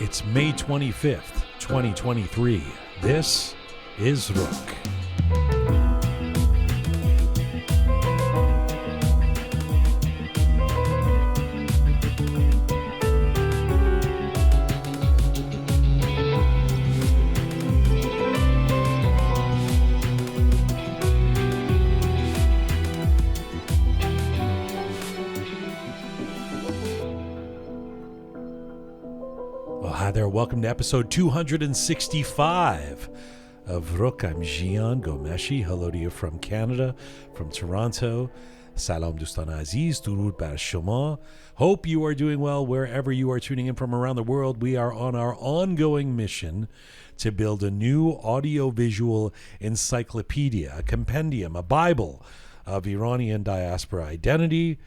It's May 25th, 2023. This is Rook. Hi there, welcome to episode 265 of Rook. I'm jianghomeshi. Hello to you from Canada, from Toronto. Salam Dustan Aziz, Durud Bar Shoma. Hope you are doing well wherever you are tuning in from around the world. We are on our ongoing mission to build a new audiovisual encyclopedia, a compendium, a Bible of Iranian diaspora identity.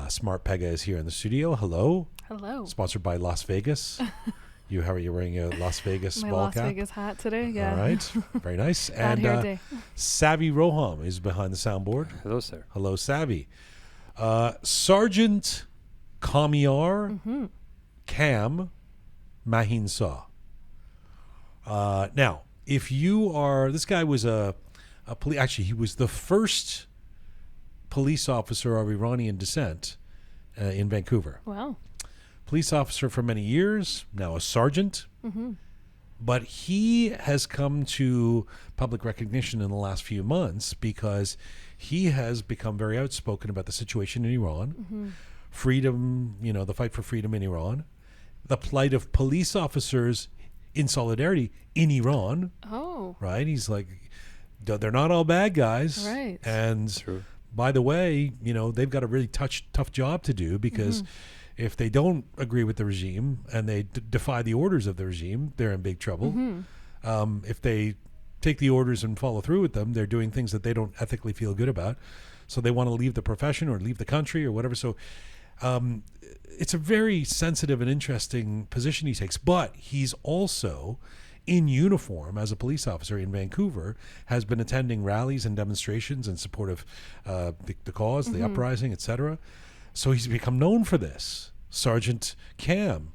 Smart Pegah is here in the studio. Hello. Hello. Sponsored by Las Vegas. How are you wearing a Las Vegas My ball Las cap? Vegas hat today, yeah. All right. Very nice. Bad hair day. Savvy Roham is behind the soundboard. Hello, sir. Hello, Savvy. Sergeant Kamyar Kam Mahinsa. Now, if you are, this guy was actually, he was the first police officer of Iranian descent in Vancouver. Wow. Police officer for many years, now a sergeant. But he has come to public recognition in the last few months because he has become very outspoken about the situation in Iran, freedom, the fight for freedom in Iran, the plight of police officers in solidarity in Iran. Oh. Right? He's like, they're not all bad guys. Right. And True. by the way, they've got a really tough job to do because if they don't agree with the regime and they defy the orders of the regime, they're in big trouble. If they take the orders and follow through with them, they're doing things that they don't ethically feel good about. So they want to leave the profession or leave the country or whatever. So it's a very sensitive and interesting position he takes. But he's also in uniform as a police officer in Vancouver, has been attending rallies and demonstrations in support of the cause, the uprising, etc. So he's become known for this. Sergeant Kam,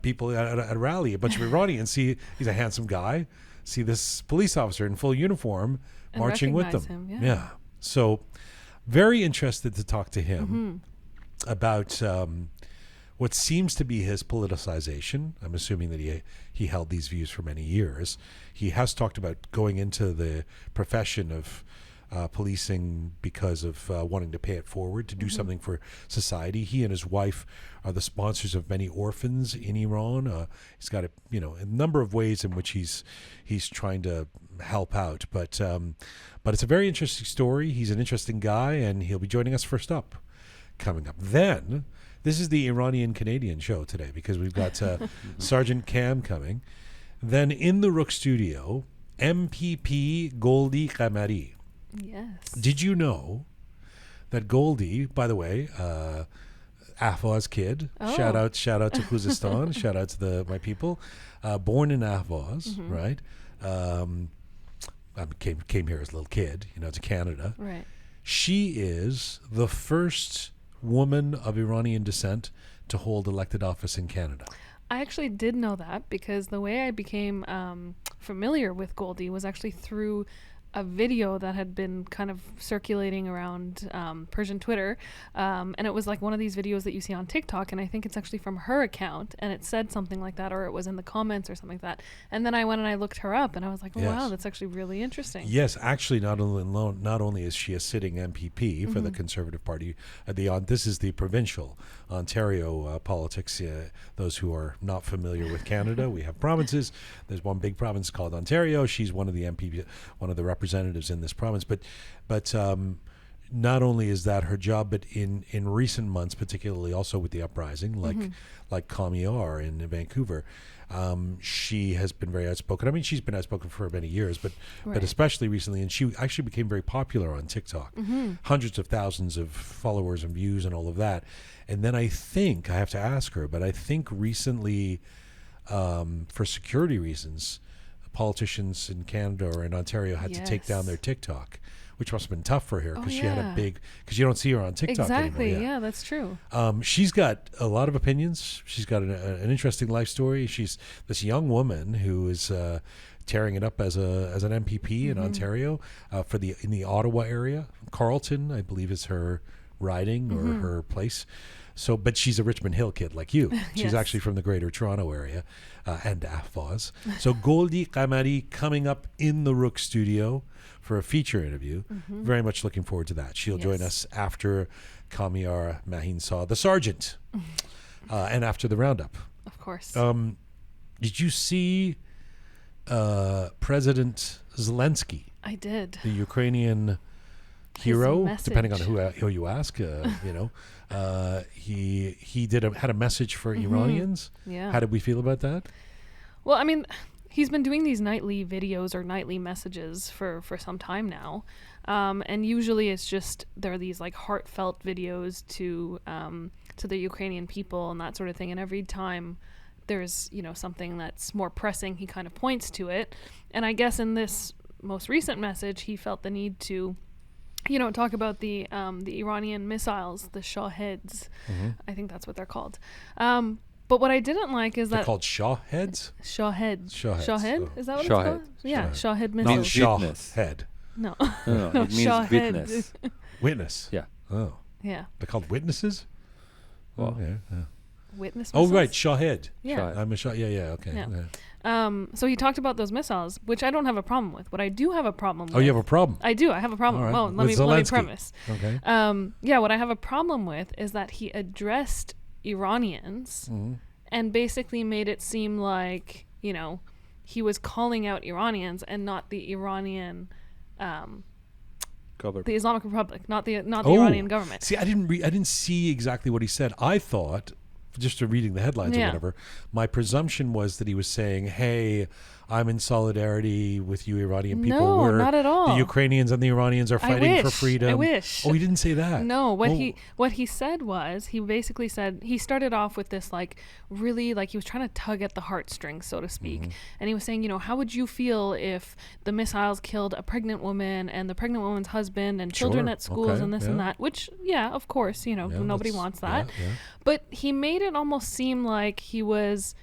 people at a rally, a bunch of Iranians see he's a handsome guy, see this police officer in full uniform And marching with them. recognize him, So very interested to talk to him about what seems to be his politicization. I'm assuming that he held these views for many years. He has talked about going into the profession of policing because of wanting to pay it forward, to do something for society. He and his wife are the sponsors of many orphans in Iran. He's got a number of ways in which he's trying to help out. But it's a very interesting story. He's an interesting guy, and he'll be joining us first up, coming up. Then, this is the Iranian-Canadian show today because we've got Sergeant Kam coming. Then in the Rook Studio, MPP Goldie Ghamari. Yes. Did you know that Goldie, by the way, Ahvaz kid, shout out to Khuzestan, shout out to my people, born in Ahvaz, right? Came here as a little kid, to Canada. Right. She is the first woman of Iranian descent to hold elected office in Canada. I actually did know that because the way I became familiar with Goldie was actually through a video that had been kind of circulating around Persian Twitter, and it was like one of these videos that you see on TikTok, and I think it's actually from her account, and it said something like that, or it was in the comments or something like that. And then I went and I looked her up, and I was like, oh, wow, that's actually really interesting. Yes, actually, not only is she a sitting MPP for the Conservative Party, this is the provincial Ontario politics. Those who are not familiar with Canada, we have provinces. There's one big province called Ontario. She's one of the MPP, one of the representatives in this province. But not only is that her job, but in recent months, particularly also with the uprising, like Kamyar in Vancouver, she has been very outspoken. I mean, she's been outspoken for many years, but especially recently, and she actually became very popular on TikTok. Hundreds of thousands of followers and views and all of that. And then I think, I have to ask her, but I think recently, for security reasons, politicians in Canada or in Ontario had to take down their TikTok, which must have been tough for her because she had a yeah. big, because you don't see her on TikTok Exactly. anymore. Yeah, that's true. She's got a lot of opinions. She's got an interesting life story. She's this young woman who is tearing it up as an MPP in Ontario in the Ottawa area. Carleton, I believe, is her riding or her place. So, but she's a Richmond Hill kid like you. She's Yes. actually from the Greater Toronto area and Ahvaz. So Goldie Ghamari coming up in the Rook Studio for a feature interview. Very much looking forward to that. She'll join us after Kamyar Mahinsa, the Sergeant, and after the Roundup. Of course. Did you see President Zelensky, I did. the Ukrainian hero, message. depending on who you ask, you know, he had a message for Iranians. Yeah. How did we feel about that? Well, I mean, he's been doing these nightly videos or nightly messages for some time now. And usually it's just, there are these like heartfelt videos to the Ukrainian people and that sort of thing. And every time there's, you know, something that's more pressing, he kind of points to it. And I guess in this most recent message, he felt the need to, you know, talk about the Iranian missiles, the Shaheds. I think that's what they're called. But what I didn't like is They're that called Shaheds? Shaheds. Shaheds. Shahed? Oh. Is that what Shahed. it's called? Yeah, Shahed. Shahed Not missiles. Shah witness. head. No. No, No, it means Shahed. witness. Witness. Yeah. Oh. Yeah. They're called witnesses? Well, Okay. Yeah. Witness Oh, missiles? right. Shahed. Yeah. Shahed. I'm a Shah. Yeah. Okay. Yeah. Yeah. So he talked about those missiles, which I don't have a problem with. What I do have a problem with. Oh, you have a problem? I do. I have a problem. All right. Well, let With me Zelensky. premise. Okay. Yeah, what I have a problem with is that he addressed Iranians and basically made it seem like, you know, he was calling out Iranians and not the Iranian, cover. the Islamic Republic, not the Iranian government. See, I didn't see exactly what he said. I thought, just reading the headlines or Yeah. whatever, my presumption was that he was saying, "Hey, I'm in solidarity with you Iranian people. No, We're- not at all. The Ukrainians and the Iranians are fighting for wish. freedom." I wish. Oh, he didn't say that. No, Oh. what he said was, he basically said, he started off with this like really, like he was trying to tug at the heartstrings, so to speak. And he was saying, you know, how would you feel if the missiles killed a pregnant woman and the pregnant woman's husband and children Sure. at schools Okay. and this and Yeah. that, which, yeah, of course, you know, Yeah, nobody that's- wants that. yeah. But he made it almost seem like he was,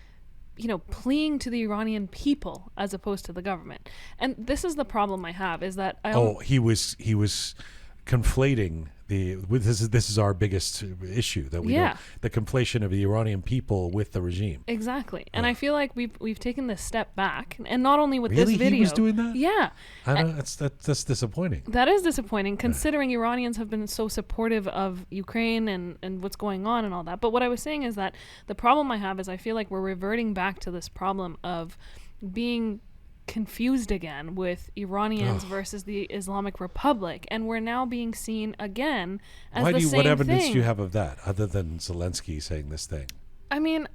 you know, pleading to the Iranian people as opposed to the government. And this is the problem I have, is that He was conflating this is our biggest issue, that we Yeah. don't, the conflation of the Iranian people with the regime. Exactly. And I feel like we've taken this step back, and not only with Really? this video. He was doing that? Yeah. I don't know, that's disappointing. That is disappointing, considering Iranians have been so supportive of Ukraine and what's going on and all that. But what I was saying is that the problem I have is I feel like we're reverting back to this problem of being confused again with Iranians versus the Islamic Republic, and we're now being seen again as the same what evidence thing. do you have of that, other than Zelensky saying this thing? I mean,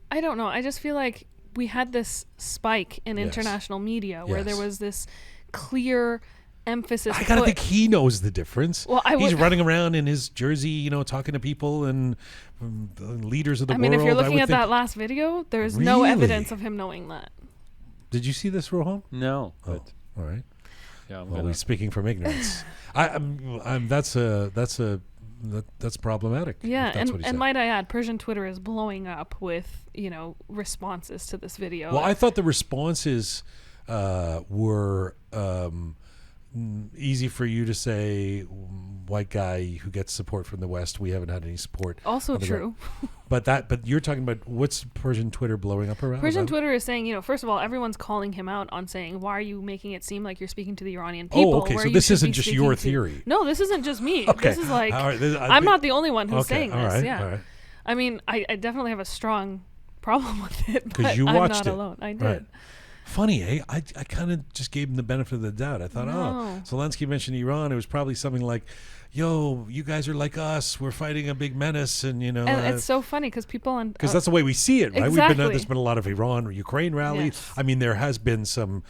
I don't know. I just feel like we had this spike in Yes. international media where there Yes. was this clear emphasis. I gotta think he knows the difference. Well, he's running around in his jersey, you know, talking to people and the leaders of the I world. mean, if you're I looking would at think- that last video, there's no Really? evidence of him knowing that. Did you see this, Rohan? No, Oh, but all right. yeah, I'm Well, gonna. he's speaking from ignorance. That's problematic. if Yeah, that's what he said. and might I add, Persian Twitter is blowing up with, you know, responses to this video. Well, I thought the responses were easy for you to say, white guy who gets support from the West. We haven't had any support. also on the true. But you're talking about what's Persian Twitter blowing up around? Persian about? Twitter is saying, you know, first of all, everyone's calling him out on saying, why are you making it seem like you're speaking to the Iranian people? Oh, okay. where So you this should isn't be just speaking your to-" theory. No, this isn't just me. Okay. This is like, All right. I'm not the only one who's saying all this. right, Yeah. all right. I mean, I definitely have a strong problem with it, but 'Cause you I'm watched not it. alone. I did. Right. Funny, eh? I kind of just gave him the benefit of the doubt. I thought, No. Zelensky mentioned Iran. It was probably something like, yo, you guys are like us. We're fighting a big menace. And, you know. And it's so funny because people on... Because that's the way we see it, right? Exactly. There's been a lot of Iran or Ukraine rallies. Yes. I mean, there has been some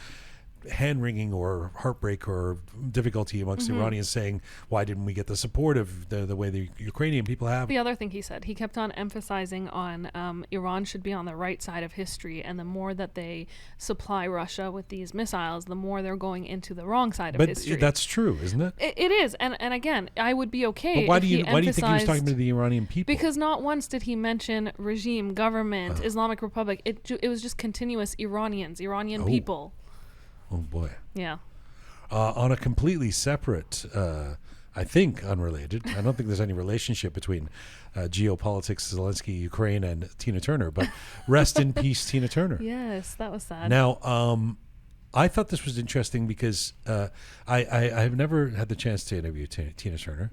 hand-wringing or heartbreak or difficulty amongst Iranians saying, why didn't we get the support of the way the Ukrainian people have? The other thing he said, he kept on emphasizing on Iran should be on the right side of history, and the more that they supply Russia with these missiles, the more they're going into the wrong side of history. But that's true, isn't it? It is, and again, I would be okay. But why if do you think he was talking to the Iranian people? Because not once did he mention regime, government, Islamic Republic. It was just continuous Iranian people. Oh boy. Yeah. On a completely separate, I think unrelated, I don't think there's any relationship between geopolitics, Zelensky, Ukraine, and Tina Turner, but rest in peace, Tina Turner. Yes, that was sad. Now, I thought this was interesting because I've never had the chance to interview Tina Turner.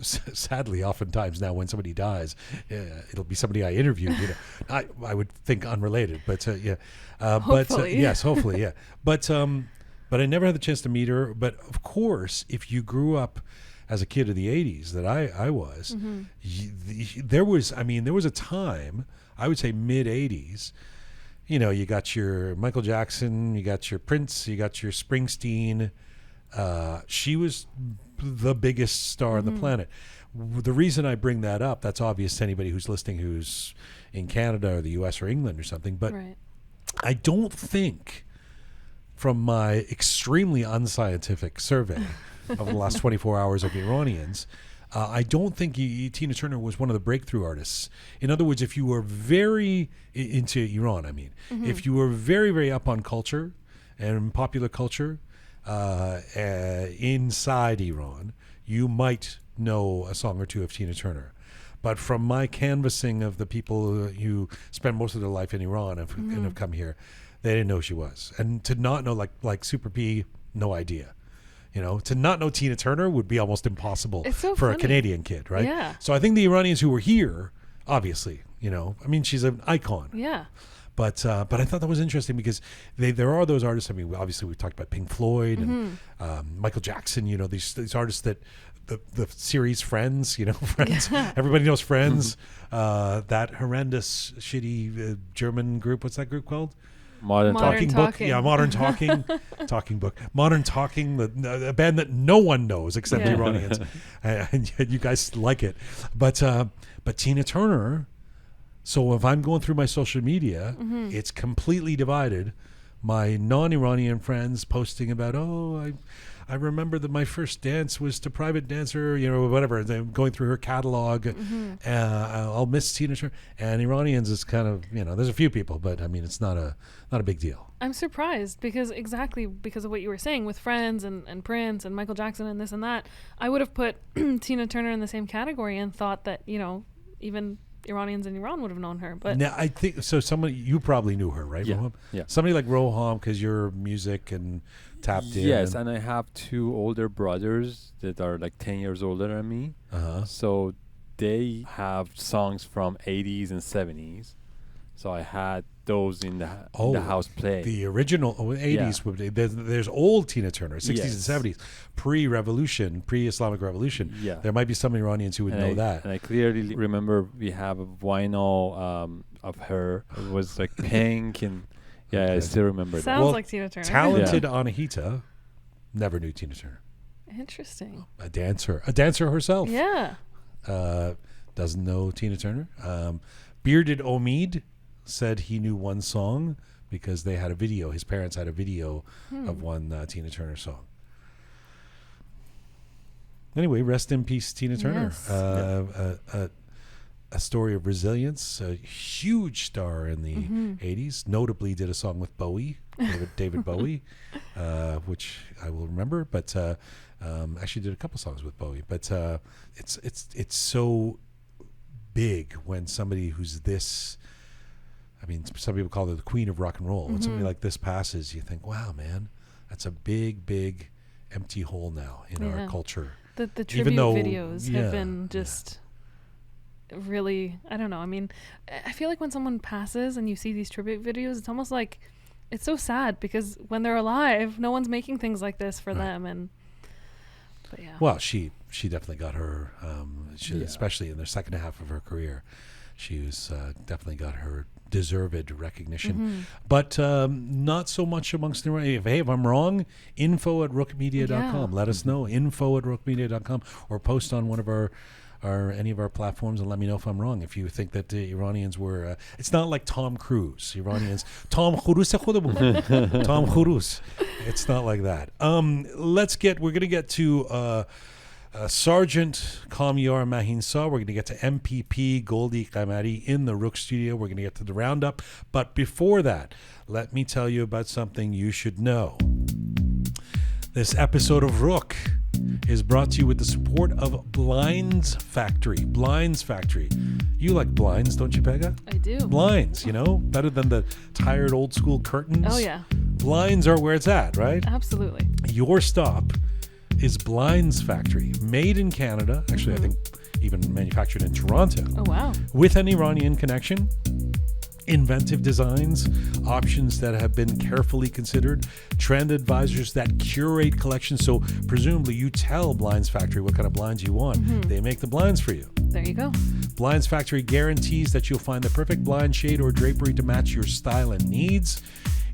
Sadly, oftentimes now when somebody dies, it'll be somebody I interviewed. I would think unrelated, but yeah. Hopefully. Yes, hopefully, yeah. But I never had the chance to meet her. But of course, if you grew up as a kid of the 80s that I was, there was a time, I would say mid 80s, you got your Michael Jackson, you got your Prince, you got your Springsteen. She was the biggest star on the planet. The reason I bring that up, that's obvious to anybody who's listening who's in Canada or the US or England or something, but right. I don't think, from my extremely unscientific survey of the last 24 hours of Iranians, I don't think Tina Turner was one of the breakthrough artists. In other words, if you were very into Iran, if you were very, very up on culture and popular culture inside Iran, you might know a song or two of Tina Turner. But from my canvassing of the people who spend most of their life in Iran and have come here, they didn't know who she was. And to not know, like Super P, no idea. To not know Tina Turner would be almost impossible for a Canadian kid, right? Yeah. So I think the Iranians who were here, obviously, she's an icon. Yeah. But I thought that was interesting because there are those artists. Obviously we've talked about Pink Floyd and Michael Jackson. These artists that the series Friends. Friends. Yeah. Everybody knows Friends. That horrendous, shitty German group. What's that group called? Modern Talking Book. Yeah, Modern Talking. Talking Book. Modern Talking, a band that no one knows except the Iranians. And you guys like it. But Tina Turner, so if I'm going through my social media, it's completely divided. My non-Iranian friends posting about, I remember that my first dance was to Private Dancer, whatever. They're going through her catalog. I'll miss Tina Turner. And Iranians is kind of, there's a few people, but it's not a big deal. I'm surprised because of what you were saying with Friends and Prince and Michael Jackson and this and that. I would have put Tina Turner in the same category and thought that, even Iranians in Iran would have known her. But now I think so. You probably knew her, right? Yeah. Roham? Yeah. Somebody like Roham, because your music and tapped in. Yes, and I have two older brothers that are like 10 years older than me. So they have songs from 80s and 70s. So I had those in the house play. The original 80s. Yeah. There's old Tina Turner, 60s and 70s, pre-revolution, pre-Islamic revolution. Yeah. There might be some Iranians who would know that. And I clearly remember we have a vinyl of her. It was like pink and I still remember Sounds like Tina Turner. Talented Anahita never knew Tina Turner. Interesting. A dancer herself. Yeah. Doesn't know Tina Turner. Bearded Omid said he knew one song because they had a video. His parents had a video of one Tina Turner song. Anyway, rest in peace, Tina Turner. Yes. A story of resilience. A huge star in the 80s. Notably did a song with Bowie, David Bowie, which I will remember. But actually did a couple songs with Bowie. But it's so big when somebody who's this. Some people call her the queen of rock and roll. When somebody like this passes, you think, wow, man, that's a big, big empty hole now in our culture. The tribute videos have been just really, I don't know. I feel like when someone passes and you see these tribute videos, it's almost like it's so sad because when they're alive, no one's making things like this for them. But yeah. Well, she definitely got her, especially in the second half of her career. She's definitely got her deserved recognition, but not so much amongst the hey, if I'm wrong, info@rookmedia.com. Let us know, info@rookmedia.com, or post on one of our any of our platforms and let me know if I'm wrong. If you think that the Iranians were, it's not like Tom Cruise. Iranians, Tom Cruise, Tom Cruise. It's not like that. We're going to get to Sergeant Kamyar Mahinsa. We're going to get to MPP Goldie Ghamari in the Rook Studio. We're going to get to the roundup. But before that, let me tell you about something you should know. This episode of Rook is brought to you with the support of Blinds Factory. Blinds Factory. You like blinds, don't you, Pegah? I do. Blinds, better than the tired old school curtains. Oh, yeah. Blinds are where it's at, right? Absolutely. Your stop is Blinds Factory, made in Canada. Actually, I think even manufactured in Toronto. Oh, wow. With an Iranian connection. Inventive designs, options that have been carefully considered, trend advisors that curate collections. So presumably you tell Blinds Factory what kind of blinds you want. They make the blinds for you. There you go. Blinds Factory guarantees that you'll find the perfect blind shade or drapery to match your style and needs.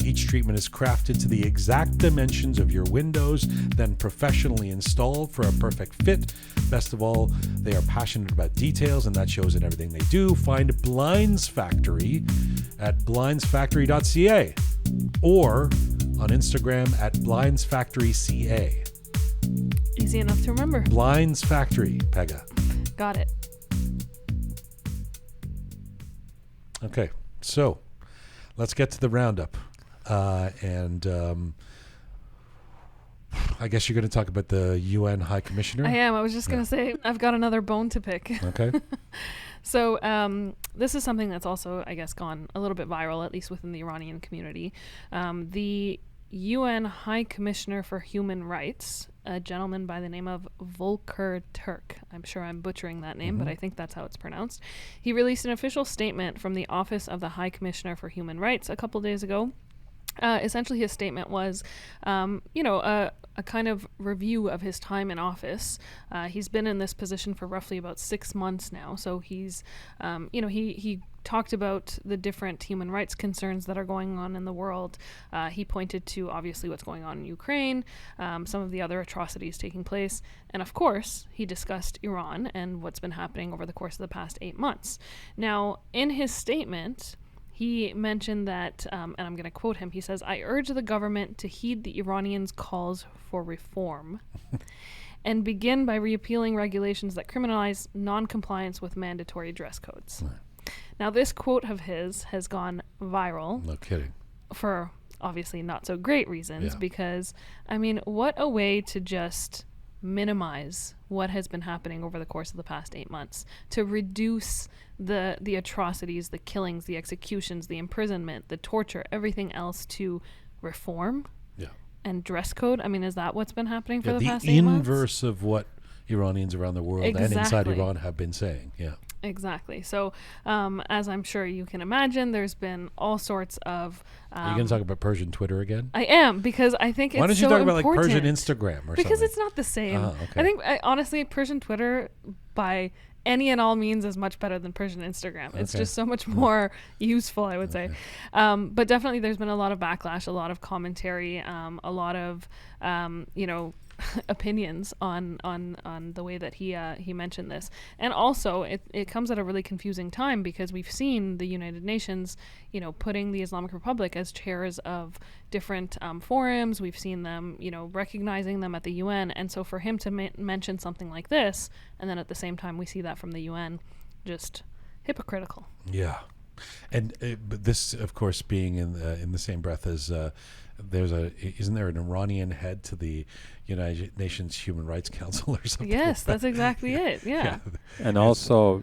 Each treatment is crafted to the exact dimensions of your windows, then professionally installed for a perfect fit. Best of all, they are passionate about details, and that shows in everything they do. Find Blinds Factory at blindsfactory.ca or on Instagram at blindsfactoryca. Easy enough to remember. Blinds Factory, Pegah. Got it. Okay, so let's get to the roundup. I guess you're going to talk about the UN High Commissioner. I am. I was just going to say, I've got another bone to pick. Okay. So this is something that's also, I guess, gone a little bit viral, at least within the Iranian community. The UN High Commissioner for Human Rights, a gentleman by the name of Volker Turk. I'm sure I'm butchering that name, but I think that's how it's pronounced. He released an official statement from the Office of the High Commissioner for Human Rights a couple days ago. Essentially, his statement was, a kind of review of his time in office. He's been in this position for roughly about 6 months now. So he's, he talked about the different human rights concerns that are going on in the world. He pointed to, obviously, what's going on in Ukraine, some of the other atrocities taking place. And, of course, he discussed Iran and what's been happening over the course of the past 8 months. Now, in his statement, he mentioned that, and I'm going to quote him, he says, "I urge the government to heed the Iranians' calls for reform and begin by repealing regulations that criminalize non-compliance with mandatory dress codes." Now, this quote of his has gone viral. No kidding. For obviously not so great reasons, because, I mean, what a way to just minimize what has been happening over the course of the past 8 months, to reduce the atrocities, the killings, the executions, the imprisonment, the torture, everything else to reform and dress code. I mean, is that what's been happening for the past 8 months? The inverse of what Iranians around the world and inside Iran have been saying. Yeah. Exactly. So, as I'm sure you can imagine, there's been all sorts of... Are you going to talk about Persian Twitter again? I am, because I think it's so important. Why don't you talk about like Persian Instagram or something? Because it's not the same. Okay. I think, honestly, Persian Twitter, by any and all means, is much better than Persian Instagram. It's just so much more useful, I would say. But definitely there's been a lot of backlash, a lot of commentary, a lot of, opinions on the way that he mentioned this. And also it comes at a really confusing time, because we've seen the United Nations putting the Islamic Republic as chairs of different forums. We've seen them recognizing them at the UN, and so for him to mention something like this, and then at the same time we see that from the UN, just hypocritical. Yeah. And but this, of course, being in the same breath as isn't there an Iranian head to the United Nations Human Rights Council or something? Yes, like that's exactly it. Yeah. And also,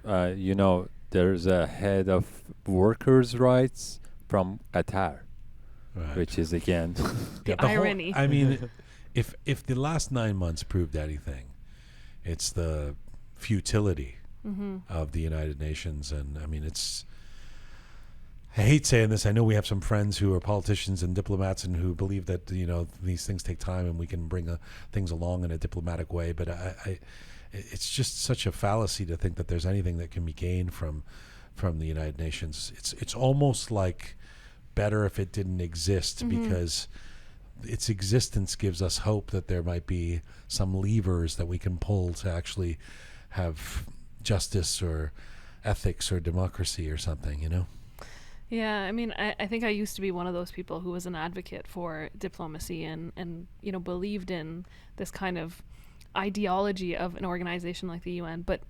there's a head of workers' rights from Qatar, which is again the irony. I mean, if the last 9 months proved anything, it's the futility of the United Nations. And I mean, I hate saying this. I know we have some friends who are politicians and diplomats and who believe that these things take time and we can bring things along in a diplomatic way. But it's just such a fallacy to think that there's anything that can be gained from from the United Nations. It's almost like better if it didn't exist, because its existence gives us hope that there might be some levers that we can pull to actually have justice or ethics or democracy or something, you know? Yeah, I mean, I think I used to be one of those people who was an advocate for diplomacy and you know, believed in this kind of ideology of an organization like the UN. But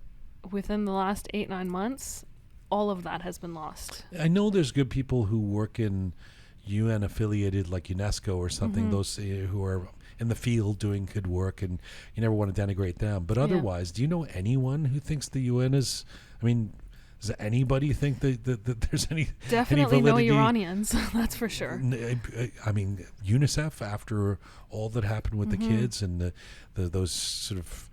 within the last 8-9 months, all of that has been lost. I know there's good people who work in UN affiliated, like UNESCO or something, those who are in the field doing good work, and you never want to denigrate them. But otherwise, do you know anyone who thinks the UN is, I mean, does anybody think that there's any Definitely any validity? no Iranians, that's for sure. I mean, UNICEF, after all that happened with the kids and those sort of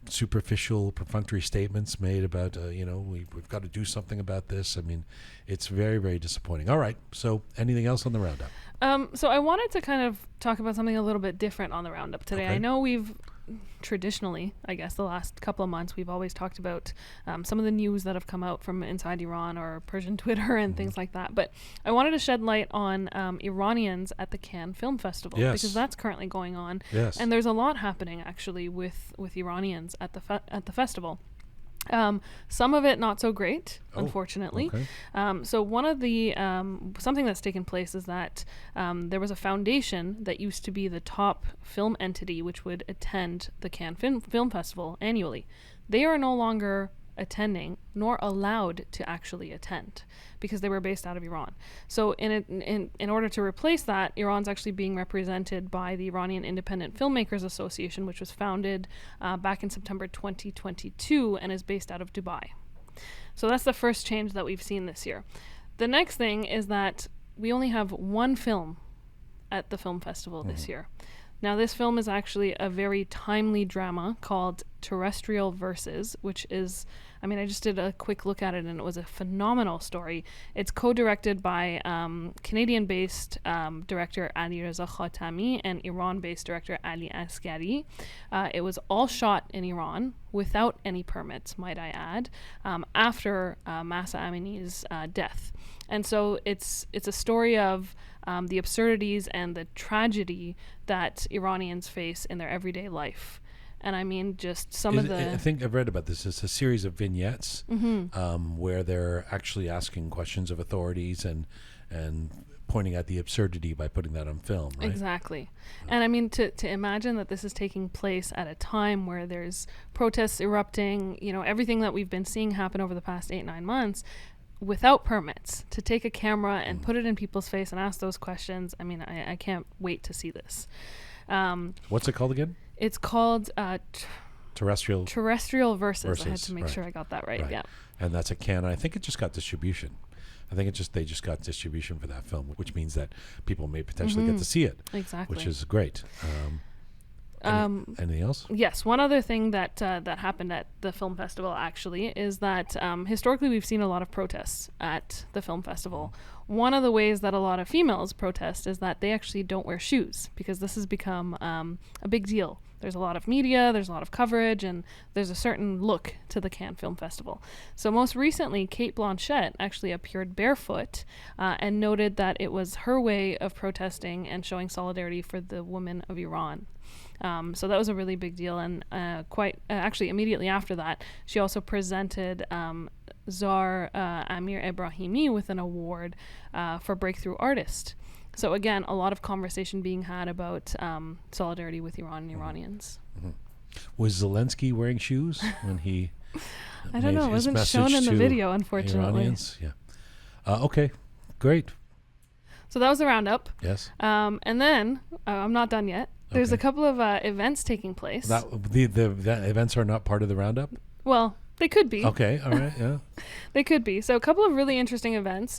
superficial, perfunctory statements made about, you know, we've got to do something about this. I mean, it's very, very disappointing. All right. So anything else on the roundup? So I wanted to kind of talk about something a little bit different on the roundup today. Okay. I know we've traditionally, I guess the last couple of months, we've always talked about some of the news that have come out from inside Iran or Persian Twitter and things like that. But I wanted to shed light on Iranians at the Cannes Film Festival, because that's currently going on. Yes. And there's a lot happening actually with Iranians at the festival. Some of it not so great, unfortunately. Okay. So one of the something that's taken place is that there was a foundation that used to be the top film entity which would attend the Cannes Film Festival annually. They are no longer attending nor allowed to actually attend because they were based out of Iran. So in order to replace that, Iran's actually being represented by the Iranian Independent Filmmakers Association, which was founded back in September 2022 and is based out of Dubai. So that's the first change that we've seen this year. The next thing is that we only have one film at the film festival this year. Now, this film is actually a very timely drama called Terrestrial Verses, which is, I mean, I just did a quick look at it and it was a phenomenal story. It's co-directed by Canadian-based director Ali Reza Khatami and Iran-based director Ali Asghari. It was all shot in Iran without any permits, might I add, after Mahsa Amini's death. And so it's a story of the absurdities and the tragedy that Iranians face in their everyday life. And I mean, just some of the... I think I've read about this. It's a series of vignettes where they're actually asking questions of authorities and pointing out the absurdity by putting that on film, right? Exactly. And I mean, to imagine that this is taking place at a time where there's protests erupting, you know, everything that we've been seeing happen over the past 8-9 months, without permits, to take a camera and put it in people's face and ask those questions. I mean, I can't wait to see this. What's it called again? It's called Terrestrial Verses. I had to make sure I got that right. Yeah. And that's a Cannes. I think it just got distribution. I think they just got distribution for that film, which means that people may potentially get to see it. Exactly. Which is great. Anything else? Yes. One other thing that happened at the film festival actually is that historically we've seen a lot of protests at the film festival. One of the ways that a lot of females protest is that they actually don't wear shoes because this has become a big deal. There's a lot of media, there's a lot of coverage, and there's a certain look to the Cannes Film Festival. So most recently, Cate Blanchett actually appeared barefoot and noted that it was her way of protesting and showing solidarity for the women of Iran. So that was a really big deal, and actually immediately after that, she also presented Zar Amir Ebrahimi with an award for Breakthrough Artist. So again, a lot of conversation being had about solidarity with Iran and Iranians. Was Zelensky wearing shoes when he? I don't know. It wasn't shown in the video, unfortunately. Iranians? Yeah. Okay. Great. So that was the roundup. Yes. And then I'm not done yet. There's a couple of events taking place. The events are not part of the roundup? Well, they could be. Okay, all right, yeah. They could be. So a couple of really interesting events.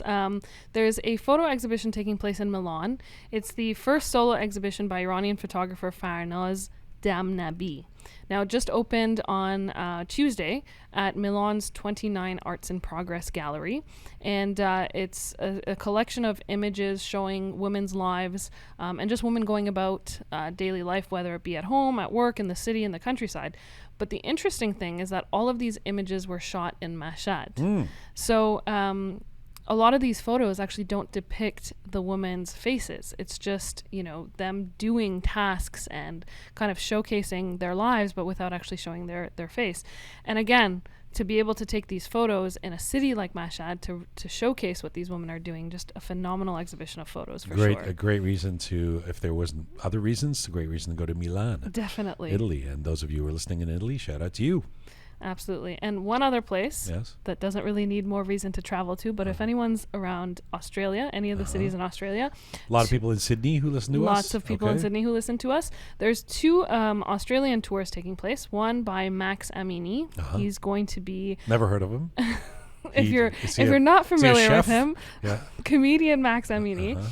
There's a photo exhibition taking place in Milan. It's the first solo exhibition by Iranian photographer Farnaz Damnabi. Now, it just opened on Tuesday at Milan's 29 Arts in Progress Gallery. And it's a collection of images showing women's lives and just women going about daily life, whether it be at home, at work, in the city, in the countryside. But the interesting thing is that all of these images were shot in Mashhad. So a lot of these photos actually don't depict the women's faces. It's just, them doing tasks and kind of showcasing their lives, but without actually showing their face. And again, to be able to take these photos in a city like Mashhad to showcase what these women are doing, just a phenomenal exhibition of photos for sure. A great reason to, if there wasn't other reasons, a great reason to go to Milan. Definitely. Italy. And those of you who are listening in Italy, shout out to you. Absolutely. And one other place that doesn't really need more reason to travel to, but if anyone's around Australia, any of the cities in Australia. A lot of people in Sydney who listen to us. Lots of people in Sydney who listen to us. There's 2 Australian tours taking place. One by Max Amini. He's going to be... Never heard of him. If you're not familiar with him, comedian Max Amini.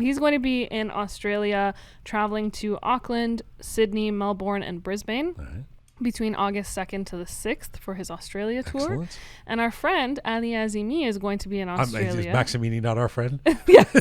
He's going to be in Australia, traveling to Auckland, Sydney, Melbourne, and Brisbane. All right. Between August 2nd to the 6th for his Australia tour. Excellent. And our friend Ali Azimi is going to be in Australia. Is Max Amini not our friend? Yes.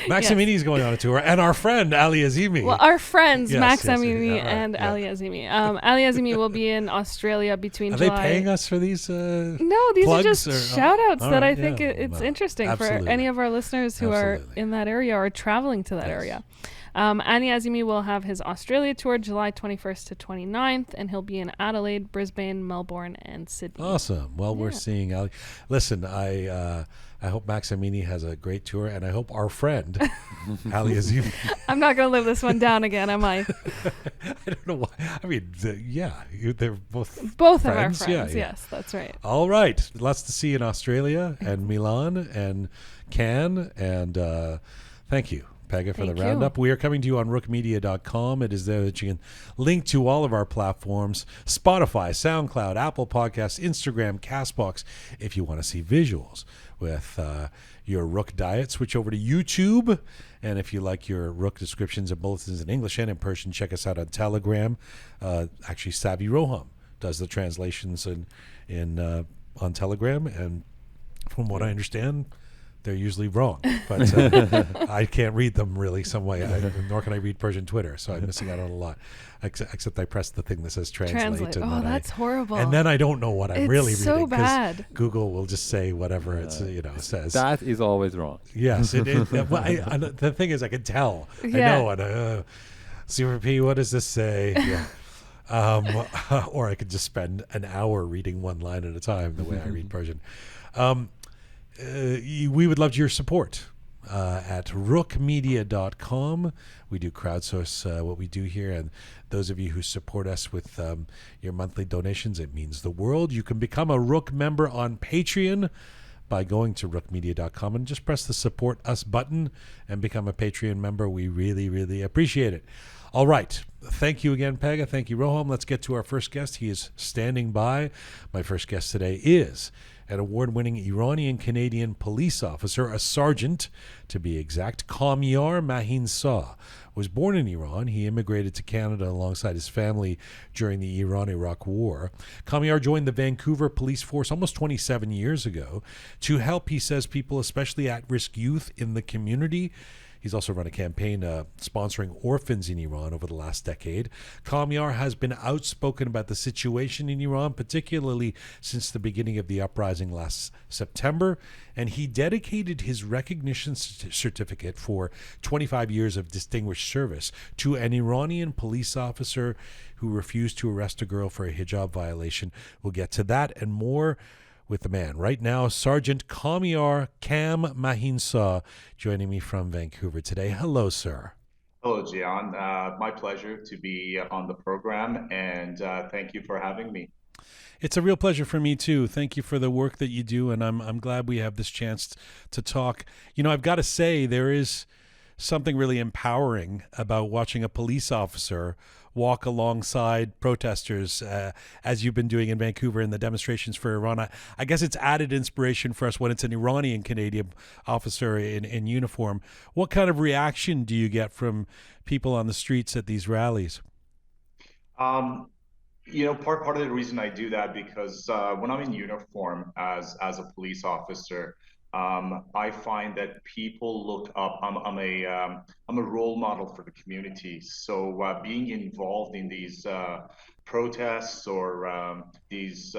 Max Amini is going on a tour, and our friend Ali Azimi. Well, our friends Max Amini and Ali Azimi. Ali Azimi will be in Australia between July. Are they paying us for these? No, these are just shout outs that I think it's interesting absolutely. for any of our listeners who are in that area or traveling to that area. Ali Azimi will have his Australia tour July 21st to 29th, and he'll be in Adelaide, Brisbane, Melbourne, and Sydney. Awesome. Well, we're seeing Ali. Listen, I hope Max Amini has a great tour, and I hope our friend Ali Azimi. I'm not going to live this one down again, am I? I don't know why. I mean, they're both friends. Of our friends. Yes, that's right. All right, lots to see in Australia and Milan and Cannes, and thank you, Pegah, for the roundup. We are coming to you on rookmedia.com. It is there that you can link to all of our platforms: Spotify, SoundCloud, Apple Podcasts, Instagram, CastBox. If you want to see visuals with your Rook diet, switch over to YouTube. And if you like your Rook descriptions and bulletins in English and in Persian, check us out on Telegram. Actually, Savvy Roham does the translations on Telegram. And from what I understand, they're usually wrong, but I can't read them really some way, nor can I read Persian Twitter, so I'm missing out on a lot, except I press the thing that says translate. And that's horrible. And then I don't know what I'm really reading. It's so bad. Google will just say whatever it says. That is always wrong. Yes. The thing is, I can tell. Yeah. I know. CRP, what does this say? Yeah. Or I could just spend an hour reading one line at a time, the way I read Persian. We would love your support at rookmedia.com. We do crowdsource what we do here, and those of you who support us with your monthly donations, it means the world. You can become a Rook member on Patreon by going to rookmedia.com and just press the support us button and become a Patreon member. We really, really appreciate it. All right. Thank you again, Pegah. Thank you, Roham. Let's get to our first guest. He is standing by. My first guest today is an award-winning Iranian-Canadian police officer, a sergeant to be exact. Kamyar Mahinsa was born in Iran. He immigrated to Canada alongside his family during the Iran-Iraq War. Kamyar joined the Vancouver police force almost 27 years ago to help, he says, people, especially at-risk youth in the community. He's also run a campaign sponsoring orphans in Iran over the last decade. Kamyar has been outspoken about the situation in Iran, particularly since the beginning of the uprising last September, and he dedicated his recognition certificate for 25 years of distinguished service to an Iranian police officer who refused to arrest a girl for a hijab violation. We'll get to that and more with the man right now, Sergeant Kamyar Kam Mahinsa, joining me from Vancouver today. Hello, sir. Hello, Jian. My pleasure to be on the program, and thank you for having me. It's a real pleasure for me too. Thank you for the work that you do, and I'm glad we have this chance to talk. I've got to say, there is something really empowering about watching a police officer walk alongside protesters as you've been doing in Vancouver in the demonstrations for Iran. I guess it's added inspiration for us when it's an Iranian-Canadian officer in uniform. What kind of reaction do you get from people on the streets at these rallies? Part of the reason I do that because when I'm in uniform as a police officer, I find that people look up. I'm a role model for the community. So being involved in these protests or these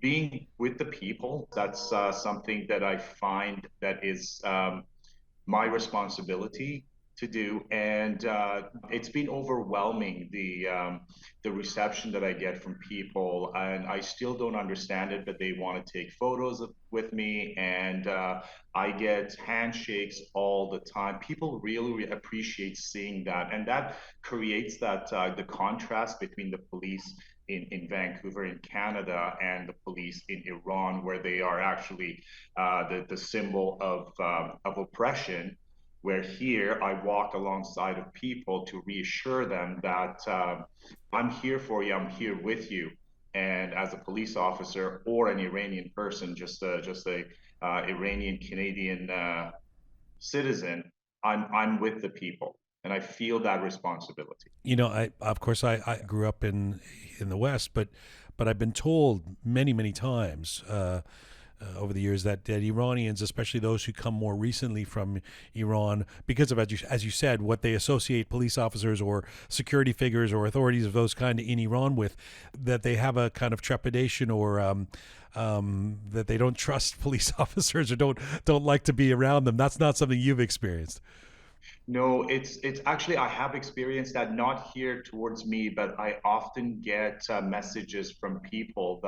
being with the people, that's something that I find that is my responsibility to do, and it's been overwhelming the reception that I get from people, and I still don't understand it, but they want to take photos with me, and I get handshakes all the time. People really appreciate seeing that, and that creates that the contrast between the police in Vancouver in Canada and the police in Iran, where they are actually the symbol of oppression, where here I walk alongside of people to reassure them that I'm here for you, I'm here with you. And as a police officer or an Iranian person, just a Iranian-Canadian citizen, I'm with the people, and I feel that responsibility. I grew up in the West, but I've been told many times over the years that Iranians, especially those who come more recently from Iran, because of, as you said, what they associate police officers or security figures or authorities of those kind in Iran with, that they have a kind of trepidation or that they don't trust police officers or don't like to be around them. That's not something you've experienced. No, it's actually I have experienced that, not here towards me, but I often get messages from people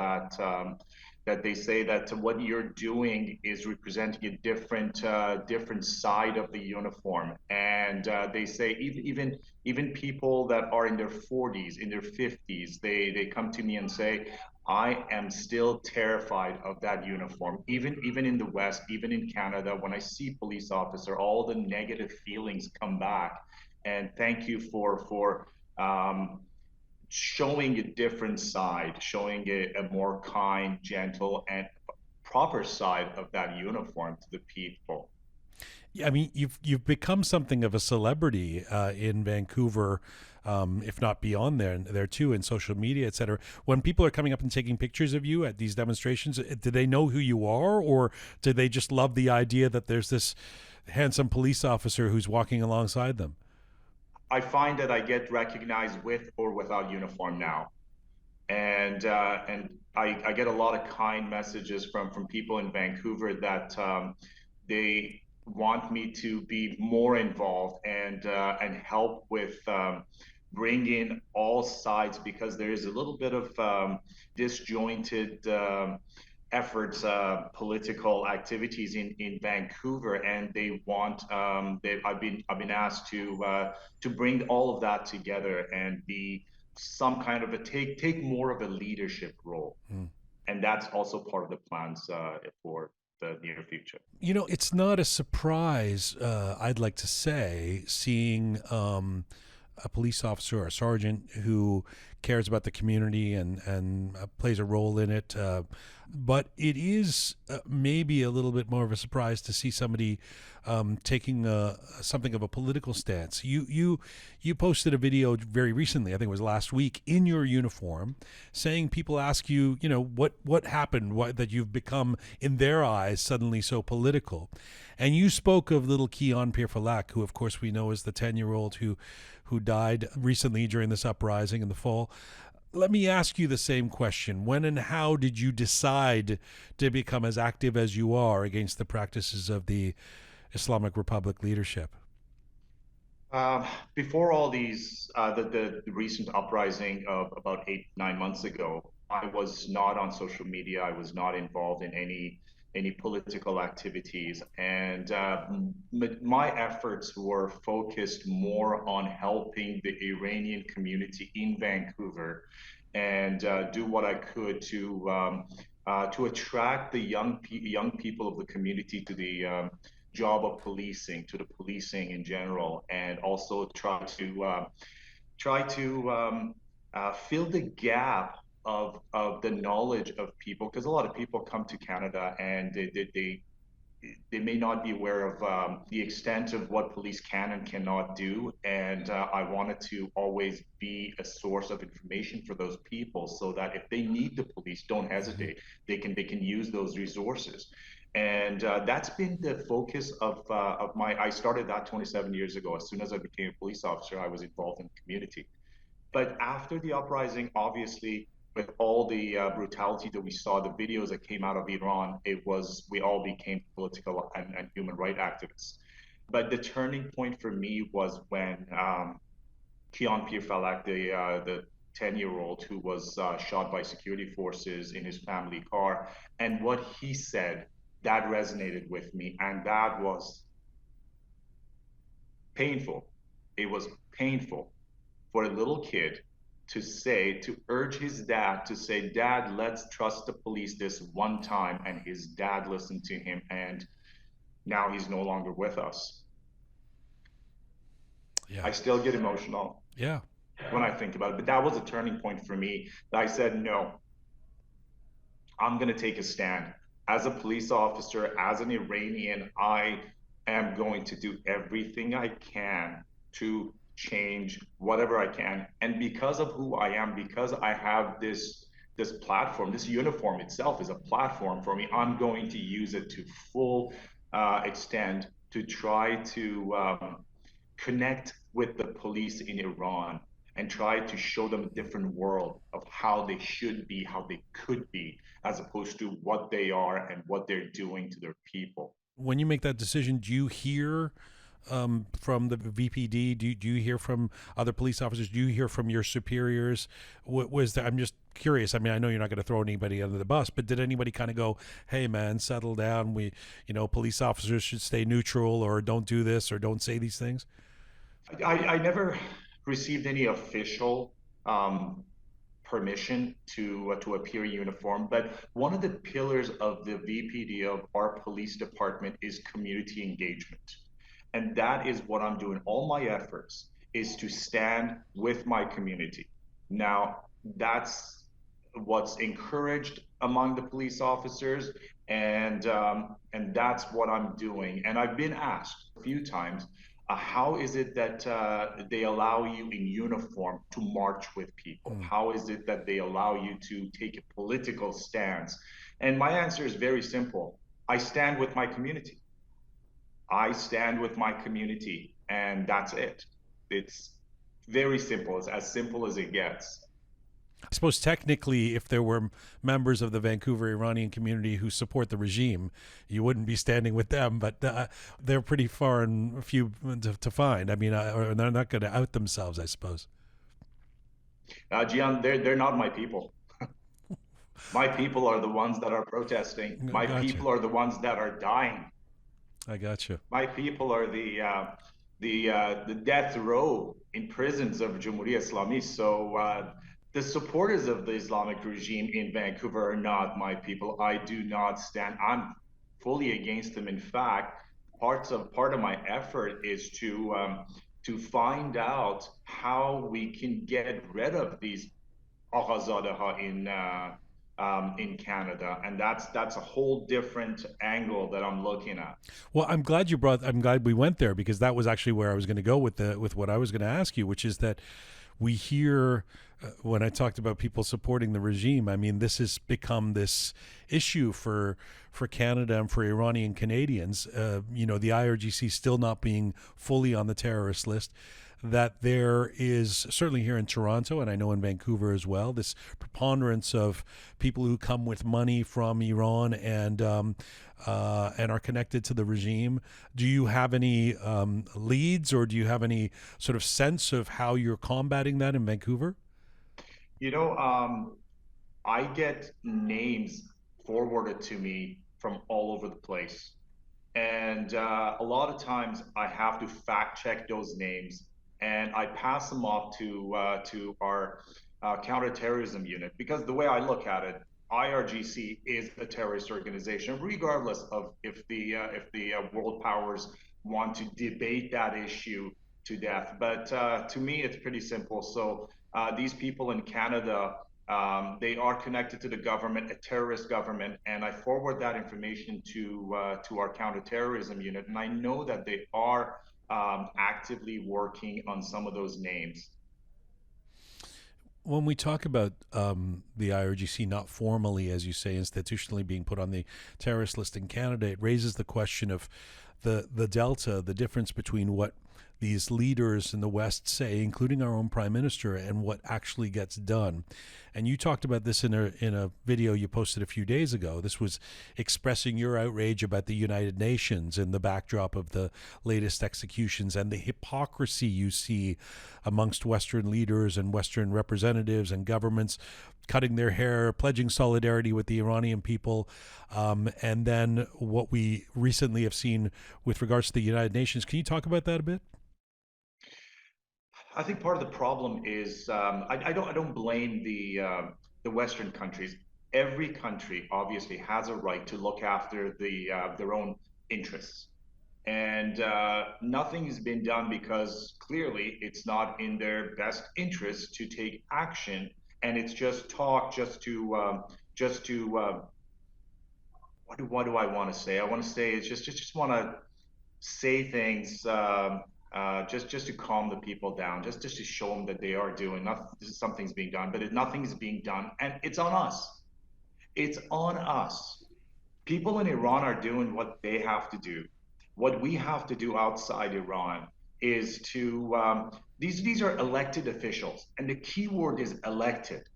that they say that what you're doing is representing a different side of the uniform, and they say even people that are in their 40s, in their 50s, they come to me and say, I am still terrified of that uniform. Even in the West, even in Canada, when I see police officer, all the negative feelings come back. And thank you for showing a different side, showing a more kind, gentle, and proper side of that uniform to the people. Yeah, I mean, you've become something of a celebrity in Vancouver, if not beyond there too, in social media, et cetera. When people are coming up and taking pictures of you at these demonstrations, do they know who you are, or do they just love the idea that there's this handsome police officer who's walking alongside them? I find that I get recognized with or without uniform now, and I get a lot of kind messages from people in Vancouver that they want me to be more involved and help with bring in all sides, because there is a little bit of disjointed efforts, political activities in Vancouver, and they want I've been asked to bring all of that together and be some kind of a take more of a leadership role, and that's also part of the plans for the near future. It's not a surprise, I'd like to say, seeing a police officer or a sergeant who cares about the community and plays a role in it. But it is maybe a little bit more of a surprise to see somebody taking something of a political stance. You posted a video very recently, I think it was last week, in your uniform, saying people ask you, what happened, that you've become, in their eyes, suddenly so political. And you spoke of little Kian Pirfalak, who, of course, we know is the 10-year-old who died recently during this uprising in the fall. Let me ask you the same question. When and how did you decide to become as active as you are against the practices of the Islamic Republic leadership? Before all these, the recent uprising of about 8-9 months ago, I was not on social media. I was not involved in any political activities, and my efforts were focused more on helping the Iranian community in Vancouver, and do what I could to attract the young people of the community to the job of policing, to the policing in general, and also try to try to fill the gap of the knowledge of people, because a lot of people come to Canada and they may not be aware of the extent of what police can and cannot do. And I wanted to always be a source of information for those people, so that if they need the police, don't hesitate. They can use those resources. And that's been the focus of my. I started that 27 years ago. As soon as I became a police officer, I was involved in the community. But after the uprising, obviously, with all the brutality that we saw, the videos that came out of Iran, we all became political and human rights activists. But the turning point for me was when Jian the 10-year-old who was shot by security forces in his family car, and what he said, that resonated with me, and that was painful. It was painful for a little kid to urge his dad to say, Dad, let's trust the police this one time. And his dad listened to him, and now he's no longer with us. Yeah. I still get emotional. Yeah. When I think about it, but that was a turning point for me. That I said, no, I'm going to take a stand. As a police officer, as an Iranian, I am going to do everything I can to change whatever I can. And because of who I am, because I have this platform, this uniform itself is a platform for me, I'm going to use it to full extent to try to connect with the police in Iran and try to show them a different world of how they should be, how they could be, as opposed to what they are and what they're doing to their people. When you make that decision, do you hear from the VPD? Do you hear from other police officers? Do you hear from your superiors? Was there, I'm just curious. I mean, I know you're not going to throw anybody under the bus, but did anybody kind of go, "Hey, man, settle down. Police officers should stay neutral, or don't do this, or don't say these things"? I never received any official permission to appear in uniform, but one of the pillars of the VPD of our police department is community engagement. And that is what I'm doing. All my efforts is to stand with my community. Now, that's what's encouraged among the police officers, and that's what I'm doing. And I've been asked a few times, how is it that they allow you in uniform to march with people? How is it that they allow you to take a political stance? And my answer is very simple. I stand with my community. I stand with my community, and that's it. It's very simple. It's as simple as it gets. I suppose technically, if there were members of the Vancouver Iranian community who support the regime, you wouldn't be standing with them. But they're pretty far and few to find. I mean, or they're not going to out themselves, I suppose. Jian, they're not my people. My people are the ones that are protesting. My people are the ones that are dying. I got you. My people are the death row in prisons of Jamhuriya Islami. So the supporters of the Islamic regime in Vancouver are not my people. I do not stand. I'm fully against them. In fact, part of my effort is to find out how we can get rid of these Aghazadaha in Canada, and that's a whole different angle that I'm looking at. Well, I'm glad we went there, because that was actually where I was going to go with what I was going to ask you, which is that we hear when I talked about people supporting the regime, I mean, this has become this issue for Canada and for Iranian-Canadians. The IRGC still not being fully on the terrorist list. That there is, certainly here in Toronto, and I know in Vancouver as well, this preponderance of people who come with money from Iran and are connected to the regime. Do you have any leads, or do you have any sort of sense of how you're combating that in Vancouver? I get names forwarded to me from all over the place. And a lot of times I have to fact check those names, and I pass them off to our counterterrorism unit, because the way I look at it, IRGC is a terrorist organization, regardless of if the world powers want to debate that issue to death. But to me, it's pretty simple. So these people in Canada, they are connected to the government, a terrorist government, and I forward that information to our counterterrorism unit, and I know that they are actively working on some of those names. When we talk about the IRGC not formally, as you say, institutionally being put on the terrorist list in Canada, it raises the question of the delta, the difference between what these leaders in the West say, including our own prime minister, and what actually gets done. And you talked about this in a video you posted a few days ago. This was expressing your outrage about the United Nations in the backdrop of the latest executions and the hypocrisy you see amongst Western leaders and Western representatives and governments cutting their hair, pledging solidarity with the Iranian people, and then what we recently have seen with regards to the United Nations. Can you talk about that a bit? I think part of the problem is I don't blame the Western countries. Every country obviously has a right to look after their own interests, and nothing has been done because clearly it's not in their best interest to take action, and it's just talk, just to what do I want to say? I want to say it's just want to say things. Just to calm the people down, just to show them that they are doing something's being done, but nothing's being done, and it's on us. It's on us. People in Iran are doing what they have to do. What we have to do outside Iran is to these are elected officials, and the key word is elected.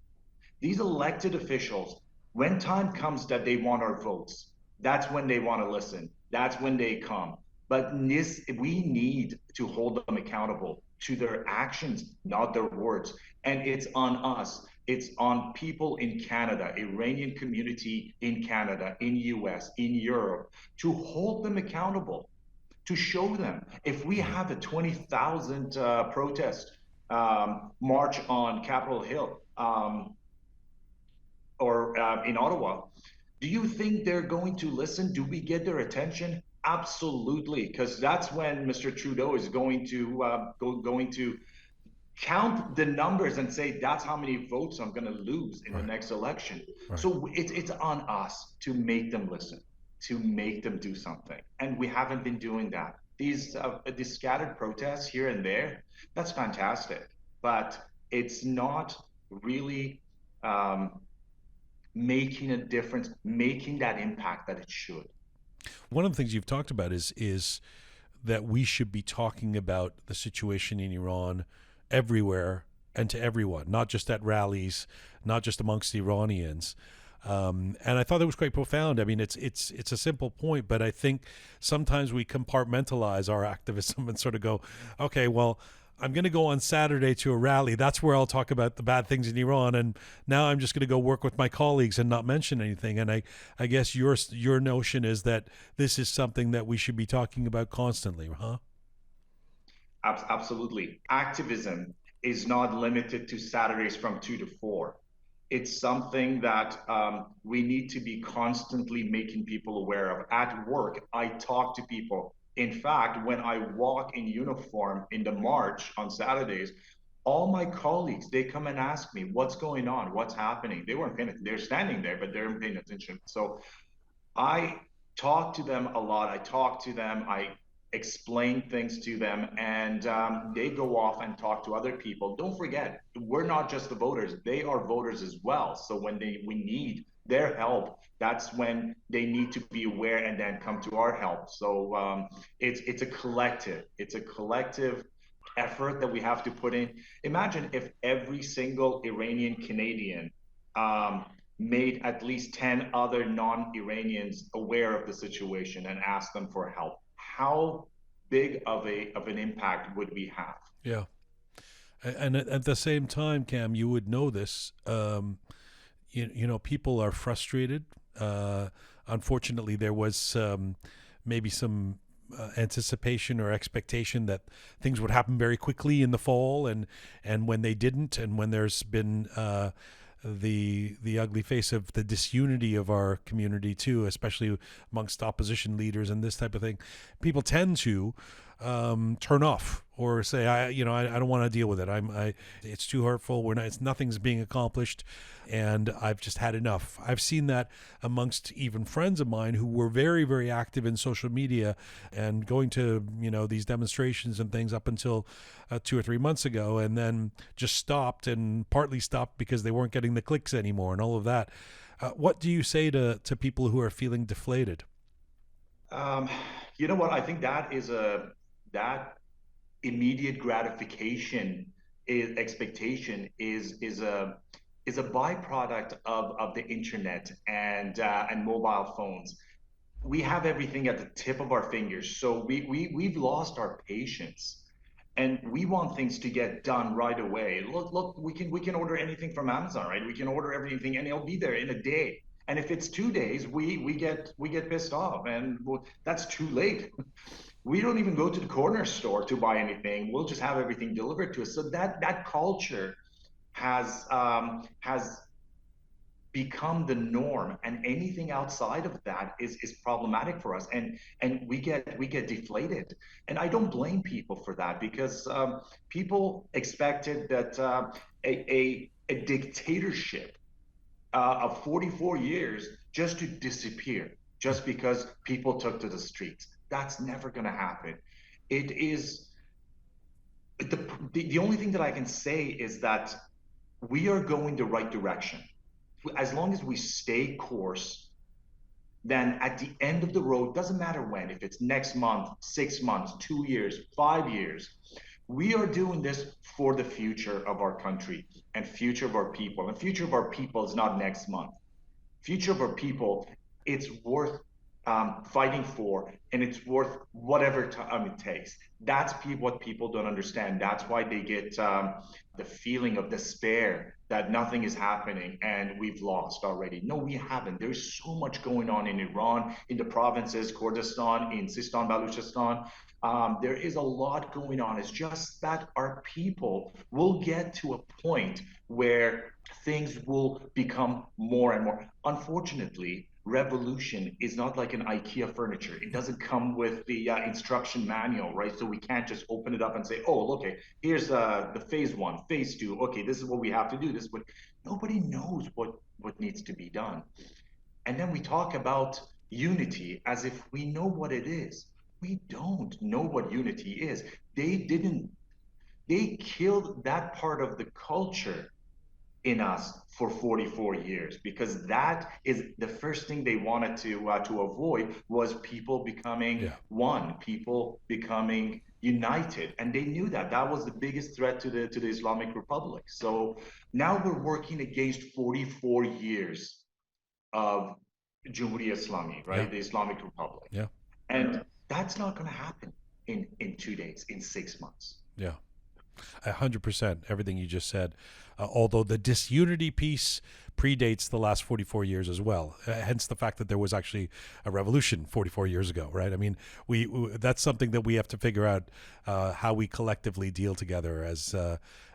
These elected officials, when time comes that they want our votes, that's when they want to listen. That's when they come. But we need to hold them accountable to their actions, not their words. And it's on us. It's on people in Canada, Iranian community in Canada, in US, in Europe, to hold them accountable, to show them. If we have a 20,000 protest march on Capitol Hill or in Ottawa, do you think they're going to listen? Do we get their attention? Absolutely, because that's when Mr. Trudeau is going to count the numbers and say that's how many votes I'm going to lose in the next election. Right. So it's on us to make them listen, to make them do something, and we haven't been doing that. These scattered protests here and there, that's fantastic, but it's not really making a difference, making that impact that it should. One of the things you've talked about is that we should be talking about the situation in Iran everywhere and to everyone, not just at rallies, not just amongst Iranians. And I thought that was quite profound. I mean, it's a simple point, but I think sometimes we compartmentalize our activism and sort of go, okay, well, I'm going to go on Saturday to a rally. That's where I'll talk about the bad things in Iran. And now I'm just going to go work with my colleagues and not mention anything. And I guess your notion is that this is something that we should be talking about constantly, huh? Absolutely. Activism is not limited to Saturdays from 2 to 4. It's something that we need to be constantly making people aware of. At work, I talk to people. In fact, when I walk in uniform in the march on Saturdays, all my colleagues, they come and ask me, what's going on? What's happening? They weren't paying attention. They're standing there, but they're paying attention. So I talk to them a lot. I talk to them. I explain things to them, and they go off and talk to other people. Don't forget, we're not just the voters. They are voters as well. So when we need their help, that's when they need to be aware and then come to our help. So it's a collective. It's a collective effort that we have to put in. Imagine if every single Iranian-Canadian made at least 10 other non-Iranians aware of the situation and asked them for help. How big of an impact would we have? Yeah. And at the same time, Kam, you would know this. You know, people are frustrated. Unfortunately, there was maybe some anticipation or expectation that things would happen very quickly in the fall, and when they didn't, and when there's been the ugly face of the disunity of our community too, especially amongst opposition leaders and this type of thing, people tend to turn off or say, I don't want to deal with it. It's too hurtful. Nothing's being accomplished, and I've just had enough. I've seen that amongst even friends of mine who were very, very active in social media and going to, these demonstrations and things up until 2 or 3 months ago, and then just stopped, and partly stopped because they weren't getting the clicks anymore and all of that. What do you say to people who are feeling deflated? You know what? I think that immediate gratification expectation is a byproduct of the internet and mobile phones. We have everything at the tip of our fingers, so we've lost our patience, and we want things to get done right away. Look, we can order anything from Amazon, right? We can order everything and it'll be there in a day. And if it's 2 days, we get pissed off, and that's too late. We don't even go to the corner store to buy anything. We'll just have everything delivered to us. So that culture has become the norm, and anything outside of that is problematic for us, and we get deflated. And I don't blame people for that, because people expected that a dictatorship of 44 years just to disappear, just because people took to the streets. That's never going to happen. It is the only thing that I can say is that we are going the right direction. As long as we stay course, then at the end of the road, doesn't matter when, if it's next month, 6 months, 2 years, 5 years, we are doing this for the future of our country and future of our people. And future of our people is not next month. Future of our people, it's worth fighting for, and it's worth whatever time it takes. That's what people don't understand. That's why they get the feeling of despair that nothing is happening and we've lost already. No, we haven't. There's so much going on in Iran, in the provinces, Kurdistan, in Sistan, Baluchistan. There is a lot going on. It's just that our people will get to a point where things will become more and more. Unfortunately, revolution is not like an IKEA furniture. It doesn't come with the instruction manual, right? So we can't just open it up and say, oh, okay, here's the phase 1, phase 2. Okay, this is what we have to do. This is what nobody knows what needs to be done. And then we talk about unity as if we know what it is. We don't know what unity is. They killed that part of the culture in us for 44 years, because that is the first thing they wanted to avoid, was people becoming one, people becoming united, and they knew that was the biggest threat to the Islamic Republic. So now we're working against 44 years of Jumhuriya Islami, right? The Islamic Republic. Yeah. And that's not going to happen in 2 days, in 6 months. Yeah. 100%, everything you just said. Although the disunity piece predates the last 44 years as well. Hence the fact that there was actually a revolution 44 years ago, right? I mean, we that's something that we have to figure out how we collectively deal together as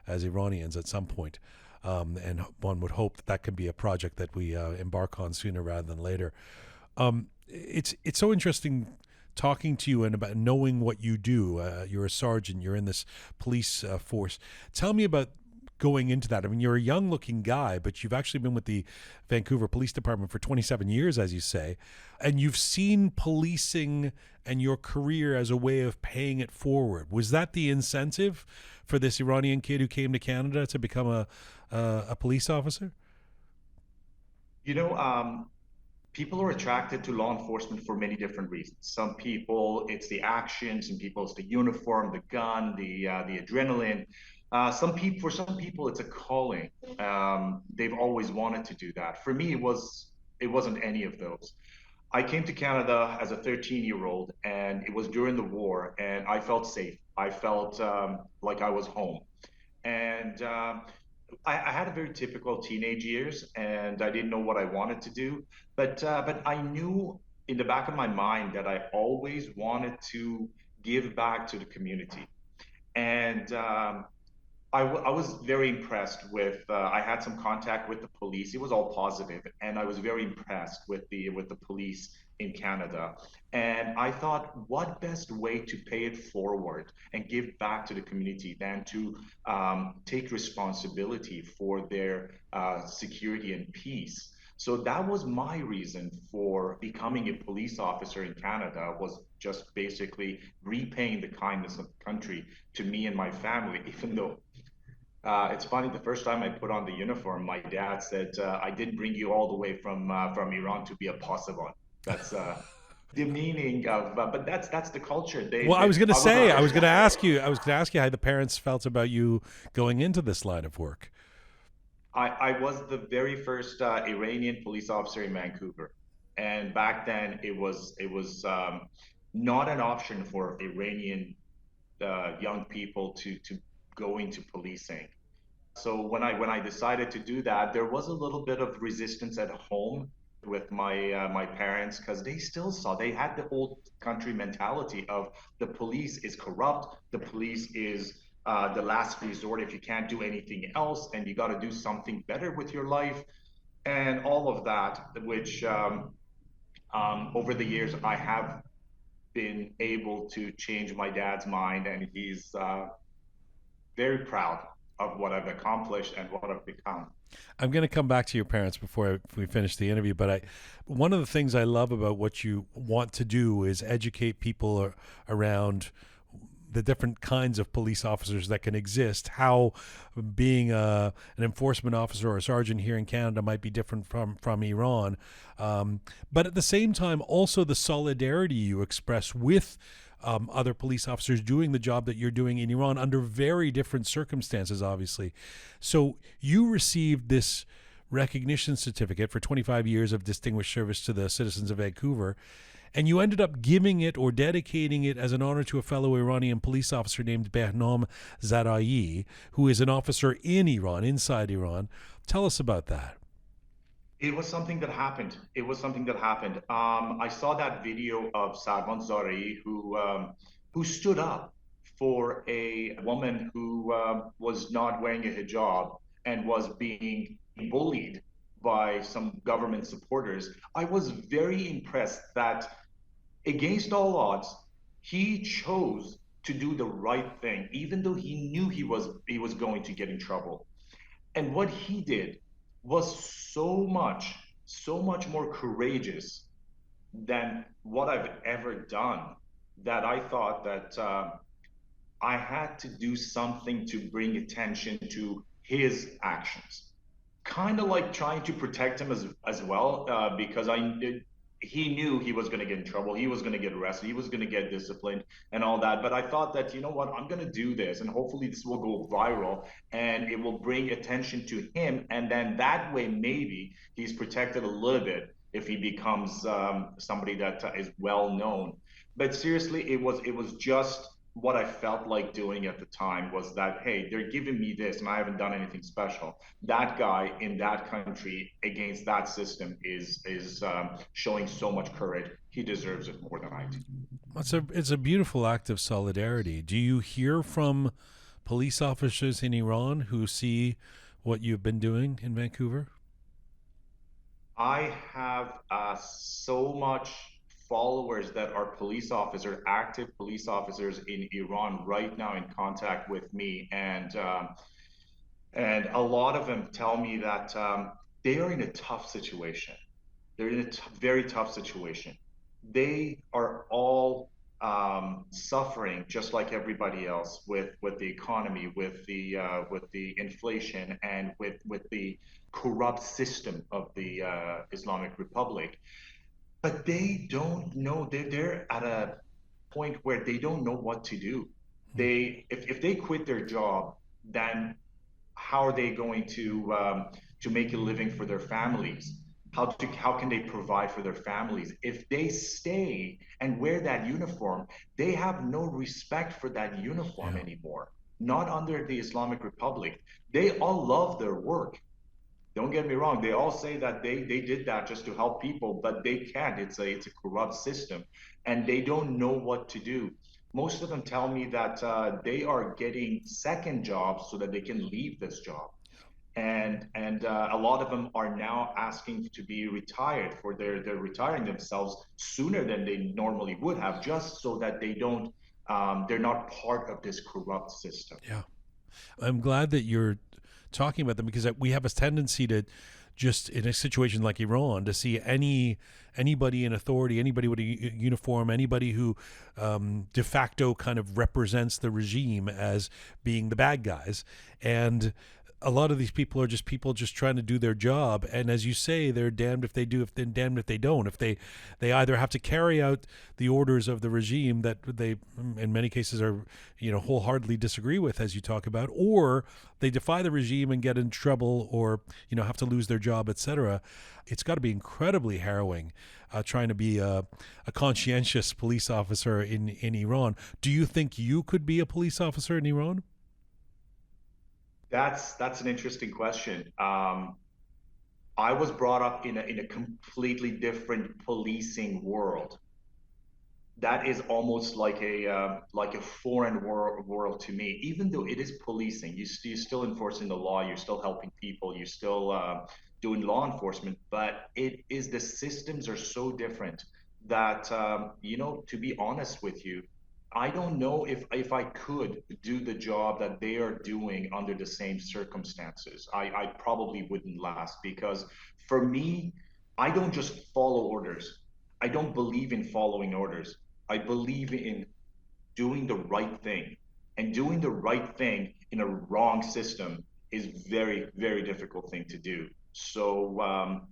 Iranians at some point. And one would hope that can be a project that we embark on sooner rather than later. It's so interesting talking to you and about knowing what you do. You're a sergeant, you're in this police force. Tell me about going into that. I mean, you're a young looking guy, but you've actually been with the Vancouver Police Department for 27 years, as you say, and you've seen policing and your career as a way of paying it forward. Was that the incentive for this Iranian kid who came to Canada to become a police officer? People are attracted to law enforcement for many different reasons. Some people, it's the action. Some people, it's the uniform, the gun, the adrenaline. For some people, it's a calling. They've always wanted to do that. For me, it wasn't any of those. I came to Canada as a 13-year-old, and it was during the war, and I felt safe. I felt like I was home, and I had a very typical teenage years, and I didn't know what I wanted to do, but I knew in the back of my mind that I always wanted to give back to the community, and I was very impressed with. I had some contact with the police. It was all positive, and I was very impressed with the police in Canada. And I thought, what best way to pay it forward and give back to the community than to take responsibility for their security and peace. So that was my reason for becoming a police officer in Canada, was just basically repaying the kindness of the country to me and my family, even though it's funny, the first time I put on the uniform, my dad said, I didn't bring you all the way from Iran to be a Passeban. That's the meaning of, but that's the culture. Well, I was going to say, I was going to ask you how the parents felt about you going into this line of work. I was the very first Iranian police officer in Vancouver, and back then it was not an option for Iranian young people to go into policing. So when I decided to do that, there was a little bit of resistance at home with my parents, because they still saw, they had the old country mentality of the police is corrupt, the police is the last resort if you can't do anything else, and you got to do something better with your life, and all of that, which over the years I have been able to change my dad's mind, and he's very proud of what I've accomplished and what I've become. I'm going to come back to your parents before we finish the interview, but one of the things I love about what you want to do is educate people around the different kinds of police officers that can exist, how being an enforcement officer or a sergeant here in Canada might be different from Iran. But at the same time, also the solidarity you express with other police officers doing the job that you're doing in Iran under very different circumstances, obviously. So you received this recognition certificate for 25 years of distinguished service to the citizens of Vancouver, and you ended up giving it or dedicating it as an honor to a fellow Iranian police officer named Behnam Zarai, who is an officer in Iran, inside Iran. Tell us about that. It was something that happened. It was something that happened. I saw that video of Sergeant Zarai, who stood up for a woman who was not wearing a hijab and was being bullied by some government supporters. I was very impressed that against all odds, he chose to do the right thing, even though he knew he was going to get in trouble. And what he did was so much more courageous than what I've ever done, that I thought that I had to do something to bring attention to his actions. Kind of like trying to protect him as well, because he knew he was going to get in trouble. He was going to get arrested. He was going to get disciplined and all that. But I thought that, you know what, I'm going to do this, and hopefully this will go viral and it will bring attention to him. And then that way, maybe he's protected a little bit if he becomes somebody that is well known. But seriously, it was just what I felt like doing at the time, was that, hey, they're giving me this and I haven't done anything special. That guy in that country against that system is showing so much courage. He deserves it more than I do. It's a beautiful act of solidarity. Do you hear from police officers in Iran who see what you've been doing in Vancouver? I have so much followers that are police officers, active police officers in Iran right now in contact with me, and a lot of them tell me that they are in a tough situation. They're in a very tough situation. They are all suffering just like everybody else with the economy, with the inflation, and with the corrupt system of the Islamic Republic. But they don't know. They're at a point where they don't know what to do. If they quit their job, then how are they going to make a living for their families? How can they provide for their families? If they stay and wear that uniform, they have no respect for that uniform anymore. Not under the Islamic Republic. They all love their work. Don't get me wrong. They all say that they did that just to help people, but they can't. It's a corrupt system, and they don't know what to do. Most of them tell me that they are getting second jobs so that they can leave this job. and a lot of them are now asking to be retired. For they're retiring themselves sooner than they normally would have, just so that they're not part of this corrupt system. Yeah. I'm glad that you're talking about them, because we have a tendency to just, in a situation like Iran, to see anybody in authority, anybody with a uniform, anybody who de facto kind of represents the regime as being the bad guys. And a lot of these people are just people just trying to do their job, and as you say, they're damned if they do, if they're damned if they don't. If they either have to carry out the orders of the regime that they, in many cases, are wholeheartedly disagree with, as you talk about, or they defy the regime and get in trouble, or have to lose their job, etc. It's got to be incredibly harrowing trying to be a conscientious police officer in Iran. Do you think you could be a police officer in Iran? That's an interesting question. I was brought up in a completely different policing world. That is almost like a foreign world to me. Even though it is policing, you're still enforcing the law, you're still helping people, you're still doing law enforcement. But the systems are so different that to be honest with you, I don't know if I could do the job that they are doing under the same circumstances. I probably wouldn't last, because for me, I don't just follow orders. I don't believe in following orders. I believe in doing the right thing. And doing the right thing in a wrong system is very, very difficult thing to do. So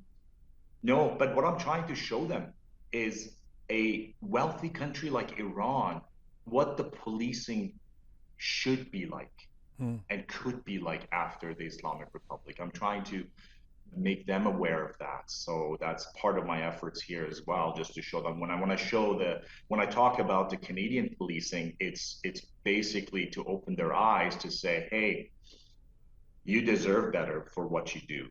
no, but what I'm trying to show them is a wealthy country like Iran, what the policing should be like and could be like after the Islamic Republic. I'm trying to make them aware of that. So that's part of my efforts here as well, just to show them. When I talk about the Canadian policing, it's basically to open their eyes to say, hey, you deserve better for what you do,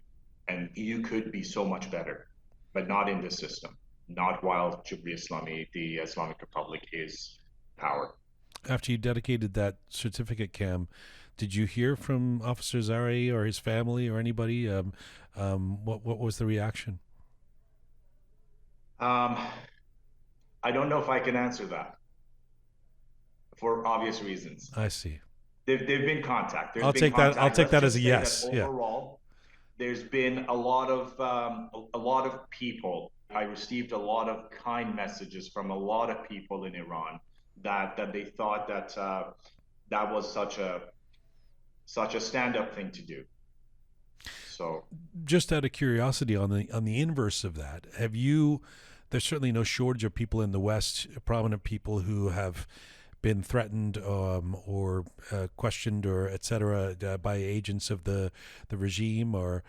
and you could be so much better, but not in this system, not while the Islamic Republic is power. After you dedicated that certificate, Kam, did you hear from Officer Zari or his family or anybody? What was the reaction? I don't know if I can answer that for obvious reasons. I see. They've been in contact. I'll take that as a yes. Overall, there's been a lot of people. I received a lot of kind messages from a lot of people in Iran that they thought that that was such a stand-up thing to do. So, just out of curiosity, on the inverse of that, there's certainly no shortage of people in the West, prominent people who have been threatened or questioned or etc. By agents of the regime, or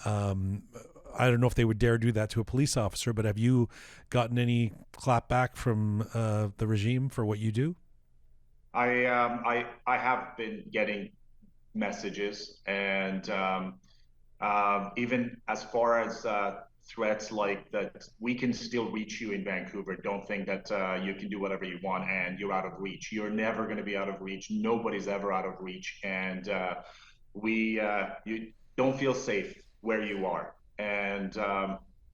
I don't know if they would dare do that to a police officer, but have you gotten any clapback from the regime for what you do? I have been getting messages, and even as far as threats like that, we can still reach you in Vancouver. Don't think that you can do whatever you want and you're out of reach. You're never going to be out of reach. Nobody's ever out of reach, and you don't feel safe where you are. And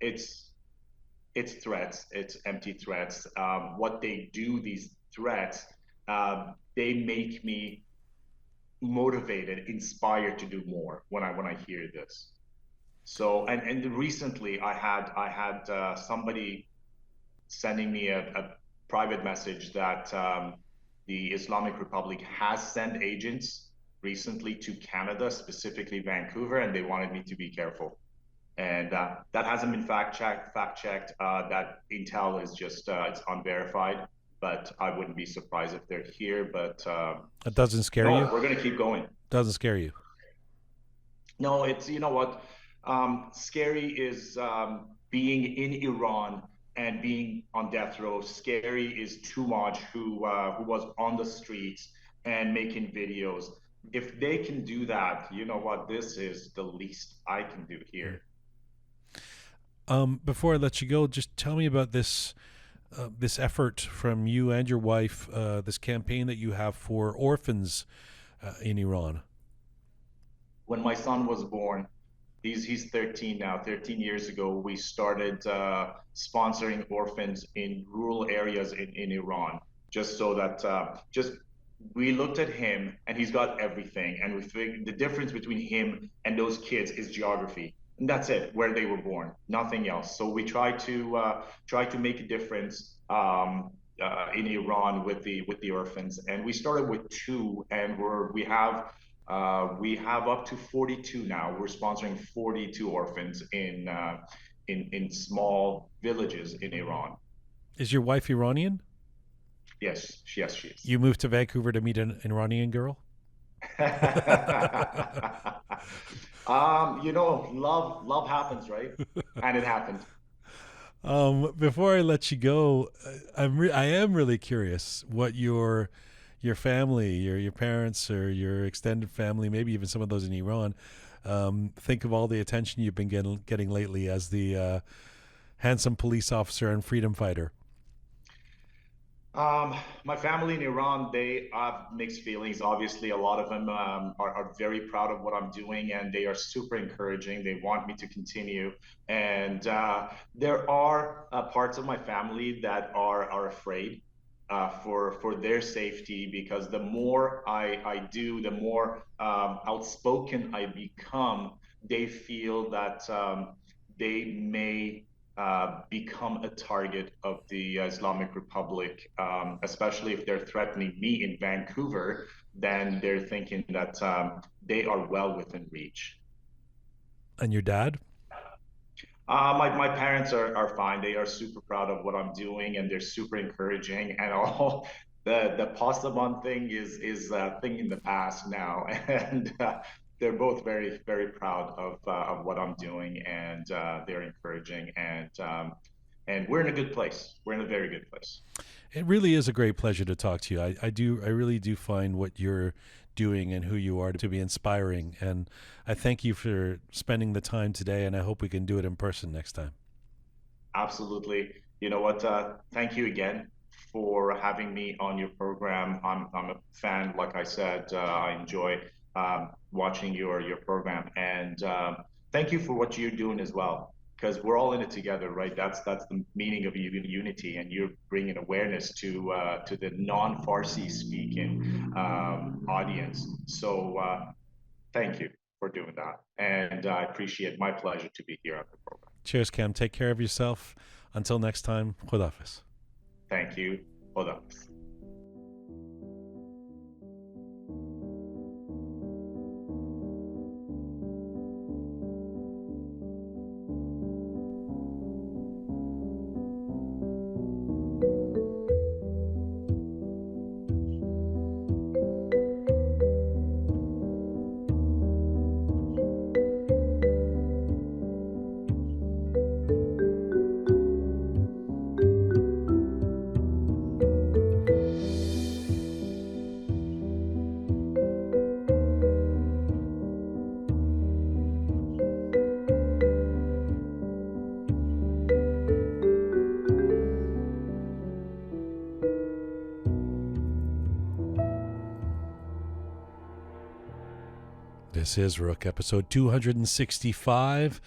it's threats. It's empty threats. What they do, these threats, they make me motivated, inspired to do more when I hear this. So and recently I had somebody sending me a private message that the Islamic Republic has sent agents recently to Canada, specifically Vancouver, and they wanted me to be careful. And that hasn't been fact checked. That intel is just it's unverified. But I wouldn't be surprised if they're here. But it doesn't scare you? We're going to keep going. Doesn't scare you? No, it's, you know what? Scary is being in Iran and being on death row. Scary is Tumaj, who was on the streets and making videos. If they can do that, you know what? This is the least I can do here. Before I let you go, just tell me about this effort from you and your wife, this campaign that you have for orphans in Iran. when my son was born, he's 13 now. 13 years ago, we started sponsoring orphans in rural areas in Iran, just so that just we looked at him and he's got everything, and we figured the difference between him and those kids is geography. And that's it, where they were born, nothing else. So we try to make a difference in Iran with the orphans, and we started with two, and we have up to 42 now. We're sponsoring 42 orphans in small villages in Iran. Is your wife Iranian? Yes, yes, she is. You moved to Vancouver to meet an Iranian girl? Love happens, right? And it happened. Before I let you go, I am really curious what your family, your parents, or your extended family, maybe even some of those in Iran, think of all the attention you've been getting lately as the handsome police officer and freedom fighter. My family in Iran, they have mixed feelings. Obviously, a lot of them are very proud of what I'm doing, and they are super encouraging. They want me to continue. And there are parts of my family that are afraid for their safety, because the more I do, the more outspoken I become. They feel that they may become a target of the Islamic Republic, especially if they're threatening me in Vancouver. Then they're thinking that they are well within reach. And your dad? My parents are fine. They are super proud of what I'm doing, and they're super encouraging. And all the Pasdaman thing is a thing in the past now, and they're both very, very proud of what I'm doing, and they're encouraging, and we're in a good place. We're in a very good place. It really is a great pleasure to talk to you. I really do find what you're doing and who you are to be inspiring, and I thank you for spending the time today, and I hope we can do it in person next time. Absolutely. You know what? Thank you again for having me on your program. I'm a fan. Like I said, I enjoy watching your program, and thank you for what you're doing as well, because we're all in it together, right? That's the meaning of unity, and you're bringing awareness to the non-Farsi speaking audience. So thank you for doing that, and I appreciate. My pleasure to be here on the program. Cheers, Kam. Take care of yourself. Until next time, Khudafis. Thank you. Khudafis. This is Rook, episode 265.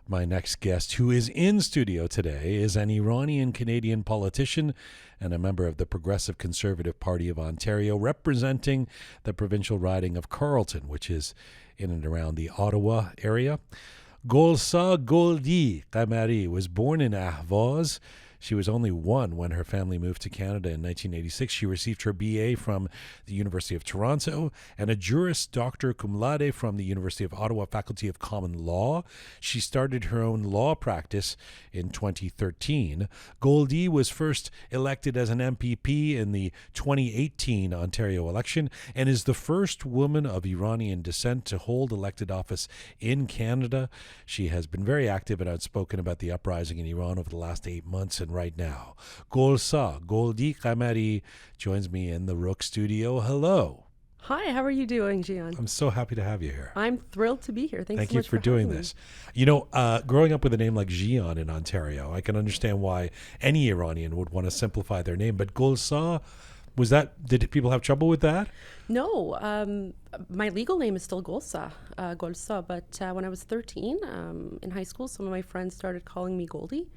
My next guest, who is in studio today, is an Iranian-Canadian politician and a member of the Progressive Conservative Party of Ontario, representing the provincial riding of Carleton, which is in and around the Ottawa area. Goldie Ghamari was born in Ahvaz. She was only one when her family moved to Canada in 1986. She received her BA from the University of Toronto and a Juris Doctor Cum Laude from the University of Ottawa Faculty of Common Law. She started her own law practice in 2013. Goldie was first elected as an MPP in the 2018 Ontario election and is the first woman of Iranian descent to hold elected office in Canada. She has been very active and outspoken about the uprising in Iran over the last 8 months, and right now, Goldie Kamari joins me in the Rook Studio. Hello. Hi, how are you doing, Jian? I'm so happy to have you here. I'm thrilled to be here. Thank you so much for doing this. You know, growing up with a name like Jian in Ontario, I can understand why any Iranian would want to simplify their name, but Golsa, Did people have trouble with that? No, my legal name is still Golsa, but when I was 13 in high school, some of my friends started calling me Goldie,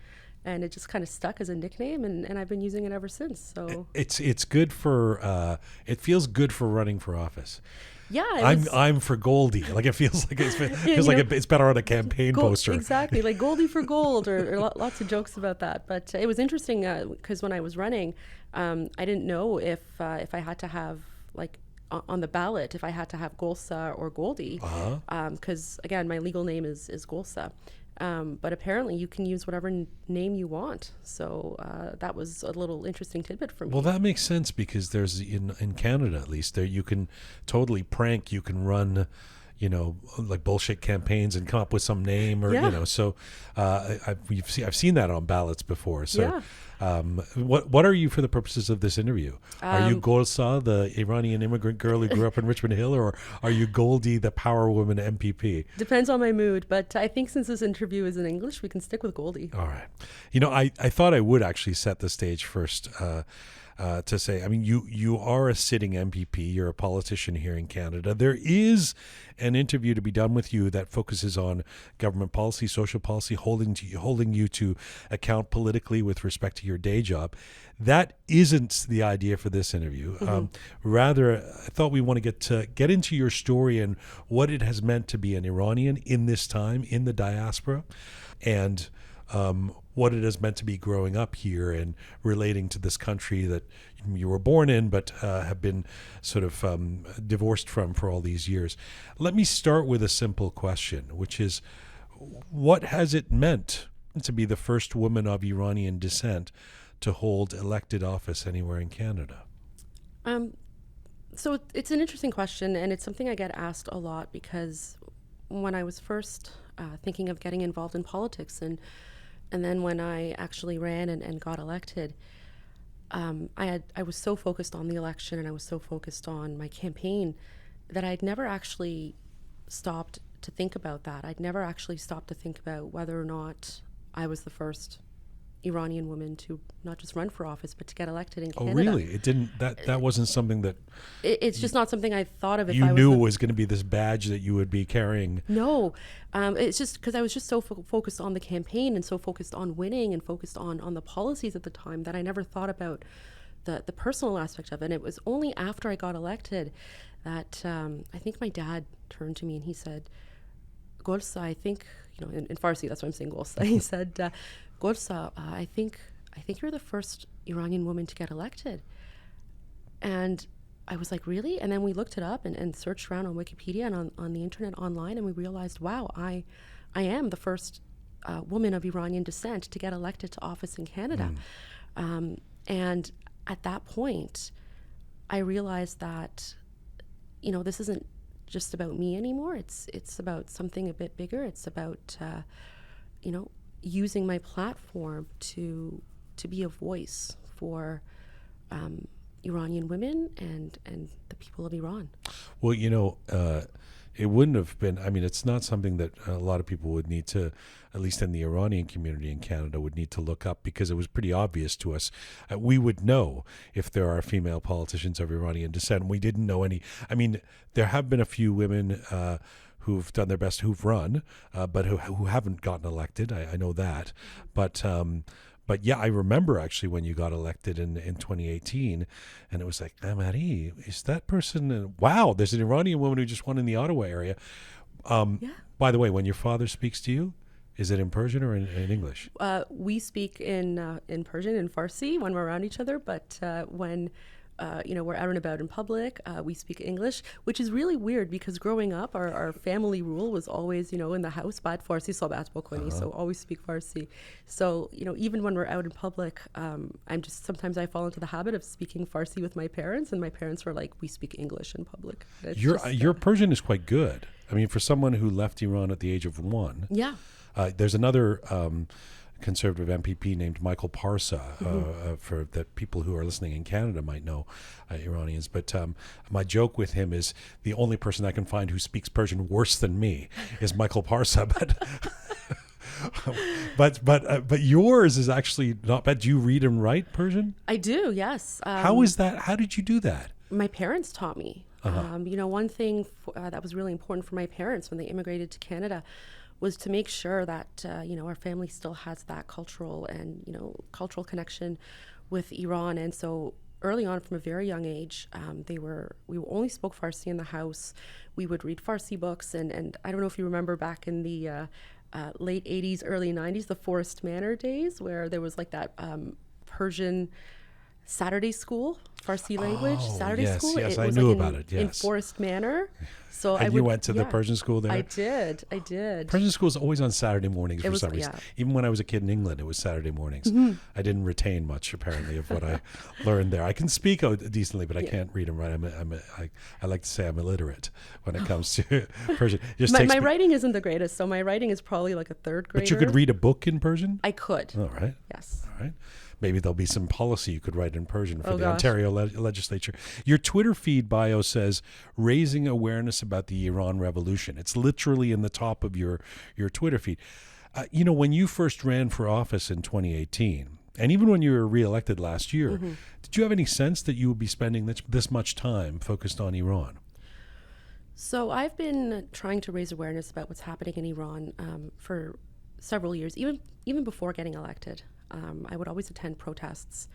and it just kind of stuck as a nickname, and I've been using it ever since. So it's good for it feels good for running for office. Yeah, I'm for Goldie. Like it feels like it's better on a campaign poster. Exactly, like Goldie for gold, or lots of jokes about that. But it was interesting because when I was running, I didn't know if I had to have like on the ballot if I had to have Golsa or Goldie, because again my legal name is Golsa. But apparently you can use whatever name you want. So that was a little interesting tidbit for me. Well, that makes sense because there's in Canada at least there you can totally prank. You can run, like bullshit campaigns and come up with some name or So I've seen that on ballots before. So what are you for the purposes of this interview? Are you Golsa, the Iranian immigrant girl who grew up in Richmond Hill, or are you Goldie, the power woman MPP? Depends on my mood, but I think since this interview is in English, we can stick with Goldie. All right. I thought I would actually set the stage first to say, I mean, you are a sitting MPP. You're a politician here in Canada. There is an interview to be done with you that focuses on government policy, social policy, holding you to account politically with respect to your day job. That isn't the idea for this interview. Rather, I thought we want to get into your story and what it has meant to be an Iranian in this time in the diaspora, and what it has meant to be growing up here and relating to this country that you were born in but have been sort of divorced from for all these years. Let me start with a simple question, which is, what has it meant to be the first woman of Iranian descent to hold elected office anywhere in Canada? So it's an interesting question, and it's something I get asked a lot because when I was first thinking of getting involved in politics and then when I actually ran and got elected, I was so focused on the election and I was so focused on my campaign that I'd never actually stopped to think about that. I'd never actually stopped to think about whether or not I was the first Iranian woman to not just run for office but to get elected in Canada. Oh, really? It didn't. That wasn't something that. It's just not something I thought of. If you I knew was going to be this badge that you would be carrying. No, it's just because I was just so focused on the campaign and so focused on winning and focused on the policies at the time that I never thought about the personal aspect of it. And it was only after I got elected that I think my dad turned to me and he said, "Golsa, I think in Farsi, that's why I'm saying Golsa." He said, "Golsa, I think you're the first Iranian woman to get elected." And I was like, really? And then we looked it up and searched around on Wikipedia and on the internet online, and we realized, wow, I am the first woman of Iranian descent to get elected to office in Canada. And at that point, I realized that, this isn't just about me anymore. It's about something a bit bigger. It's about, using my platform to be a voice for Iranian women and the people of Iran. Well, it wouldn't have been, it's not something that a lot of people would need to, at least in the Iranian community in Canada, would need to look up, because it was pretty obvious to us. We would know if there are female politicians of Iranian descent. We didn't know any. There have been a few women who've done their best, who've run, but who haven't gotten elected. I know that. But yeah, I remember actually when you got elected in 2018, and it was like, Kamari, is that person? Wow, there's an Iranian woman who just won in the Ottawa area. By the way, when your father speaks to you, is it in Persian or in English? We speak in Persian and Farsi when we're around each other, but when we're out and about in public, we speak English, which is really weird because growing up, our family rule was always, in the house, bad Farsi sohbat bokoni, so always speak Farsi. So, even when we're out in public, sometimes I fall into the habit of speaking Farsi with my parents, and my parents were like, we speak English in public. Your Persian is quite good. For someone who left Iran at the age of 1. Yeah. There's another conservative MPP named Michael Parsa, for that people who are listening in Canada might know, Iranians. But my joke with him is the only person I can find who speaks Persian worse than me is Michael Parsa. But But yours is actually not bad. Do you read and write Persian? I do, yes. How is that? How did you do that? My parents taught me. One thing that was really important for my parents when they immigrated to Canada was to make sure that our family still has that cultural connection with Iran. And so early on, from a very young age, we only spoke Farsi in the house. We would read Farsi books, and I don't know if you remember back in the late 80s, early 90s, the Forest Manor days, where there was like that Persian Saturday school, Farsi language, Saturday school. Yes, It I was knew like about it, in yes. Forest Manor. So And you went to the Persian school there? I did. Persian school is always on Saturday mornings for was- some reason. yeah. Even when I was a kid in England, it was Saturday mornings. I didn't retain much, apparently, of what I learned there. I can speak decently, but I can't read and write. I like to say I'm illiterate when it comes to Persian. It just takes my me- writing isn't the greatest, so my writing is probably like a third grader. But you could read a book in Persian? I could. All right. Yes. All right. Maybe there'll be some policy you could write in Persian for Oh, the gosh. Ontario legislature. Your Twitter feed bio says, raising awareness about the Iran Revolution. It's literally in the top of your Twitter feed. When you first ran for office in 2018, and even when you were reelected last year, did you have any sense that you would be spending this much time focused on Iran? So I've been trying to raise awareness about what's happening in Iran for several years, even before getting elected. I would always attend protests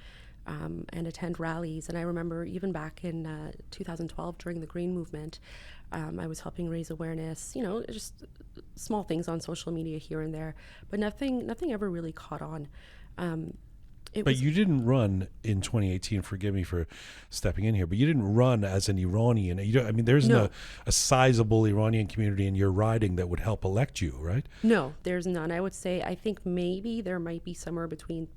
and attend rallies. And I remember even back in 2012 during the Green Movement, I was helping raise awareness, just small things on social media here and there, but nothing ever really caught on. But you didn't run in 2018. Forgive me for stepping in here, but you didn't run as an Iranian. There isn't a sizable Iranian community in your riding that would help elect you, right? No, there's none. I would say I think maybe there might be somewhere between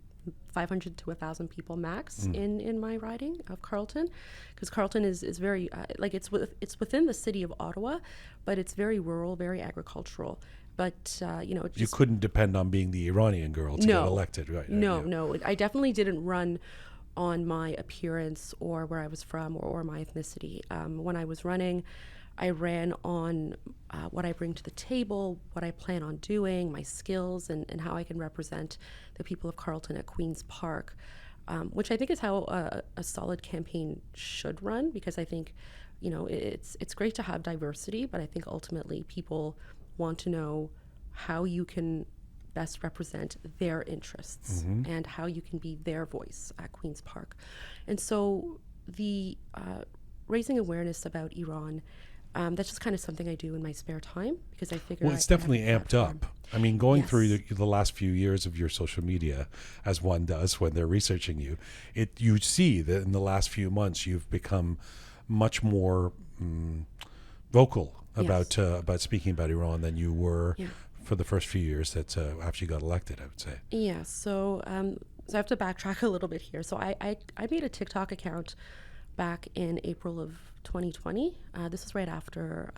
500 to 1,000 people max in my riding of Carleton, because Carleton is very it's within the city of Ottawa, but it's very rural, very agricultural. But You couldn't depend on being the Iranian girl to get elected, right? No. I definitely didn't run on my appearance or where I was from or my ethnicity. When I was running, I ran on what I bring to the table, what I plan on doing, my skills, and how I can represent the people of Carleton at Queen's Park, which I think is how a solid campaign should run, because I think, it's great to have diversity, but I think ultimately people want to know how you can best represent their interests and how you can be their voice at Queen's Park. And so the raising awareness about Iran, that's just kind of something I do in my spare time, because I figure it's definitely amped up. I mean, going through Yes. the last few years of your social media, as one does when they're researching you, you see that in the last few months you've become much more vocal about speaking about Iran than you were for the first few years that after you got elected, I would say. Yeah, so I have to backtrack a little bit here. So I made a TikTok account back in April of 2020. This was right after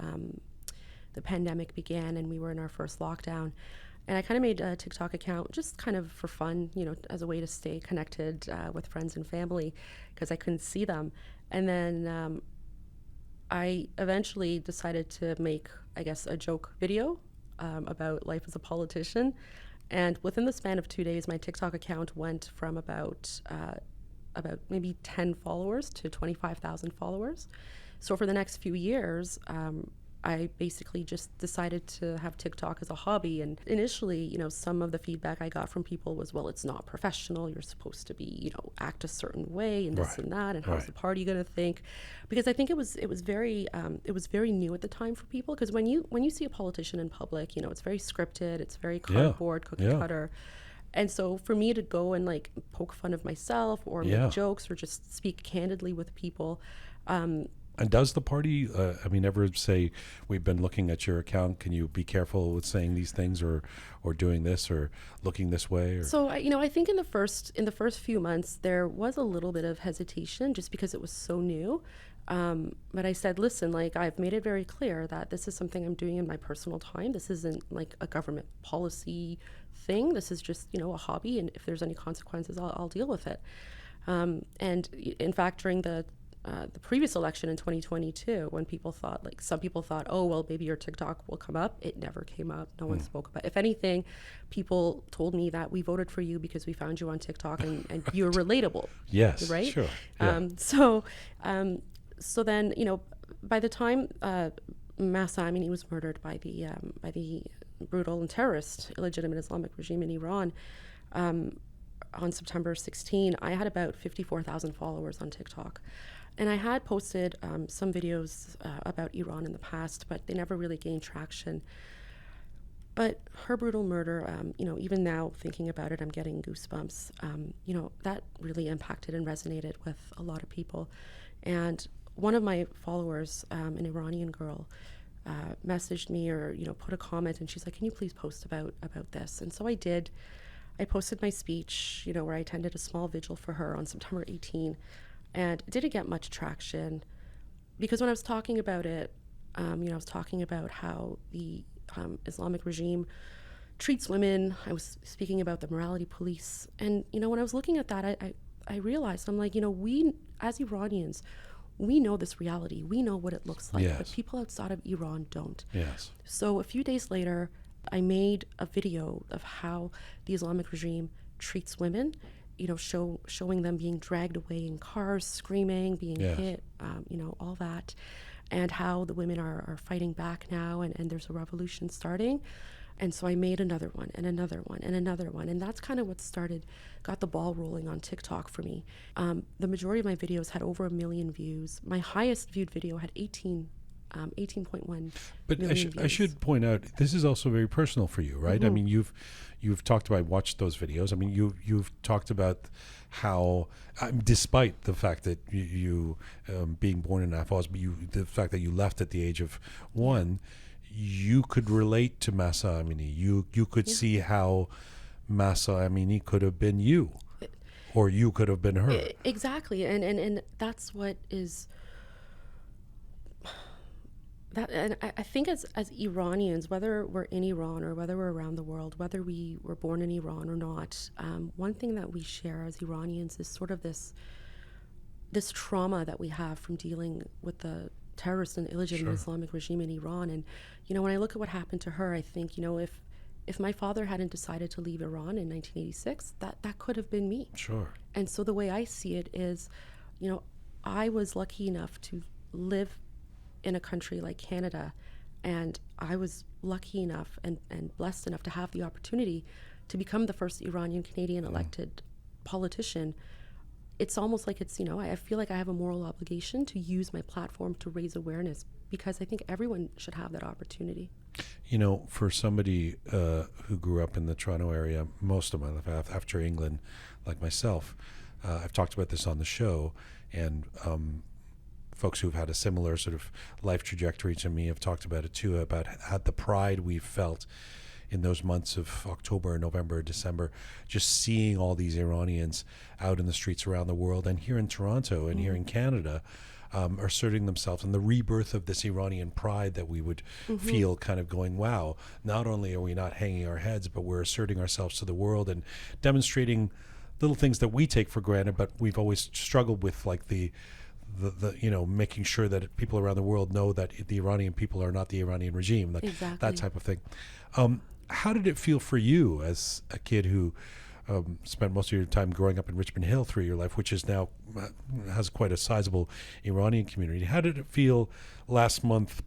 the pandemic began and we were in our first lockdown. And I kind of made a TikTok account just kind of for fun, as a way to stay connected with friends and family, because I couldn't see them. And then I eventually decided to make, I guess, a joke video about life as a politician. And within the span of 2 days, my TikTok account went from about maybe 10 followers to 25,000 followers. So for the next few years, I basically just decided to have TikTok as a hobby. And initially, some of the feedback I got from people was, well, it's not professional. You're supposed to be, act a certain way and this and that. And how's the party going to think? Because I think it was very new at the time for people. Because when you see a politician in public, it's very scripted. It's very cardboard, cookie cutter. And so for me to go and poke fun of myself or make jokes or just speak candidly with people, and does the party, ever say, we've been looking at your account, can you be careful with saying these things or doing this or looking this way? Or? So, I think in the first few months, there was a little bit of hesitation just because it was so new. But I said, listen, I've made it very clear that this is something I'm doing in my personal time. This isn't a government policy thing. This is just, a hobby. And if there's any consequences, I'll deal with it. And in fact, during the the previous election in 2022, when people thought, like some people thought, oh, well, maybe your TikTok will come up. It never came up. No one spoke about it. If anything, people told me that we voted for you because we found you on TikTok and you're relatable. Yes, right? sure. Yeah. So then, you know, by the time Mahsa Amini was murdered by the brutal and terrorist illegitimate Islamic regime in Iran, on September 16, I had about 54,000 followers on TikTok. And I had posted some videos about Iran in the past, but they never really gained traction. But her brutal murder, you know, even now thinking about it, I'm getting goosebumps. You know, that really impacted and resonated with a lot of people. And one of my followers, an Iranian girl, messaged me or, you know, put a comment, and she's like, can you please post about this? And so I did. I posted my speech, you know, where I attended a small vigil for her on September 18, and it didn't get much traction because when I was talking about it, you know, I was talking about how the Islamic regime treats women. I was speaking about the morality police. And, you know, when I was looking at that, I realized, I'm like, you know, we, as Iranians, we know this reality. We know what it looks like, Yes. but people outside of Iran don't. Yes. So a few days later, I made a video of how the Islamic regime treats women, you know, showing them being dragged away in cars, screaming, being Yes. hit, you know, all that, and how the women are fighting back now, and there's a revolution starting. And so I made another one and another one and another one. And that's kind of what got the ball rolling on TikTok for me. The majority of my videos had over 1 million views. My highest viewed video had 18.1 But million I views. should point out, this is also very personal for you, right? I mean, you've talked about, I watched those videos. I mean, you've talked about how, despite the fact that you being born in Afghaz, but the fact that you left at the age of 1, you could relate to Mahsa Amini. You could see how Mahsa Amini could have been you, or you could have been her. Exactly, and that's what is that. And I think as Iranians, whether we're in Iran or whether we're around the world, whether we were born in Iran or not, one thing that we share as Iranians is sort of this trauma that we have from dealing with the terrorist and illegitimate Islamic regime in Iran. And, you know, when I look at what happened to her, I think, you know, if my father hadn't decided to leave Iran in 1986, that could have been me. Sure. And so the way I see it is, you know, I was lucky enough to live in a country like Canada, and I was lucky enough and blessed enough to have the opportunity to become the first Iranian-Canadian elected politician. It's almost like it's, you know, I feel like I have a moral obligation to use my platform to raise awareness, because I think everyone should have that opportunity. You know, for somebody who grew up in the Toronto area most of my life after England, like myself, I've talked about this on the show, and folks who've had a similar sort of life trajectory to me have talked about it too, about how the pride we've felt in those months of October, November, December, just seeing all these Iranians out in the streets around the world, and here in Toronto and here in Canada, asserting themselves, and the rebirth of this Iranian pride that we would feel, kind of going, wow, not only are we not hanging our heads, but we're asserting ourselves to the world and demonstrating little things that we take for granted, but we've always struggled with, like the you know, making sure that people around the world know that the Iranian people are not the Iranian regime, like that type of thing. How did it feel for you as a kid who spent most of your time growing up in Richmond Hill through your life, which is now has quite a sizable Iranian community? How did it feel last month,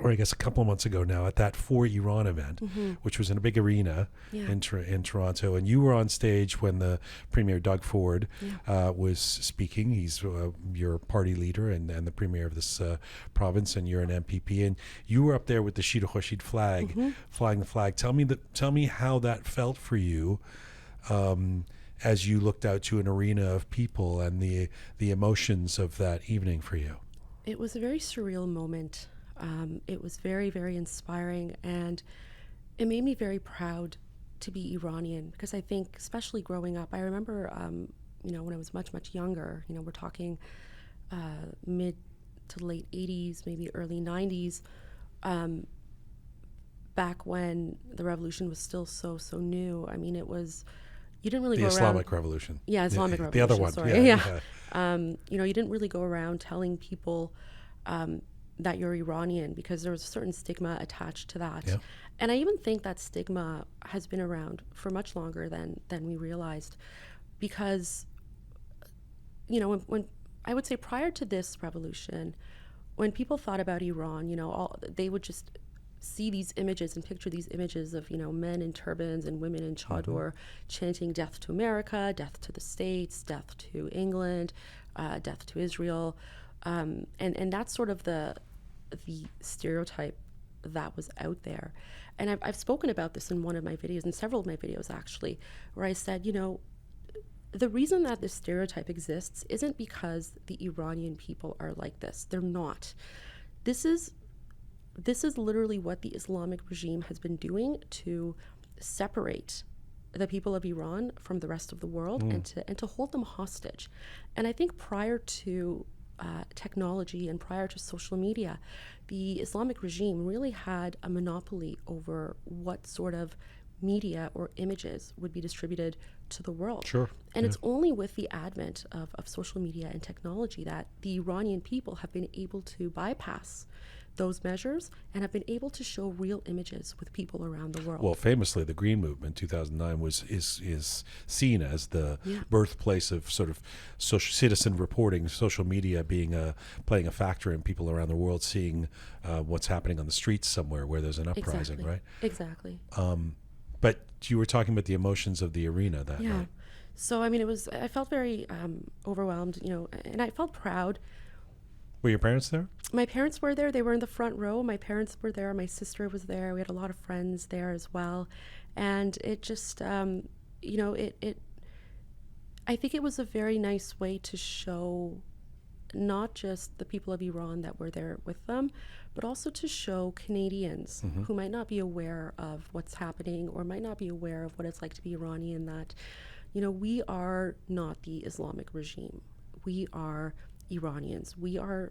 or I guess a couple of months ago now, at that For Iran event, which was in a big arena in Toronto, and you were on stage when the Premier Doug Ford was speaking. He's your party leader and the Premier of this province, and you're an MPP, and you were up there with the Shid Khoshid flag, flying the flag. Tell me how that felt for you, as you looked out to an arena of people, and the emotions of that evening for you. It was a very surreal moment. It was very, very inspiring, and it made me very proud to be Iranian, because I think, especially growing up, I remember, you know, when I was much, much younger, you know, we're talking mid to late 80s, maybe early 90s, back when the revolution was still so new. I mean, it was you didn't really the go Islamic around. Revolution. Yeah, Islamic The other one. Revolution. Sorry. Yeah. You know, you didn't really go around telling people that you're Iranian, because there was a certain stigma attached to that. Yeah. And I even think that stigma has been around for much longer than we realized, because, you know, when I would say prior to this revolution, when people thought about Iran, you know, they would just see these images and picture these images of, you know, men in turbans and women in chador chanting death to America, death to the States, death to England, death to Israel. And that's sort of the stereotype that was out there. And I've spoken about this in one of my videos, in several of my videos actually, where I said, you know, the reason that this stereotype exists isn't because the Iranian people are like this. They're not. This is literally what the Islamic regime has been doing to separate the people of Iran from the rest of the world, and to hold them hostage. And I think prior to technology and prior to social media, the Islamic regime really had a monopoly over what sort of media or images would be distributed to the world. Sure. And it's only with the advent of social media and technology that the Iranian people have been able to bypass those measures and have been able to show real images with people around the world. Well, famously, the Green Movement, 2009, is seen as the birthplace of sort of social citizen reporting, social media being playing a factor in people around the world seeing what's happening on the streets somewhere where there's an uprising, right? Exactly. But you were talking about the emotions of the arena that night. So, I mean, I felt very overwhelmed, you know, and I felt proud. Were your parents there? My parents were there. They were in the front row. My parents were there. My sister was there. We had a lot of friends there as well. And it just, you know, I think it was a very nice way to show not just the people of Iran that were there with them, but also to show Canadians who might not be aware of what's happening or might not be aware of what it's like to be Iranian, that, you know, we are not the Islamic regime. We are Iranians. We are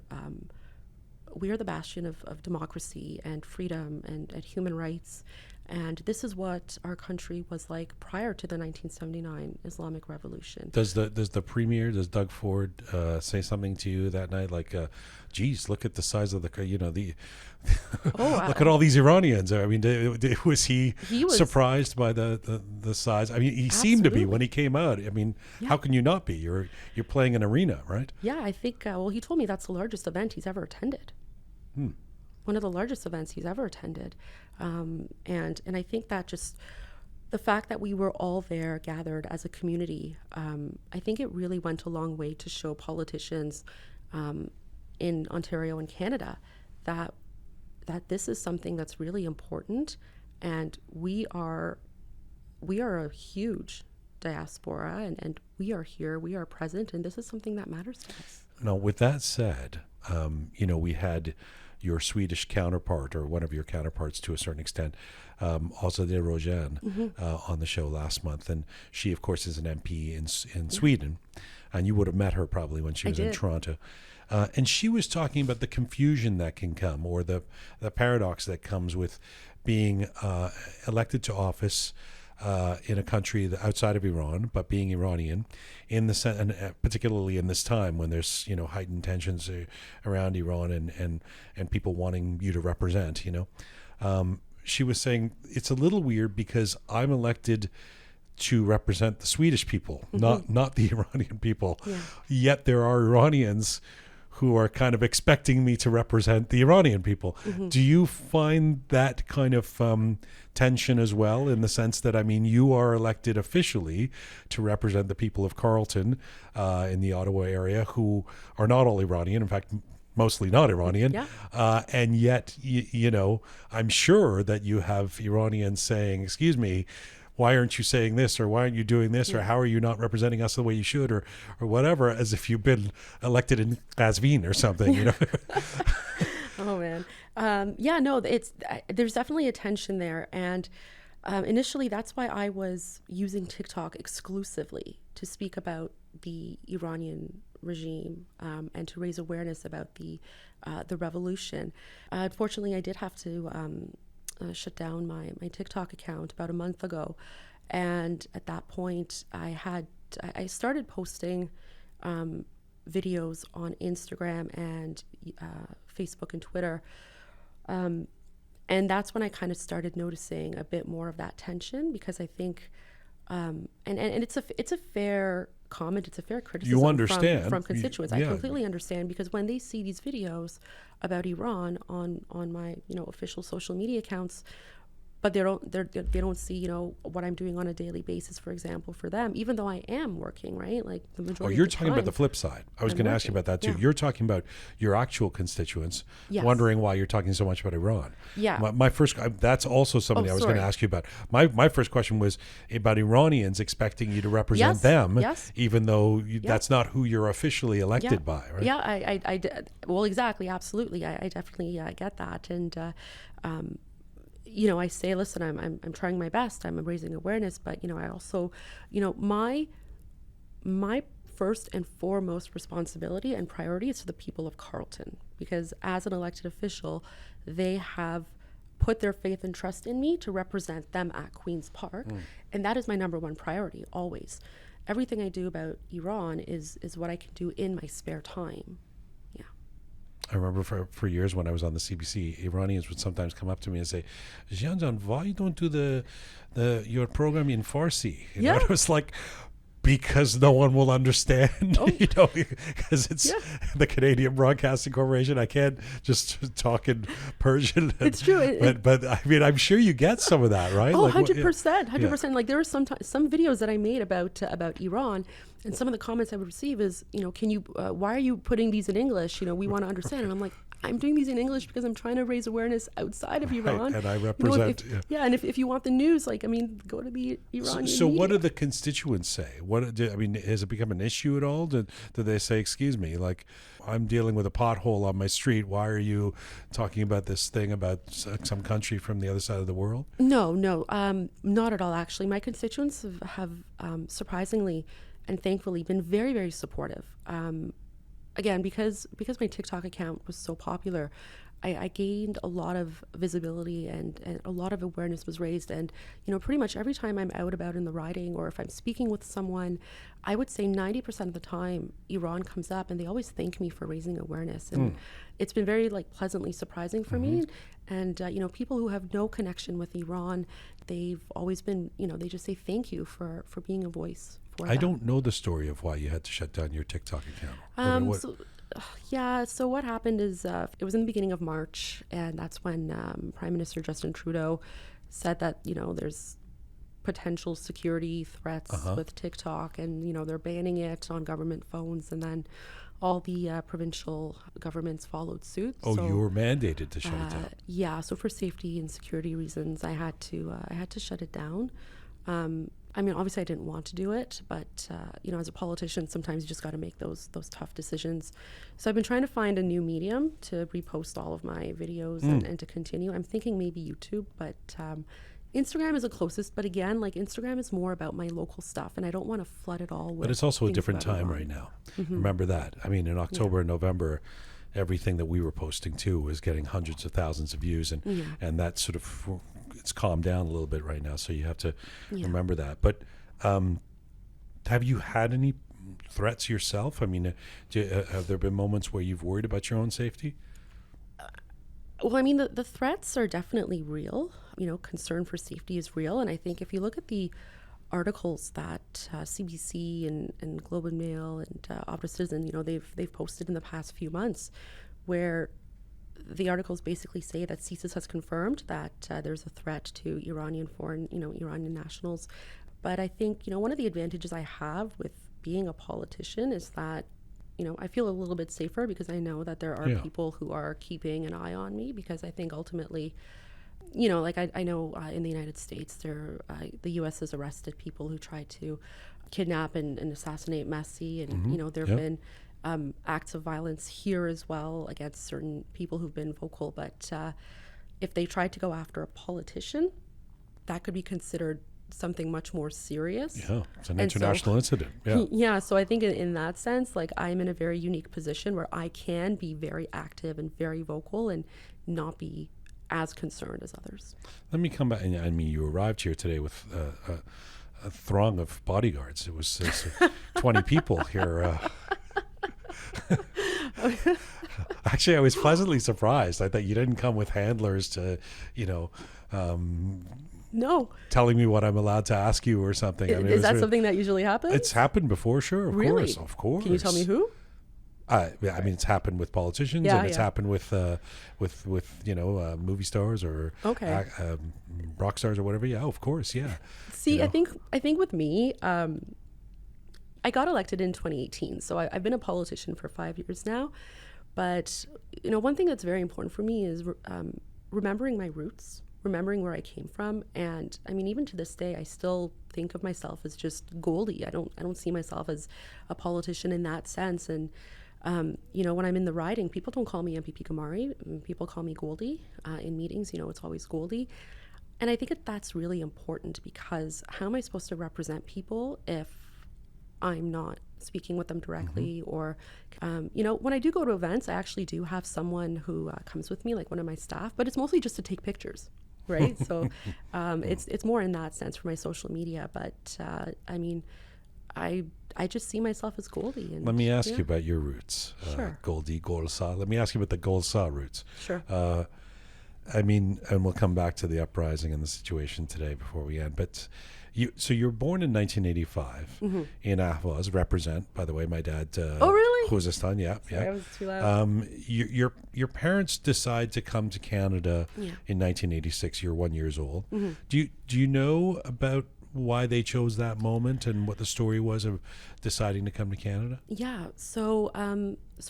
the bastion of democracy and freedom and human rights. And this is what our country was like prior to the 1979 Islamic Revolution. Does the premier, does Doug Ford say something to you that night, like, geez, look at the size of the, you know, look at all these Iranians? I mean, was he surprised by the size? I mean, he seemed to be when he came out. I mean, how can you not be? You're playing an arena, right? Yeah, I think, well, he told me that's the largest event he's ever attended. One of the largest events he's ever attended. And I think that just the fact that we were all there gathered as a community, I think it really went a long way to show politicians in Ontario and Canada that this is something that's really important, and we are a huge diaspora, and we are here, we are present, and this is something that matters to us. Now, with that said, you know, we had your Swedish counterpart, or one of your counterparts to a certain extent, also de Rojan, on the show last month. And she, of course, is an MP in Sweden. And you would have met her probably when she was in Toronto. And she was talking about the confusion that can come, or the paradox that comes with being elected to office in a country outside of Iran, but being Iranian, and particularly in this time when there's, you know, heightened tensions around Iran and people wanting you to represent, you know. She was saying it's a little weird because I'm elected to represent the Swedish people, not the Iranian people. Yeah. Yet there are Iranians who are kind of expecting me to represent the Iranian people. Do you find that kind of tension as well, in the sense that, I mean, you are elected officially to represent the people of Carleton in the Ottawa area, who are not all Iranian, in fact, mostly not Iranian. And yet, you know, I'm sure that you have Iranians saying, excuse me, why aren't you saying this, or why aren't you doing this, or how are you not representing us the way you should, or whatever, as if you've been elected in Qazvin or something, you know? Oh, man. There's definitely a tension there. And initially, that's why I was using TikTok exclusively to speak about the Iranian regime and to raise awareness about the revolution. Unfortunately, I did have to shut down my TikTok account about a month ago. And at that point, I started posting videos on Instagram and Facebook and Twitter. And that's when I kind of started noticing a bit more of that tension, because I think, and it's a fair comment, it's a fair criticism you understand from constituents. I completely understand, because when they see these videos about Iran on my official social media accounts, but they don't see what I'm doing on a daily basis, for example, for them, even though I am working, right? Like the majority. You're of the talking time, about the flip side. I was going to ask you about that too. Yeah. You're talking about your actual constituents, Yes. wondering why you're talking so much about Iran. Yeah. My first, that's also something I was going to ask you about. My first question was about Iranians expecting you to represent them, even though that's not who you're officially elected by, right? Yeah, I did. Well, exactly, absolutely. I definitely get that, and. I say, listen, I'm trying my best. I'm raising awareness, but I also, my first and foremost responsibility and priority is to the people of Carleton, because as an elected official, they have put their faith and trust in me to represent them at Queen's Park, and that is my number one priority always. Everything I do about Iran is what I can do in my spare time. I remember for years when I was on the CBC, Iranians would sometimes come up to me and say, Jian, why you don't do your program in Farsi? And I was like, because no one will understand, because it's the Canadian Broadcasting Corporation. I can't just talk in Persian. It's true. But I mean, I'm sure you get some of that, right? Oh, 100%. Like there were some videos that I made about Iran, and some of the comments I would receive is, can you, why are you putting these in English? We want to understand. And I'm like, I'm doing these in English because I'm trying to raise awareness outside of Iran. And I represent. And if you want the news, go to the Iranian So media. what do the constituents say? Has it become an issue at all? Do they say, excuse me, like, I'm dealing with a pothole on my street. Why are you talking about this thing about some country from the other side of the world? No, not at all, actually. My constituents have surprisingly and thankfully been very, very supportive. Again, because my TikTok account was so popular, I gained a lot of visibility and a lot of awareness was raised. And, pretty much every time I'm out about in the riding, or if I'm speaking with someone, I would say 90% of the time Iran comes up, and they always thank me for raising awareness. And it's been very pleasantly surprising for me. And, people who have no connection with Iran, they've always been, they just say thank you for being a voice. I don't know the story of why you had to shut down your TikTok account. So what happened is it was in the beginning of March, and that's when Prime Minister Justin Trudeau said that, there's potential security threats with TikTok, and, they're banning it on government phones, and then all the provincial governments followed suit. Oh, so, you were mandated to shut it down. Yeah, so for safety and security reasons, I had to shut it down. Obviously I didn't want to do it, but, as a politician, sometimes you just got to make those tough decisions. So I've been trying to find a new medium to repost all of my videos and to continue. I'm thinking maybe YouTube, but Instagram is the closest. But again, Instagram is more about my local stuff, and I don't want to flood it all with. But it's also a different time right now. Remember that. In October and November, everything that we were posting too was getting hundreds of thousands of views, and that sort of, it's calmed down a little bit right now, so you have to remember that. But have you had any threats yourself? Have there been moments where you've worried about your own safety? Well, the threats are definitely real. Concern for safety is real, and I think if you look at the articles that CBC and Globe and Mail and Opera Citizen, they've posted in the past few months, where the articles basically say that CSIS has confirmed that there's a threat to Iranian nationals. But I think, one of the advantages I have with being a politician is that, I feel a little bit safer because I know that there are people who are keeping an eye on me, because I think ultimately, I know in the United States, the U.S. has arrested people who tried to kidnap and assassinate Messi, and, there have been acts of violence here as well against certain people who've been vocal. But if they tried to go after a politician, that could be considered something much more serious. Yeah, it's an international incident. Yeah, so I think in that sense, I'm in a very unique position where I can be very active and very vocal and not be as concerned as others. Let me come back. You arrived here today with a throng of bodyguards. It was 20 people here. Actually, I was pleasantly surprised. I thought you didn't come with handlers to, No. telling me what I'm allowed to ask you or something. I mean, Is that something that usually happens? It's happened before, sure, Really? of course. Can you tell me who? I mean, it's happened with politicians, Yeah, and it's yeah. happened with movie stars or Okay. rock stars or whatever. Yeah, of course, yeah. See, You know? I think with me, I got elected in 2018, so I've been a politician for 5 years now. But one thing that's very important for me is remembering my roots, remembering where I came from, and I mean, even to this day, I still think of myself as just Goldie. I don't see myself as a politician in that sense. And when I'm in the riding, people don't call me MPP Ghamari. People call me Goldie. In meetings, it's always Goldie. And I think that's really important, because how am I supposed to represent people if I'm not speaking with them directly? Or, when I do go to events, I actually do have someone who comes with me, like one of my staff, but it's mostly just to take pictures, right? So it's more in that sense for my social media. But I mean, I just see myself as Goldie. And Let me ask you about your roots, Sure. Goldie, Golsa. Let me ask you about the Golsa roots. Sure. I mean, and we'll come back to the uprising and the situation today before we end. But you were born in 1985 in Ahvaz. Represent, by the way, my dad. Oh, really? Khuzestan, yeah, Sorry, yeah. I was too loud. Your parents decide to come to Canada Yeah. in 1986. You're 1 year old. Do you know about why they chose that moment and what the story was of deciding to come to Canada? Yeah. So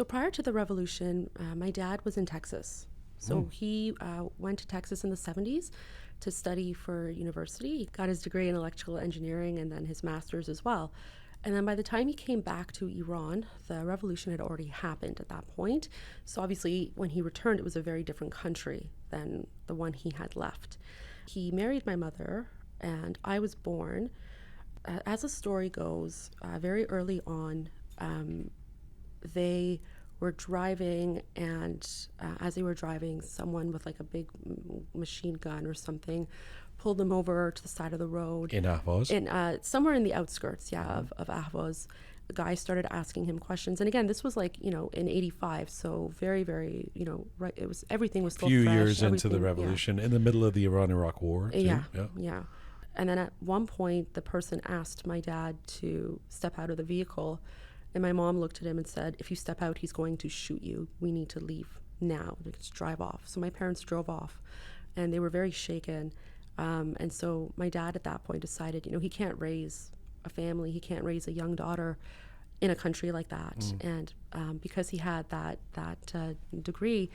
prior to the revolution, my dad was in Texas. So he went to Texas in the 70s to study for university. He got his degree in electrical engineering and then his master's as well. And then by the time he came back to Iran, the revolution had already happened at that point. So obviously when he returned, it was a very different country than the one he had left. He married my mother, and I was born. As the story goes, very early on, they were driving, and as they were driving, someone with like a big machine gun or something pulled them over to the side of the road. In Ahvaz? Somewhere in the outskirts, of Ahvaz. The guy started asking him questions. And again, this was like, in 85, so very, very, right, everything was still few fresh. years into the everything- revolution, in the middle of the Iran-Iraq War. Too. Yeah. And then at one point, the person asked my dad to step out of the vehicle. And my mom looked at him and said, if you step out, he's going to shoot you. We need to leave now. Just drive off. So my parents drove off, and they were very shaken. And so my dad at that point decided, he can't raise a family. He can't raise a young daughter in a country like that. And because he had that degree,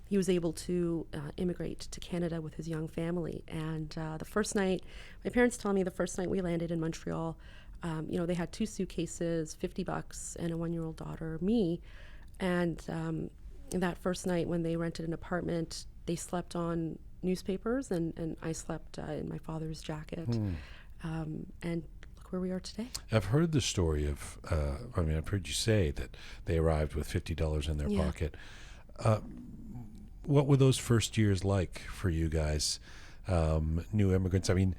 he was able to immigrate to Canada with his young family. And the first night, my parents tell me the first night we landed in Montreal, they had 2 suitcases, $50, and a 1-year-old daughter, me. And that first night when they rented an apartment, they slept on newspapers, and I slept in my father's jacket. And look where we are today. I've heard the story of, I've heard you say that they arrived with $50 in their pocket. What were those first years like for you guys, new immigrants? I mean,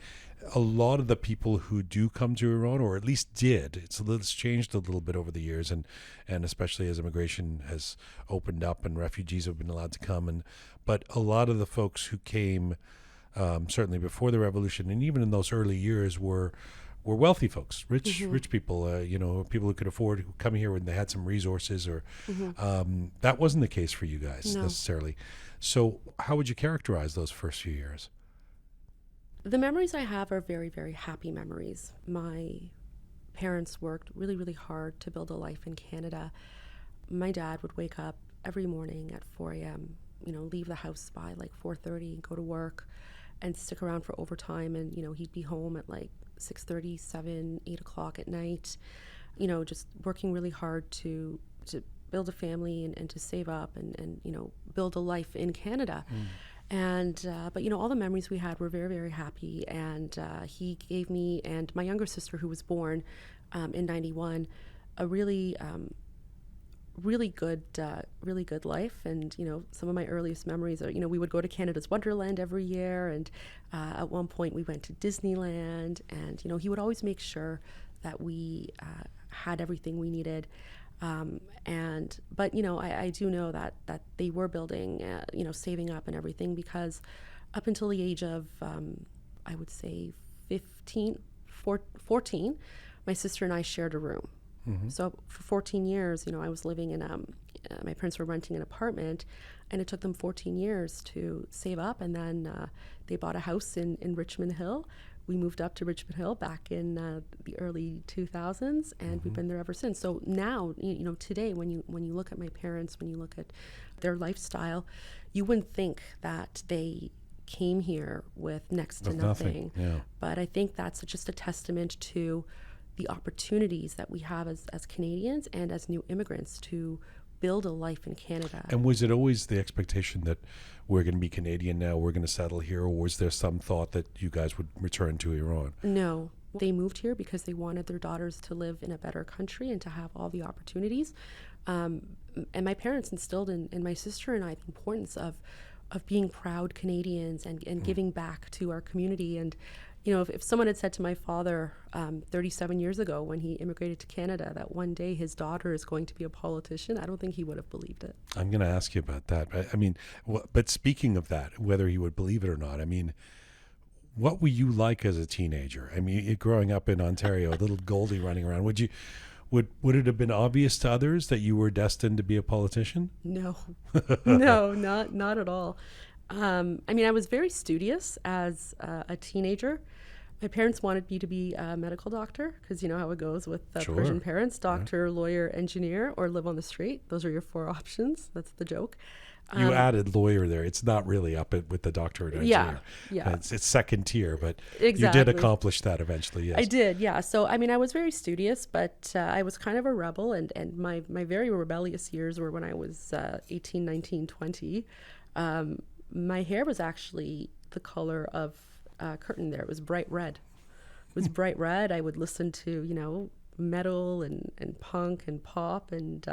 a lot of the people who do come to Iran, or at least did, it's changed a little bit over the years, and especially as immigration has opened up and refugees have been allowed to come. But a lot of the folks who came, certainly before the revolution, and even in those early years, were wealthy folks, rich people, people who could afford to come here when they had some resources, or that wasn't the case for you guys necessarily. So how would you characterize those first few years? The memories I have are very, very happy memories. My parents worked really, really hard to build a life in Canada. My dad would wake up every morning at 4 a.m., leave the house by like 4:30, go to work, and stick around for overtime. And, he'd be home at like 6:30, 7, 8 o'clock at night, just working really hard to build a family and to save up and build a life in Canada. And but all the memories we had were very, very happy. And he gave me and my younger sister, who was born in 91, a really really good life. And, some of my earliest memories are, we would go to Canada's Wonderland every year. And at one point we went to Disneyland, and, he would always make sure that we had everything we needed. But I do know that they were building, saving up and everything, because up until the age of, I would say 14, my sister and I shared a room. Mm-hmm. So for 14 years, I was living in, my parents were renting an apartment, and it took them 14 years to save up. And then they bought a house in Richmond Hill. We moved up to Richmond Hill back in the early 2000s, and mm-hmm. we've been there ever since. So now, today, when you look at my parents, when you look at their lifestyle, you wouldn't think that they came here with next to nothing. Yeah. But I think that's just a testament to the opportunities that we have as Canadians and as new immigrants to build a life in Canada. And was it always the expectation that we're going to be Canadian now, we're going to settle here, or was there some thought that you guys would return to Iran? No. They moved here because they wanted their daughters to live in a better country and to have all the opportunities. And my parents instilled in my sister and I the importance of being proud Canadians and giving back to our community. And if someone had said to my father 37 years ago when he immigrated to Canada that one day his daughter is going to be a politician, I don't think he would have believed it. I'm going to ask you about that. But speaking of that, whether he would believe it or not, what were you like as a teenager? Growing up in Ontario, little Goldie running around, would it have been obvious to others that you were destined to be a politician? No, no, not at all. I was very studious as a teenager. My parents wanted me to be a medical doctor because you know how it goes with Sure. Persian parents, doctor, lawyer, engineer, or live on the street. Those are your 4 options. That's the joke. You added lawyer there. It's not really up with the doctorate engineer. Yeah. It's second tier, but Exactly. you did accomplish that eventually, yes. I did, yeah. So, I was very studious, but I was kind of a rebel, and my very rebellious years were when I was 18, 19, 20. My hair was actually the color of curtain there. It was bright red. I would listen to, metal and punk and pop, and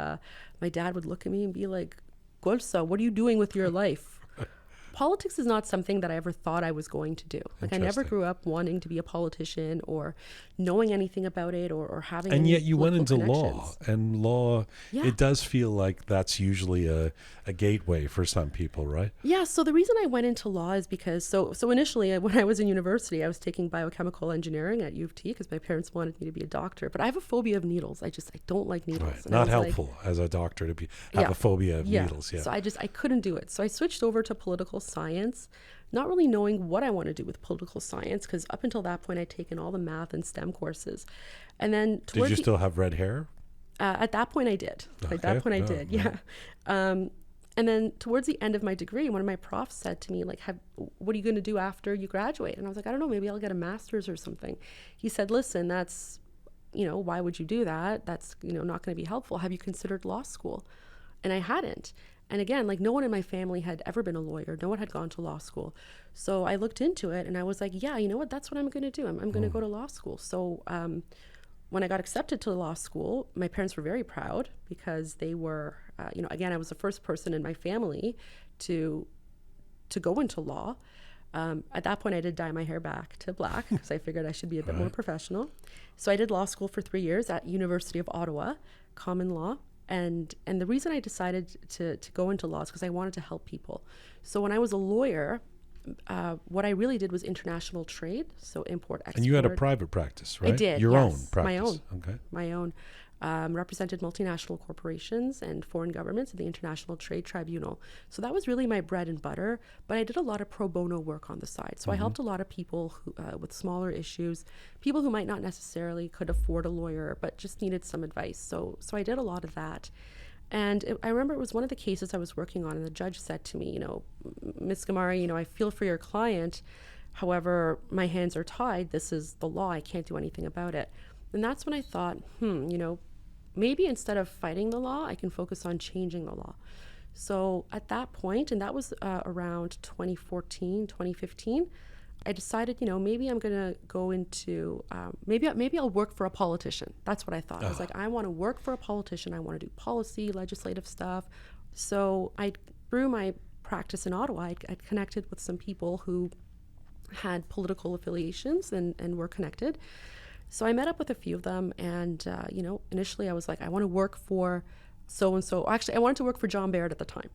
my dad would look at me and be like, Golsa, what are you doing with your life? Politics is not something that I ever thought I was going to do. Like, I never grew up wanting to be a politician or knowing anything about it or having And any yet you went into political law, connections. and law, Yeah. it does feel like that's usually a gateway for some people, right? Yeah, so the reason I went into law is because, so initially when I was in university, I was taking biochemical engineering at U of T because my parents wanted me to be a doctor. But I have a phobia of needles. I don't like needles. Right. And I Not was helpful as a doctor to have a phobia of needles. Yeah. So I couldn't do it. So I switched over to political science, not really knowing what I want to do with political science, because up until that point I'd taken all the math and STEM courses. And then Did you still have red hair? at that point I did. At that point I did, yeah. And then towards the end of my degree, one of my profs said to me, like, what are you going to do after you graduate? And I was like, I don't know, maybe I'll get a master's or something. He said, listen, that's, why would you do that? That's, not going to be helpful. Have you considered law school? And I hadn't. And again, like, no one in my family had ever been a lawyer. No one had gone to law school. So I looked into it and I was like, yeah, you know what? That's what I'm going to do. I'm going to go to law school. So when I got accepted to law school, my parents were very proud because they were, again, I was the first person in my family to go into law. At that point, I did dye my hair back to black because I figured I should be a bit more professional. So I did law school for 3 years at University of Ottawa, common law. And the reason I decided to go into law is because I wanted to help people. So when I was a lawyer, what I really did was international trade, so import, export. And you had a private practice, right? I did, Your yes. own practice. My own. Okay. My own. Represented multinational corporations and foreign governments at the International Trade Tribunal. So that was really my bread and butter, but I did a lot of pro bono work on the side. So I helped a lot of people who, with smaller issues, people who might not necessarily could afford a lawyer, but just needed some advice. So I did a lot of that. And I remember it was one of the cases I was working on, and the judge said to me, Ms. Ghamari, I feel for your client. However, my hands are tied. This is the law. I can't do anything about it. And that's when I thought, maybe instead of fighting the law, I can focus on changing the law. So at that point, and that was around 2014, 2015, I decided, maybe I'm going to go into, maybe I'll work for a politician. That's what I thought. I was like, I want to work for a politician. I want to do policy, legislative stuff. So through my practice in Ottawa, I'd connected with some people who had political affiliations and were connected. So I met up with a few of them, and initially I was like, I want to work for so-and-so. Actually, I wanted to work for John Baird at the time.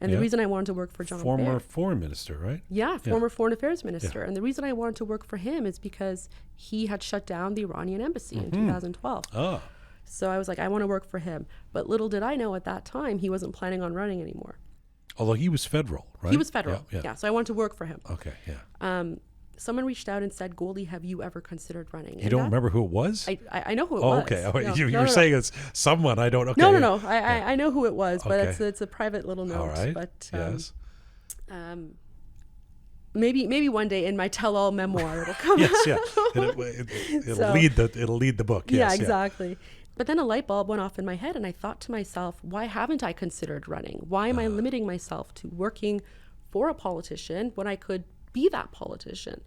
And the reason I wanted to work for John former Baird, foreign minister, right? Former foreign affairs minister. And the reason I wanted to work for him is because he had shut down the Iranian embassy in 2012. So I was like, I want to work for him. But little did I know at that time, he wasn't planning on running anymore. Although he was federal, right? He was federal, yeah. So I wanted to work for him. Okay, yeah. Someone reached out and said, Goldie, have you ever considered running? You don't remember who it was? I know who it was. Okay. Oh, No, you no, were no. saying it's someone. I don't know. Okay, No. I know who it was, but Okay. it's a private little note. All right. But yes. maybe one day in my tell-all memoir it'll come Yes, out. yeah. It'll So- lead the book. Yes, Yeah, exactly. But then a light bulb went off in my head, and I thought to myself, why haven't I considered running? Why am I limiting myself to working for a politician when I could be that politician?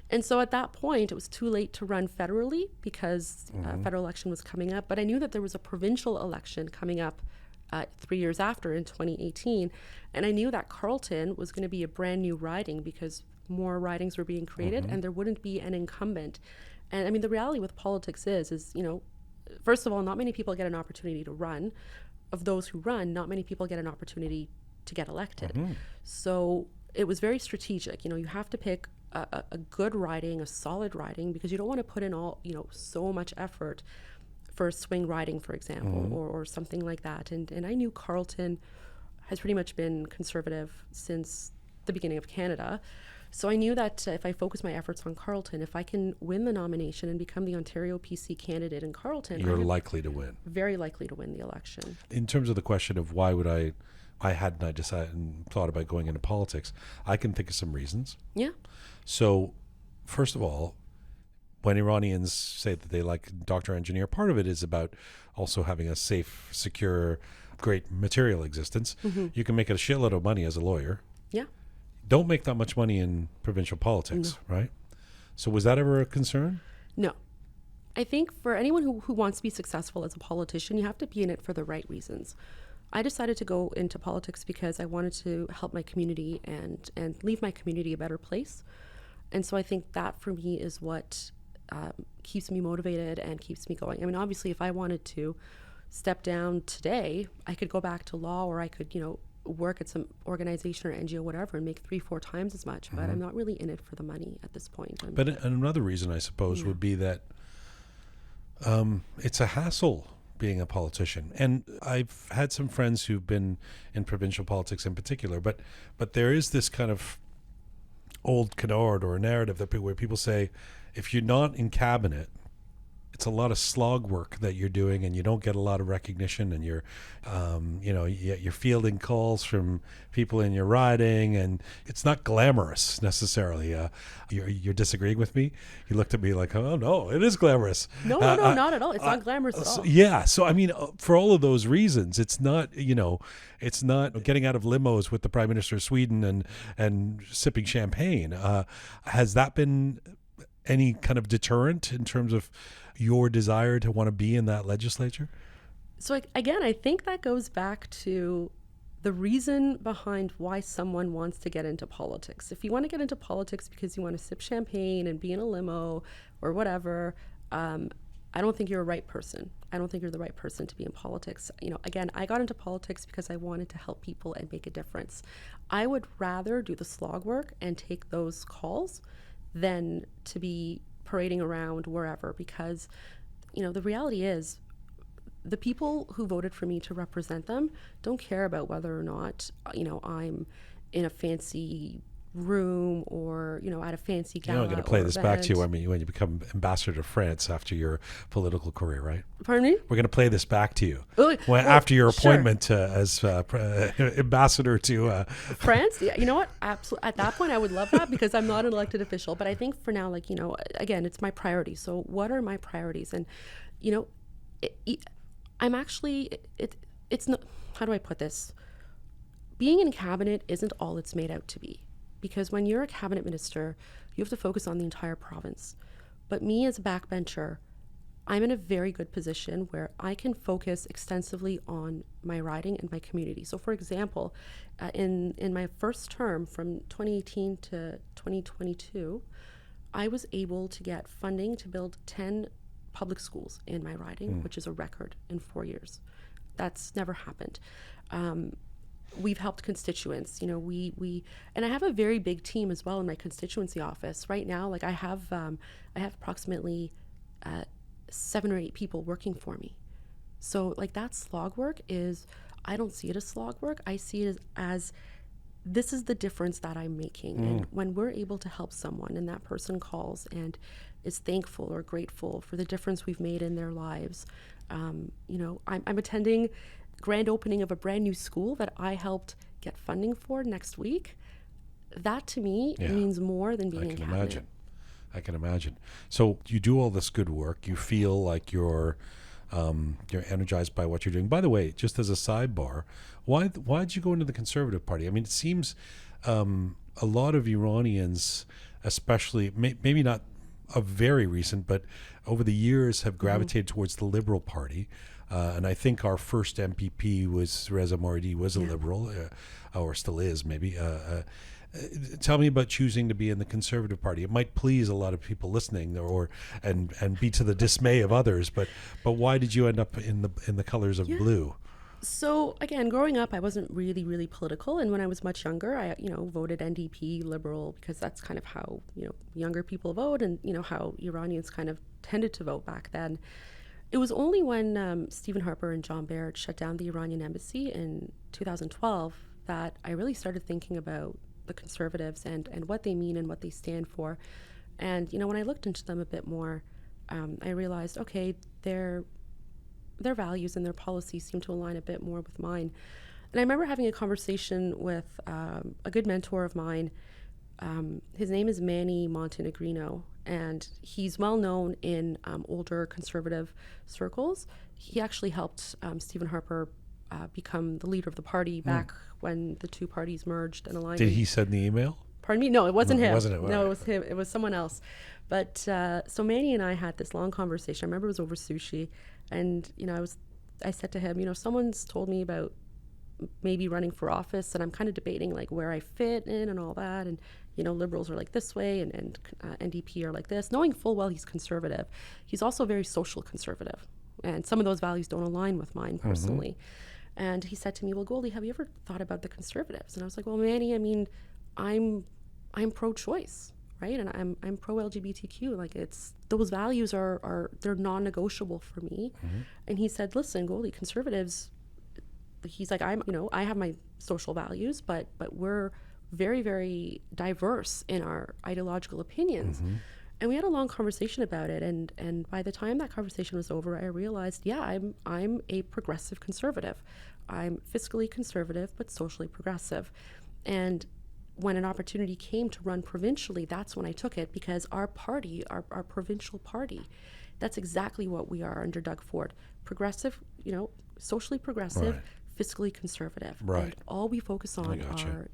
And so at that point, it was too late to run federally because federal election was coming up. But I knew that there was a provincial election coming up 3 years after in 2018. And I knew that Carleton was going to be a brand new riding because more ridings were being created and there wouldn't be an incumbent. And I mean, the reality with politics is, first of all, not many people get an opportunity to run. Of those who run, not many people get an opportunity to get elected. So it was very strategic. You have to pick a good riding, a solid riding, because you don't want to put in so much effort for a swing riding, for example, or something like that. And I knew Carleton has pretty much been conservative since the beginning of Canada. So I knew that if I focus my efforts on Carleton, if I can win the nomination and become the Ontario PC candidate in Carleton, You're likely to win. Very likely to win the election. In terms of the question of why would I hadn't I decided and thought about going into politics, I can think of some reasons. Yeah. So, first of all, when Iranians say that they like doctor engineer, part of it is about also having a safe, secure, great material existence. You can make a shitload of money as a lawyer. Yeah. Don't make that much money in provincial politics, right? So was that ever a concern? No. I think for anyone who wants to be successful as a politician, you have to be in it for the right reasons. I decided to go into politics because I wanted to help my community and leave my community a better place. And so I think that for me is what keeps me motivated and keeps me going. I mean, obviously, if I wanted to step down today, I could go back to law, or I could, work at some organization or NGO, whatever, and make 3-4 times as much. But I'm not really in it for the money at this point. But another reason, I suppose, would be that it's a hassle being a politician. And I've had some friends who've been in provincial politics in particular, but there is this kind of old canard or a narrative where people say, if you're not in cabinet, it's a lot of slog work that you're doing, and you don't get a lot of recognition, and you're fielding calls from people in your riding, and it's not glamorous necessarily. You're disagreeing with me? You looked at me like, oh no, it is glamorous. No, not at all. It's not glamorous at all. Yeah. So I mean, for all of those reasons, it's not it's not getting out of limos with the Prime Minister of Sweden and sipping champagne. Has that been any kind of deterrent in terms of your desire to want to be in that legislature? So again, I think that goes back to the reason behind why someone wants to get into politics. If you want to get into politics because you want to sip champagne and be in a limo or whatever, I don't think you're a right person. I don't think you're the right person to be in politics. Again, I got into politics because I wanted to help people and make a difference. I would rather do the slog work and take those calls than to be parading around wherever, because the reality is the people who voted for me to represent them don't care about whether or not I'm in a fancy room or at a fancy gala. I'm going to play this back to you event. when you become ambassador to France after your political career, right? Pardon me? We're going to play this back to you Sure. after your appointment as ambassador to France. Yeah, you know what? Absolutely. At that point, I would love that because I'm not an elected official. But I think for now, again, it's my priority. So what are my priorities? And I'm actually it's not. How do I put this? Being in cabinet isn't all it's made out to be. because when you're a cabinet minister, you have to focus on the entire province. But me as a backbencher, I'm in a very good position where I can focus extensively on my riding and my community. So for example, in my first term from 2018 to 2022, I was able to get funding to build 10 public schools in my riding, which is a record in 4 years. That's never happened. We've helped constituents, you know, and I have a very big team as well in my constituency office right now. Like I have approximately 7 or 8 people working for me. So like that slog work I don't see it as slog work. I see it as this is the difference that I'm making. And when we're able to help someone and that person calls and is thankful or grateful for the difference we've made in their lives, you know, I'm attending grand opening of a brand new school that I helped get funding for next week. That to me means more than being in cabinet. I can imagine. So you do all this good work. You feel like you're energized by what you're doing. By the way, just as a sidebar, why did you go into the Conservative Party? I mean, it seems a lot of Iranians, especially maybe not a very recent, but over the years have gravitated towards the Liberal Party. And I think our first MPP was Reza Moridi, was a Liberal, or still is maybe. Tell me about choosing to be in the Conservative Party. It might please a lot of people listening, and be to the dismay of others. But why did you end up in the colors of blue? So again, growing up, I wasn't really political, and when I was much younger, I voted NDP, Liberal, because that's kind of how younger people vote, and how Iranians kind of tended to vote back then. It was only when Stephen Harper and John Baird shut down the Iranian embassy in 2012 that I really started thinking about the Conservatives and what they mean and what they stand for. And when I looked into them a bit more, I realized, okay, their values and their policies seem to align a bit more with mine. And I remember having a conversation with a good mentor of mine. His name is Manny Montenegrino, and he's well known in older conservative circles. He actually helped Stephen Harper become the leader of the party back when the two parties merged and aligned. Did he send the email? Pardon me? No, it wasn't him. Wasn't it? No, it was him. It was someone else. But so Manny and I had this long conversation. I remember it was over sushi, and I said to him, someone's told me about maybe running for office, and I'm kind of debating like where I fit in and all that, and liberals are like this way, and NDP are like this, knowing full well he's conservative. He's also very social conservative, and some of those values don't align with mine personally. And he said to me, well, Goldie, have you ever thought about the Conservatives? And I was like, well, Manny, I mean, I'm pro-choice, right? And I'm pro-LGBTQ. Like those values they're non-negotiable for me. And he said, listen, Goldie, Conservatives, he's like, I have my social values, but we're very, very diverse in our ideological opinions. And we had a long conversation about it, and by the time that conversation was over, I realized, yeah, I'm a progressive conservative. I'm fiscally conservative, but socially progressive. And when an opportunity came to run provincially, that's when I took it, because our party, our provincial party, that's exactly what we are under Doug Ford. Progressive, socially progressive, fiscally conservative. Right. And all we focus on are,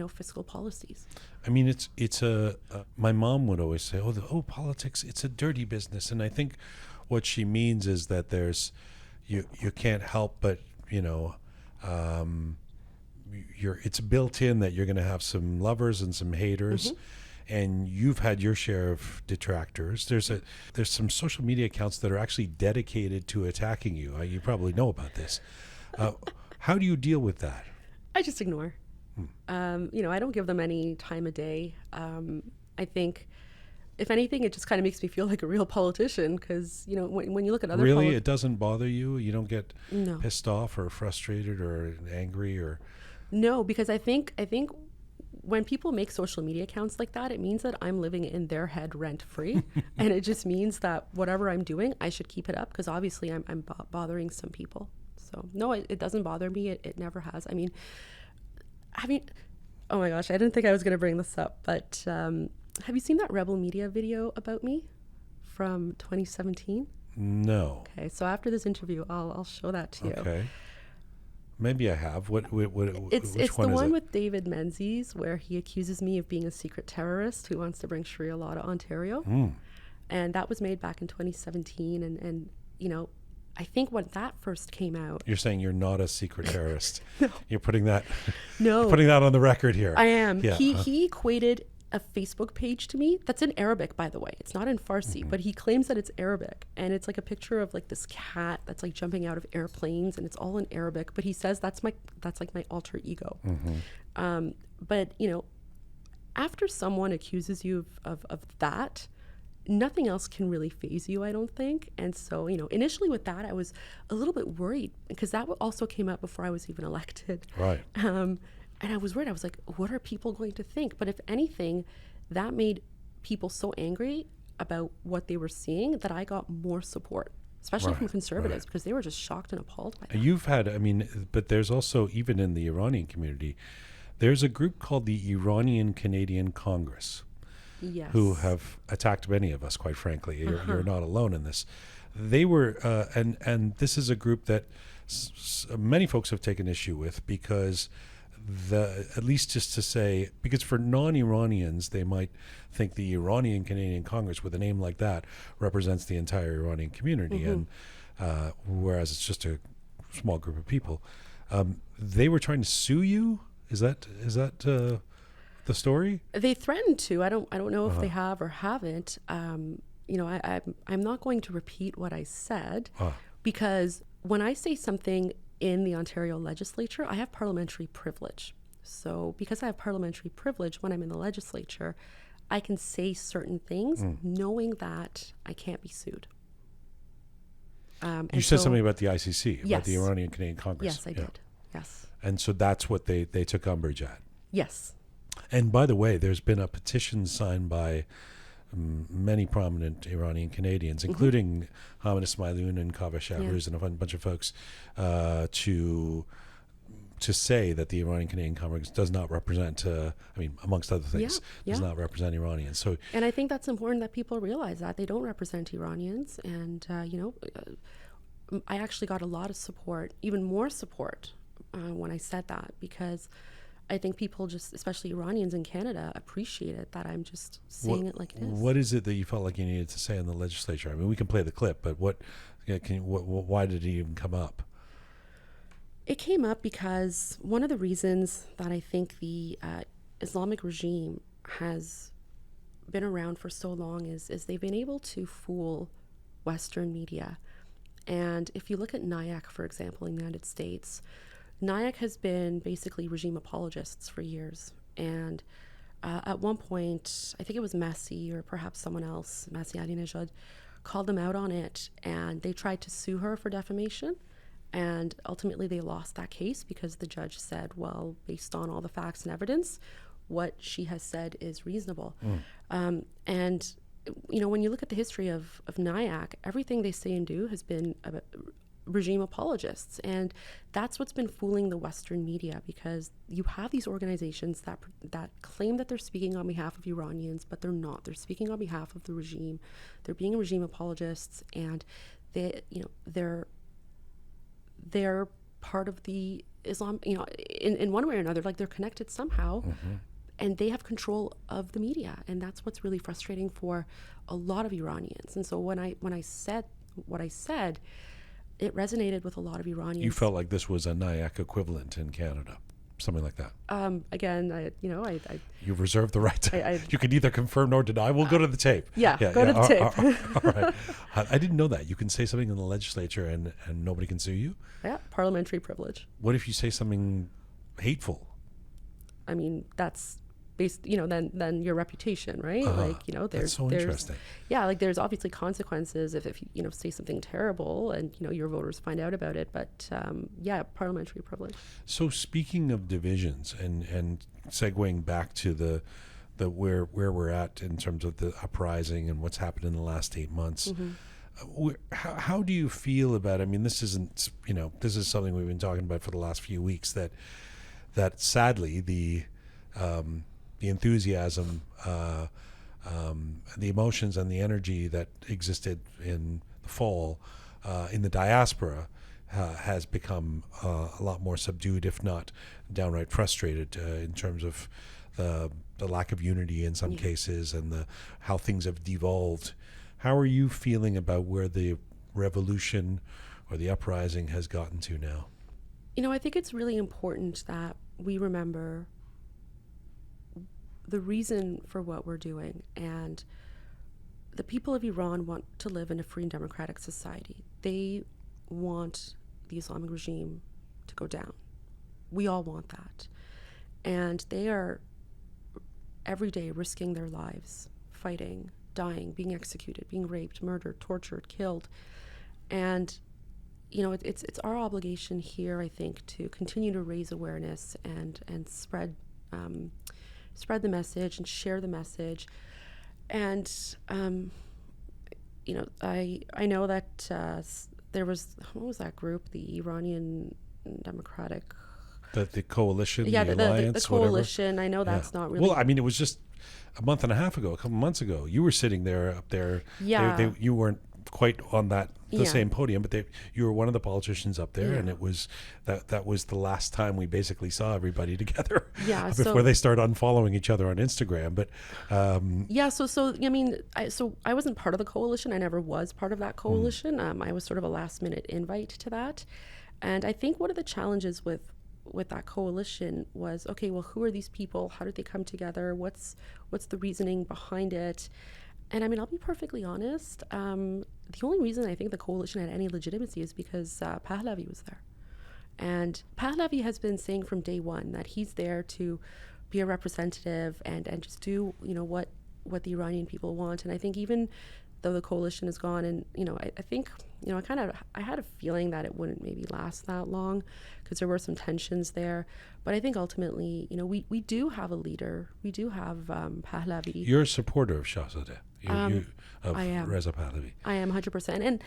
fiscal policies. I mean, it's my mom would always say, politics, it's a dirty business. And I think what she means is that you can't help but, it's built in that you're going to have some lovers and some haters. And you've had your share of detractors. There's some social media accounts that are actually dedicated to attacking you. You probably know about this. How do you deal with that? I just ignore. I don't give them any time of day. I think, if anything, it just kind of makes me feel like a real politician, because when you look at other it doesn't bother you. You don't get pissed off or frustrated or angry or. No, because I think when people make social media accounts like that, it means that I'm living in their head rent free, and it just means that whatever I'm doing, I should keep it up, because obviously I'm bothering some people. So no, it doesn't bother me. It never has. I mean, oh my gosh, I didn't think I was going to bring this up, but have you seen that Rebel Media video about me from 2017? No. Okay, so after this interview, I'll show that to you. Okay. Maybe I have. Which It's one the is one it? with David Menzies where he accuses me of being a secret terrorist who wants to bring Sharia law to Ontario. And that was made back in 2017. And I think when that first came out. You're saying you're not a secret terrorist. No. You're putting that No. putting that on the record here. I am. Yeah. He equated a Facebook page to me that's in Arabic, by the way. It's not in Farsi, but he claims that it's Arabic, and it's like a picture of like this cat that's like jumping out of airplanes, and it's all in Arabic. But he says that's like my alter ego. But after someone accuses you of that, nothing else can really faze you, I don't think. And so, initially with that, I was a little bit worried because that also came out before I was even elected. Right. And I was worried. I was like, what are people going to think? But if anything, that made people so angry about what they were seeing that I got more support, especially from conservatives, because they were just shocked and appalled by that. You've had, but there's also, even in the Iranian community, there's a group called the Iranian-Canadian Congress. Yes. Who have attacked many of us, quite frankly. You're not alone in this. They were, and this is a group that many folks have taken issue with because at least just to say, because for non-Iranians, they might think the Iranian-Canadian Congress with a name like that represents the entire Iranian community, and whereas it's just a small group of people. They were trying to sue you? Is that the story? They threatened to. I don't know if they have or haven't. I'm not going to repeat what I said because when I say something in the Ontario legislature, I have parliamentary privilege. So because I have parliamentary privilege when I'm in the legislature, I can say certain things knowing that I can't be sued. You said something about the ICC, yes. about the Iranian-Canadian Congress. Yes, I did. Yes. And so that's what they took umbrage at. Yes. And by the way, there's been a petition signed by many prominent Iranian-Canadians, including Hamid Ismailoun and Kaveh Shahruz and a bunch of folks, to say that the Iranian-Canadian Congress does not represent, amongst other things, does not represent Iranians. So, and I think that's important that people realize that they don't represent Iranians. And, I actually got a lot of support, even more support when I said that, because I think people just, especially Iranians in Canada, appreciate it that I'm just saying it like it is. What is it that you felt like you needed to say in the legislature? I mean, we can play the clip, but why did it even come up? It came up because one of the reasons that I think the Islamic regime has been around for so long is they've been able to fool Western media. And if you look at NIAC, for example, in the United States, NIAC has been basically regime apologists for years. And at one point, I think it was Masih or perhaps someone else, Masih Alinejad, called them out on it. And they tried to sue her for defamation. And ultimately, they lost that case because the judge said, well, based on all the facts and evidence, what she has said is reasonable. And, when you look at the history of NIAC, everything they say and do has been about regime apologists, and that's what's been fooling the Western media, because you have these organizations that claim that they're speaking on behalf of Iranians, but they're not. They're speaking on behalf of the regime. They're being regime apologists, and they're part of the Islam, in one way or another, like they're connected somehow, and they have control of the media, and that's what's really frustrating for a lot of Iranians. And so when I said what I said, it resonated with a lot of Iranians. You felt like this was a NIAC equivalent in Canada, something like that. Again, You've reserved the right to. You can neither confirm nor deny. We'll go to the tape. Go to the tape. All right. I didn't know that. You can say something in the legislature and nobody can sue you? Yeah, parliamentary privilege. What if you say something hateful? I mean, that's based, then your reputation, right? There's that's so interesting. Yeah, there's obviously consequences if you say something terrible and your voters find out about it. But parliamentary privilege. So speaking of divisions and segueing back to the where we're at in terms of the uprising and what's happened in the last 8 months. How do you feel about it? I mean, this isn't, this is something we've been talking about for the last few weeks, that sadly the enthusiasm, the emotions and the energy that existed in the fall in the diaspora has become a lot more subdued, if not downright frustrated, in terms of the lack of unity in some cases and how things have devolved. How are you feeling about where the revolution or the uprising has gotten to now? I think it's really important that we remember the reason for what we're doing. And the people of Iran want to live in a free and democratic society. They want the Islamic regime to go down. We all want that. And they are every day risking their lives, fighting, dying, being executed, being raped, murdered, tortured, killed. And it's our obligation here, I think, to continue to raise awareness and spread the message and share the message. And I know that there was, what was that group, the Iranian Democratic, the coalition, the alliance, the coalition. whatever. I know that's not really. Well, I mean, it was just a month and a half ago, a couple months ago. You were sitting there up there. Yeah. You weren't quite on the same podium, but you were one of the politicians up there, and it was that was the last time we basically saw everybody together. Yeah. Before they start unfollowing each other on Instagram, but I wasn't part of the coalition. I never was part of that coalition. I was sort of a last minute invite to that, and I think one of the challenges with that coalition was, okay, well, who are these people? How did they come together? What's the reasoning behind it? And I mean, I'll be perfectly honest. The only reason I think the coalition had any legitimacy is because Pahlavi was there. And Pahlavi has been saying from day one that he's there to be a representative and just do, what the Iranian people want. And I think even though the coalition is gone, and, I think, I had a feeling that it wouldn't maybe last that long because there were some tensions there. But I think ultimately, we do have a leader. We do have Pahlavi. You're a supporter of Shahzadeh. I am. Reza Pahlavi. I am 100%. And,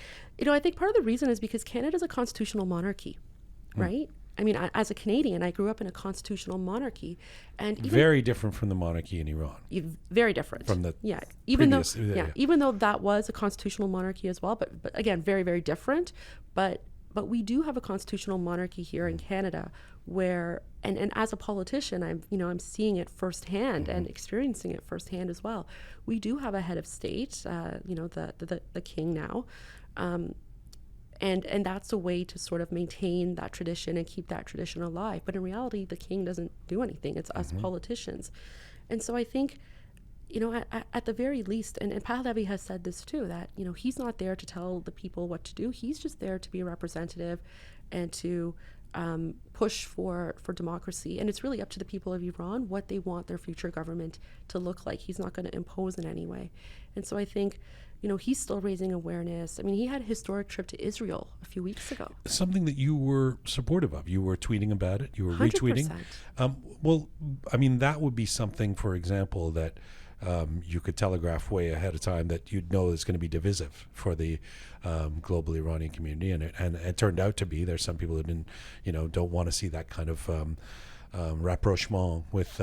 I think part of the reason is because Canada is a constitutional monarchy, right? I mean, as a Canadian, I grew up in a constitutional monarchy, and very different from the monarchy in Iran. Very different from the even though that was a constitutional monarchy as well, but again, very, very different. But we do have a constitutional monarchy here in Canada, where and as a politician, I'm seeing it firsthand and experiencing it firsthand as well. We do have a head of state, the king now. And that's a way to sort of maintain that tradition and keep that tradition alive. But in reality, the king doesn't do anything. It's us politicians. And so I think, at the very least, and Pahlavi has said this too, that, he's not there to tell the people what to do. He's just there to be a representative and to push for democracy. And it's really up to the people of Iran what they want their future government to look like. He's not going to impose in any way. And so I think, he's still raising awareness. I mean, he had a historic trip to Israel a few weeks ago. Something that you were supportive of. You were tweeting about it. You were 100%. retweeting. Well, I mean, that would be something, for example, that you could telegraph way ahead of time that you'd know is going to be divisive for the global Iranian community. And it turned out to be. There's some people who didn't, don't want to see that kind of rapprochement with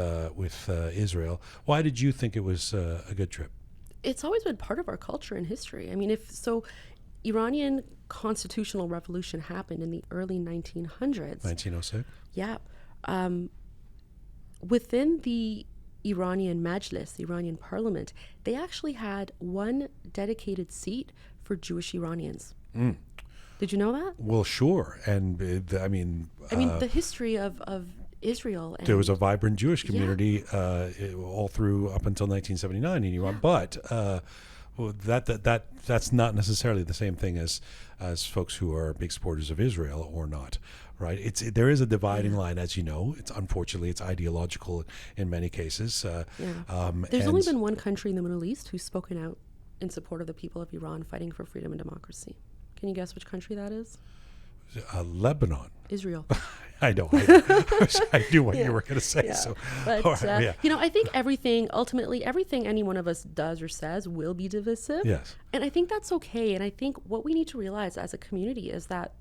Israel. Why did you think it was a good trip? It's always been part of our culture and history. I mean, Iranian constitutional revolution happened in the early 1900s. 1906? Yeah. Within the Iranian Majlis, the Iranian parliament, they actually had one dedicated seat for Jewish Iranians. Did you know that? Well, sure. And I mean, the history of Israel. And there was a vibrant Jewish community all through up until 1979 in Iran, but that's not necessarily the same thing as folks who are big supporters of Israel or not, right? There is a dividing line, as you know. It's ideological in many cases. There's only been one country in the Middle East who's spoken out in support of the people of Iran fighting for freedom and democracy. Can you guess which country that is? Lebanon. Israel. I know. I knew what you were going to say. Yeah. So, but right, I think everything any one of us does or says will be divisive. Yes. And I think that's okay. And I think what we need to realize as a community is that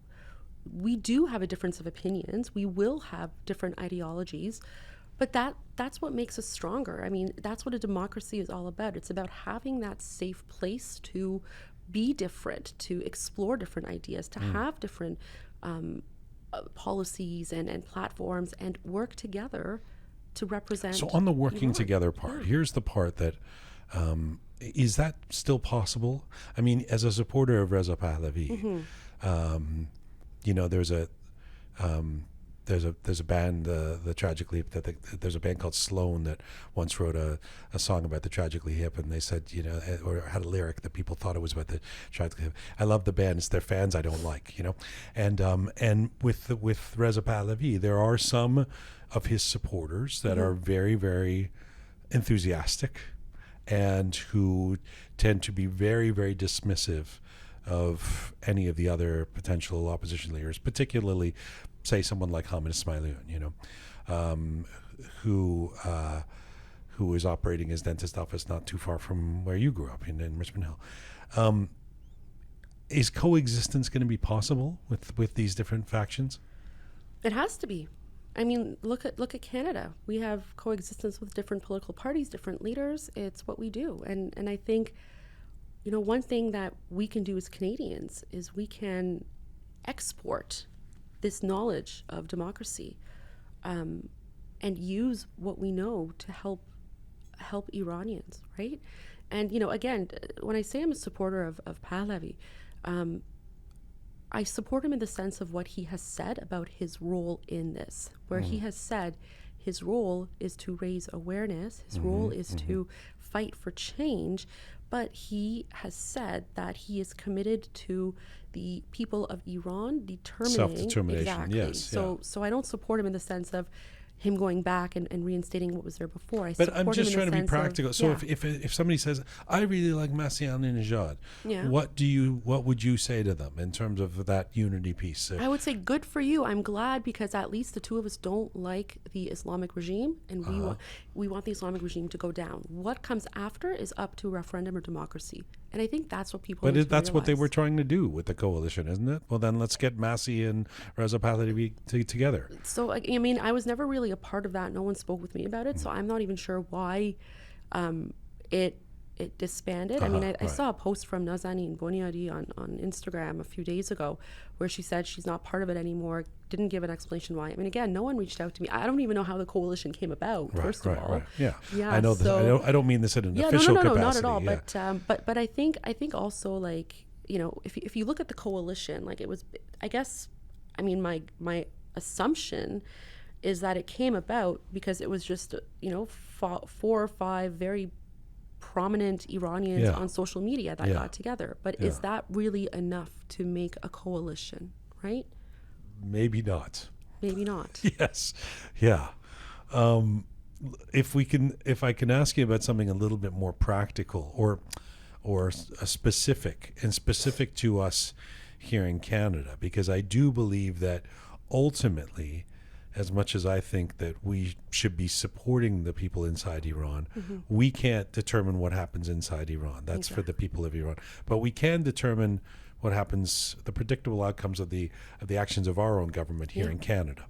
we do have a difference of opinions. We will have different ideologies, but that's what makes us stronger. I mean, that's what a democracy is all about. It's about having that safe place to be different, to explore different ideas, to have different policies and platforms and work together to represent. So on the working Iran. together part, here's the part that is that still possible? I mean, as a supporter of Reza Pahlavi, you know, there's a band, the Tragically Hip, there's a band called Sloan that once wrote a song about the Tragically Hip, and they said, you know, or had a lyric that people thought it was about the Tragically Hip. I love the band; it's their fans I don't like, you know. And with Reza Pahlavi, there are some of his supporters that are very, very enthusiastic, and who tend to be very, very dismissive of any of the other potential opposition leaders, particularly, say, someone like Hamid Ismailian, you know, who is operating his dentist office not too far from where you grew up in Richmond Hill. Is coexistence going to be possible with these different factions? It has to be. I mean, look at Canada. We have coexistence with different political parties, different leaders. It's what we do. And I think, you know, one thing that we can do as Canadians is we can export this knowledge of democracy and use what we know to help Iranians, right? And, you know, again, when I say I'm a supporter of Pahlavi, I support him in the sense of what he has said about his role in this, where he has said his role is to raise awareness, his role is to fight for change, but he has said that he is committed to the people of Iran determining self-determination. Exactly. Yes. So I don't support him in the sense of him going back and reinstating what was there before. But I'm just trying to be practical. So yeah. if somebody says, I really like Masih Ahmadinejad, Yeah. what would you say to them in terms of that unity piece? I would say good for you. I'm glad, because at least the two of us don't like the Islamic regime, and we want the Islamic regime to go down. What comes after is up to referendum or democracy. And I think that's what people need to that's what they realize. were trying to do with the coalition, isn't it? Well, then let's get Masih and Reza Pahlavi together. So, I mean, I was never really a part of that. No one spoke with me about it, so I'm not even sure why it disbanded. I mean, I saw a post from Nazanin Boniadi on Instagram a few days ago where she said she's not part of it anymore, didn't give an explanation why. I mean, again, no one reached out to me. I don't even know how the coalition came about, first of all. Right. Yeah. Yeah, I know so, this. I don't mean this in an official capacity. No, not at all. Yeah. But I think also, like, you know, if you look at the coalition, like, it was, I guess, I mean, my assumption is that it came about because it was just, you know, 4 or 5 very prominent Iranians on social media that got together. But is that really enough to make a coalition, right? Maybe not. Maybe not. Yes. Yeah. If I can ask you about something a little bit more practical or a specific to us here in Canada, because I do believe that ultimately, as much as I think that we should be supporting the people inside Iran, we can't determine what happens inside Iran. That's for the people of Iran. But we can determine what happens, the predictable outcomes of the actions of our own government here in Canada.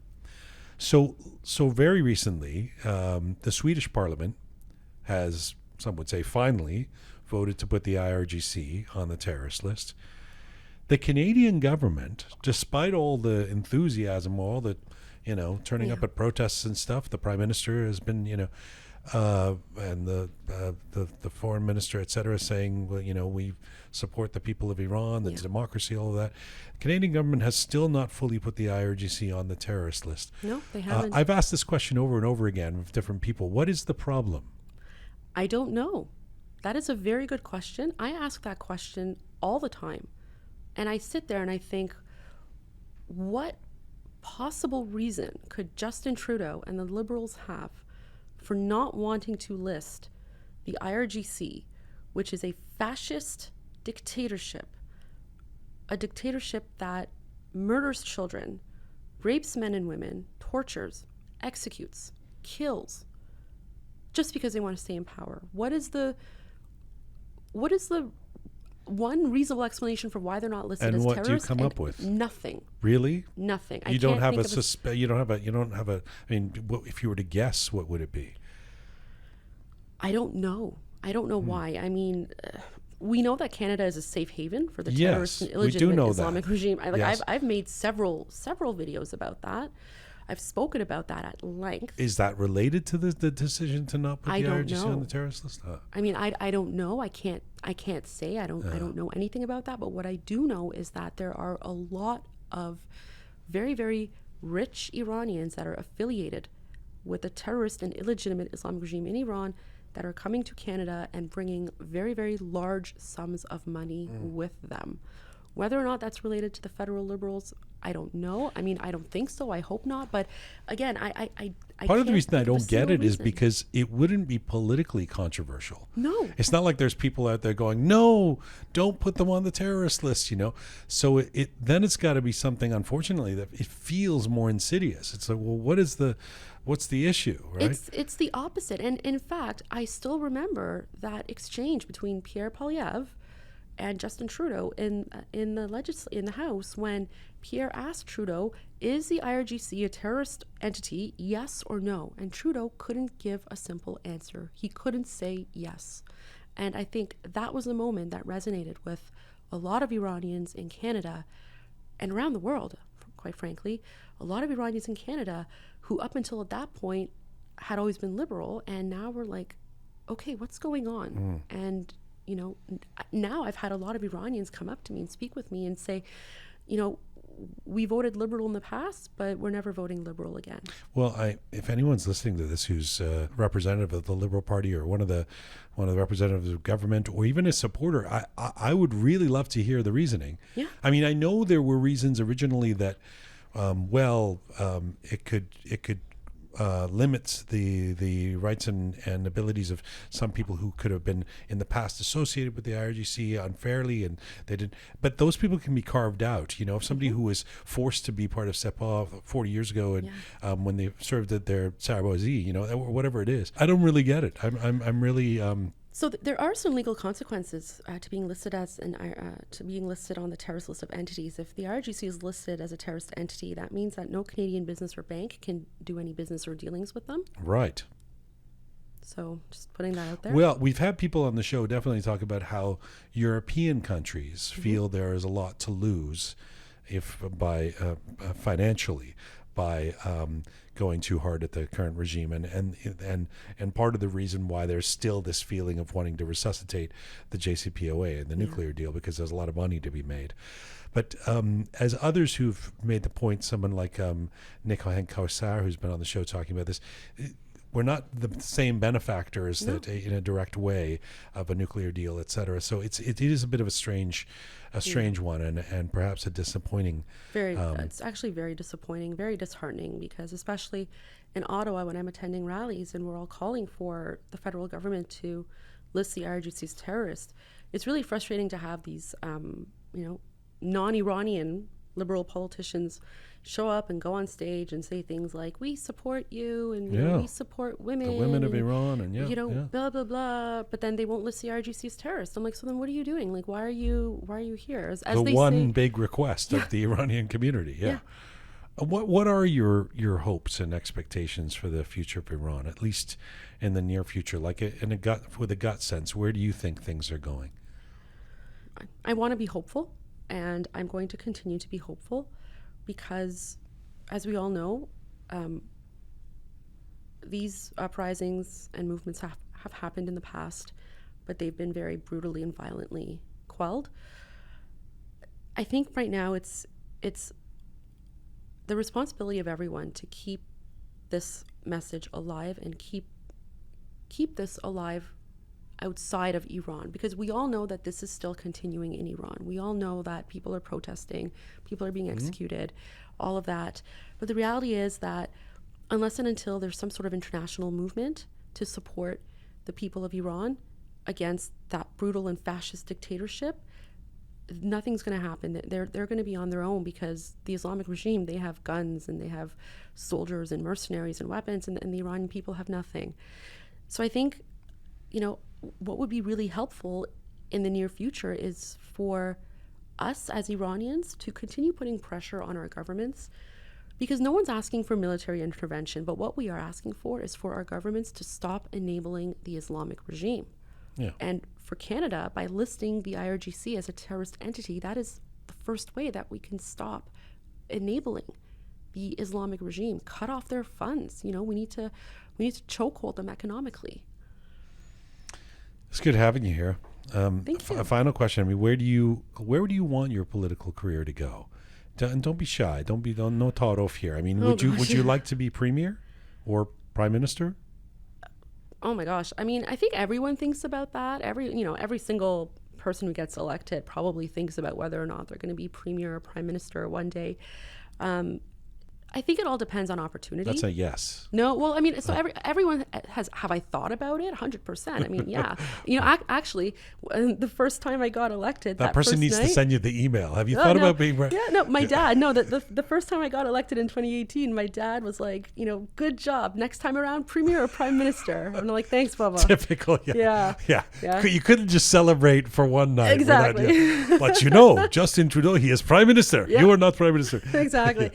So very recently, the Swedish Parliament has, some would say finally, voted to put the IRGC on the terrorist list. The Canadian government, despite all the enthusiasm, all the, you know, turning up at protests and stuff, the Prime Minister has been, you know, and the Foreign Minister, et cetera, saying, well, you know, we support the people of Iran, the democracy, all of that. The Canadian government has still not fully put the IRGC on the terrorist list. No, they haven't. I've asked this question over and over again with different people. What is the problem? I don't know. That is a very good question. I ask that question all the time. And I sit there and I think, what possible reason could Justin Trudeau and the Liberals have for not wanting to list the IRGC, which is a fascist dictatorship, a dictatorship that murders children, rapes men and women, tortures, executes, kills, just because they want to stay in power? What is the one reasonable explanation for why they're not listed and as what terrorists? do you come up with? Nothing. Really? Nothing. You don't have a I mean, if you were to guess, what would it be? I don't know. I don't know why. I mean, we know that Canada is a safe haven for the Yes, terrorist and we do illegitimate know Islamic that. regime. Yes. I've made several videos about that. I've spoken about that at length. Is that related to the decision to not put I the don't IRGC on know. the terrorist list? I mean, I don't know. I can't say. I don't know anything about that. But what I do know is that there are a lot of very, very rich Iranians that are affiliated with the terrorist and illegitimate Islamic regime in Iran that are coming to Canada and bringing very, very large sums of money with them. Whether or not that's related to the federal liberals, I don't know. I mean, I don't think so. I hope not. But again, I Part of the can't reason I think of a don't get single it is reason. because it wouldn't be politically controversial. No. It's not like there's people out there going, no, don't put them on the terrorist list, So then it's got to be something, unfortunately, that it feels more insidious. It's like, well, what's the issue, right? It's the opposite. And in fact, I still remember that exchange between Pierre Poilievre and Justin Trudeau in the House when Pierre asked Trudeau, "Is the IRGC a terrorist entity? Yes or no?" And Trudeau couldn't give a simple answer. He couldn't say yes. And I think that was the moment that resonated with a lot of Iranians in Canada and around the world, quite frankly. A lot of Iranians in Canada who up until at that point had always been liberal, and now we're like, okay, what's going on? And now I've had a lot of Iranians come up to me and speak with me and say, we voted liberal in the past, but we're never voting liberal again. Well, if anyone's listening to this who's a representative of the Liberal Party or one of the representatives of government or even a supporter, I would really love to hear the reasoning. Yeah. I mean, I know there were reasons originally that, it could limits the rights and abilities of some people who could have been in the past associated with the IRGC unfairly, and they didn't. But those people can be carved out. If somebody who was forced to be part of CEPA 40 years ago, and when they served at their Sarkozy, or whatever it is, I don't really get it. I'm really. So there are some legal consequences to being listed to being listed on the terrorist list of entities. If the IRGC is listed as a terrorist entity, that means that no Canadian business or bank can do any business or dealings with them. Right. So just putting that out there. Well, we've had people on the show definitely talk about how European countries feel there is a lot to lose financially by going too hard at the current regime, and part of the reason why there's still this feeling of wanting to resuscitate the JCPOA and the nuclear deal, because there's a lot of money to be made. But as others who've made the point, someone like Nick Kausar, who's been on the show talking about this, we're not the same benefactors that in a direct way of a nuclear deal, et cetera. So it is a bit of a strange one, and perhaps a disappointing. It's actually very disappointing, very disheartening, because especially in Ottawa, when I'm attending rallies and we're all calling for the federal government to list the IRGC as terrorist, it's really frustrating to have these, non-Iranian liberal politicians show up and go on stage and say things like, we support you, and we support women, the women of Iran, and blah blah blah, but then they won't list the IRGC as terrorist. I'm like, so then what are you doing? Like, why are you here? As the they one say, big request of the Iranian community. What are your hopes and expectations for the future of Iran, at least in the near future? Like with a gut sense, where do you think things are going? I want to be hopeful, and I'm going to continue to be hopeful, because, as we all know, these uprisings and movements have happened in the past, but they've been very brutally and violently quelled. I think right now it's the responsibility of everyone to keep this message alive and keep this alive outside of Iran, because we all know that this is still continuing in Iran. We all know that people are protesting, people are being executed, all of that. But the reality is that unless and until there's some sort of international movement to support the people of Iran against that brutal and fascist dictatorship, nothing's going to happen. They're going to be on their own, because the Islamic regime, they have guns and they have soldiers and mercenaries and weapons, and the Iranian people have nothing. So I think, what would be really helpful in the near future is for us as Iranians to continue putting pressure on our governments, because no one's asking for military intervention, but what we are asking for is for our governments to stop enabling the Islamic regime. Yeah. And for Canada, by listing the IRGC as a terrorist entity, that is the first way that we can stop enabling the Islamic regime, cut off their funds. You know, we need to chokehold them economically. It's good having you here. Thank you. A final question. I mean, where do you want your political career to go? And don't be shy. Don't no thought off here. I mean, would you like to be premier or prime minister? Oh my gosh. I mean, I think everyone thinks about that. Every single person who gets elected probably thinks about whether or not they're going to be premier or prime minister one day. I think it all depends on opportunity. That's a yes. No, well, I mean, so everyone have I thought about it? 100%. I mean, yeah. You know, actually, the first time I got elected, that person needs to send you the email. Have you thought about being? Yeah, no, my dad. No, the first time I got elected in 2018, my dad was like, you know, good job. Next time around, premier or prime minister. I'm like, thanks, Baba. Typical. Yeah. You couldn't just celebrate for one night. Exactly. But you know, Justin Trudeau, he is prime minister. Yeah. You are not prime minister. Exactly.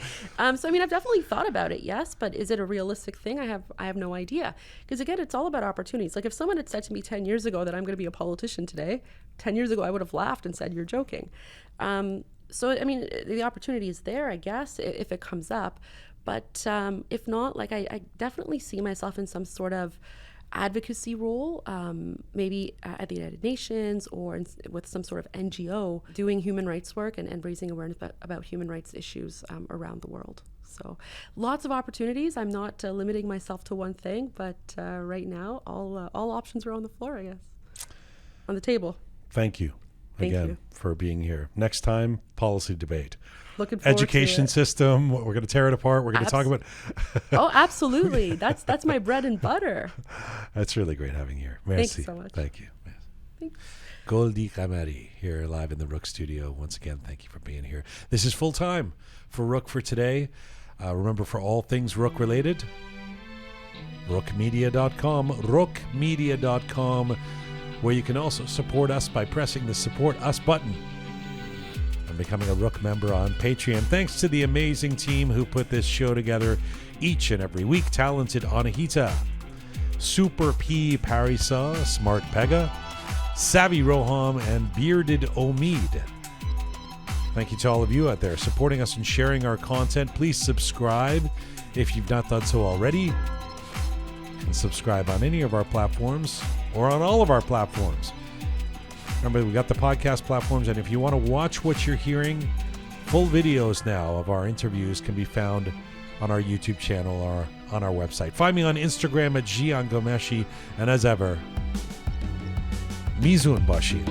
So I mean, I've definitely thought about it, yes, but is it a realistic thing? I have no idea. Because again, it's all about opportunities. Like if someone had said to me 10 years ago that I'm going to be a politician today, 10 years ago I would have laughed and said, you're joking. So, I mean, the opportunity is there, I guess, if it comes up. But if not, like I definitely see myself in some sort of advocacy role, maybe at the United Nations or with some sort of NGO doing human rights work and raising awareness about human rights issues around the world. So lots of opportunities. I'm not limiting myself to one thing, but right now all options are on the floor, I guess, on the table. Thank you again for being here. Next time, policy debate. Looking forward Education to it. System. We're going to tear it apart. We're going to talk about. Oh, absolutely. That's my bread and butter. That's really great having you here. Merci. Thank you so much. Thank you. Thanks. Goldie Ghamari here live in the Rook Studio. Once again, thank you for being here. This is full time for Rook for today. Remember, for all things Rook related, rookmedia.com, rookmedia.com, where you can also support us by pressing the Support Us button and becoming a Rook member on Patreon. Thanks to the amazing team who put this show together each and every week. Talented Anahita, Super P Parisa, Smart Pegah, Savvy Roham, and Bearded Omid. Thank you to all of you out there supporting us and sharing our content. Please subscribe if you've not done so already. You can subscribe on any of our platforms or on all of our platforms. Remember, we got the podcast platforms, and if you want to watch what you're hearing, full videos now of our interviews can be found on our YouTube channel or on our website. Find me on Instagram at jianghomeshi, and as ever, Mizun Bashi.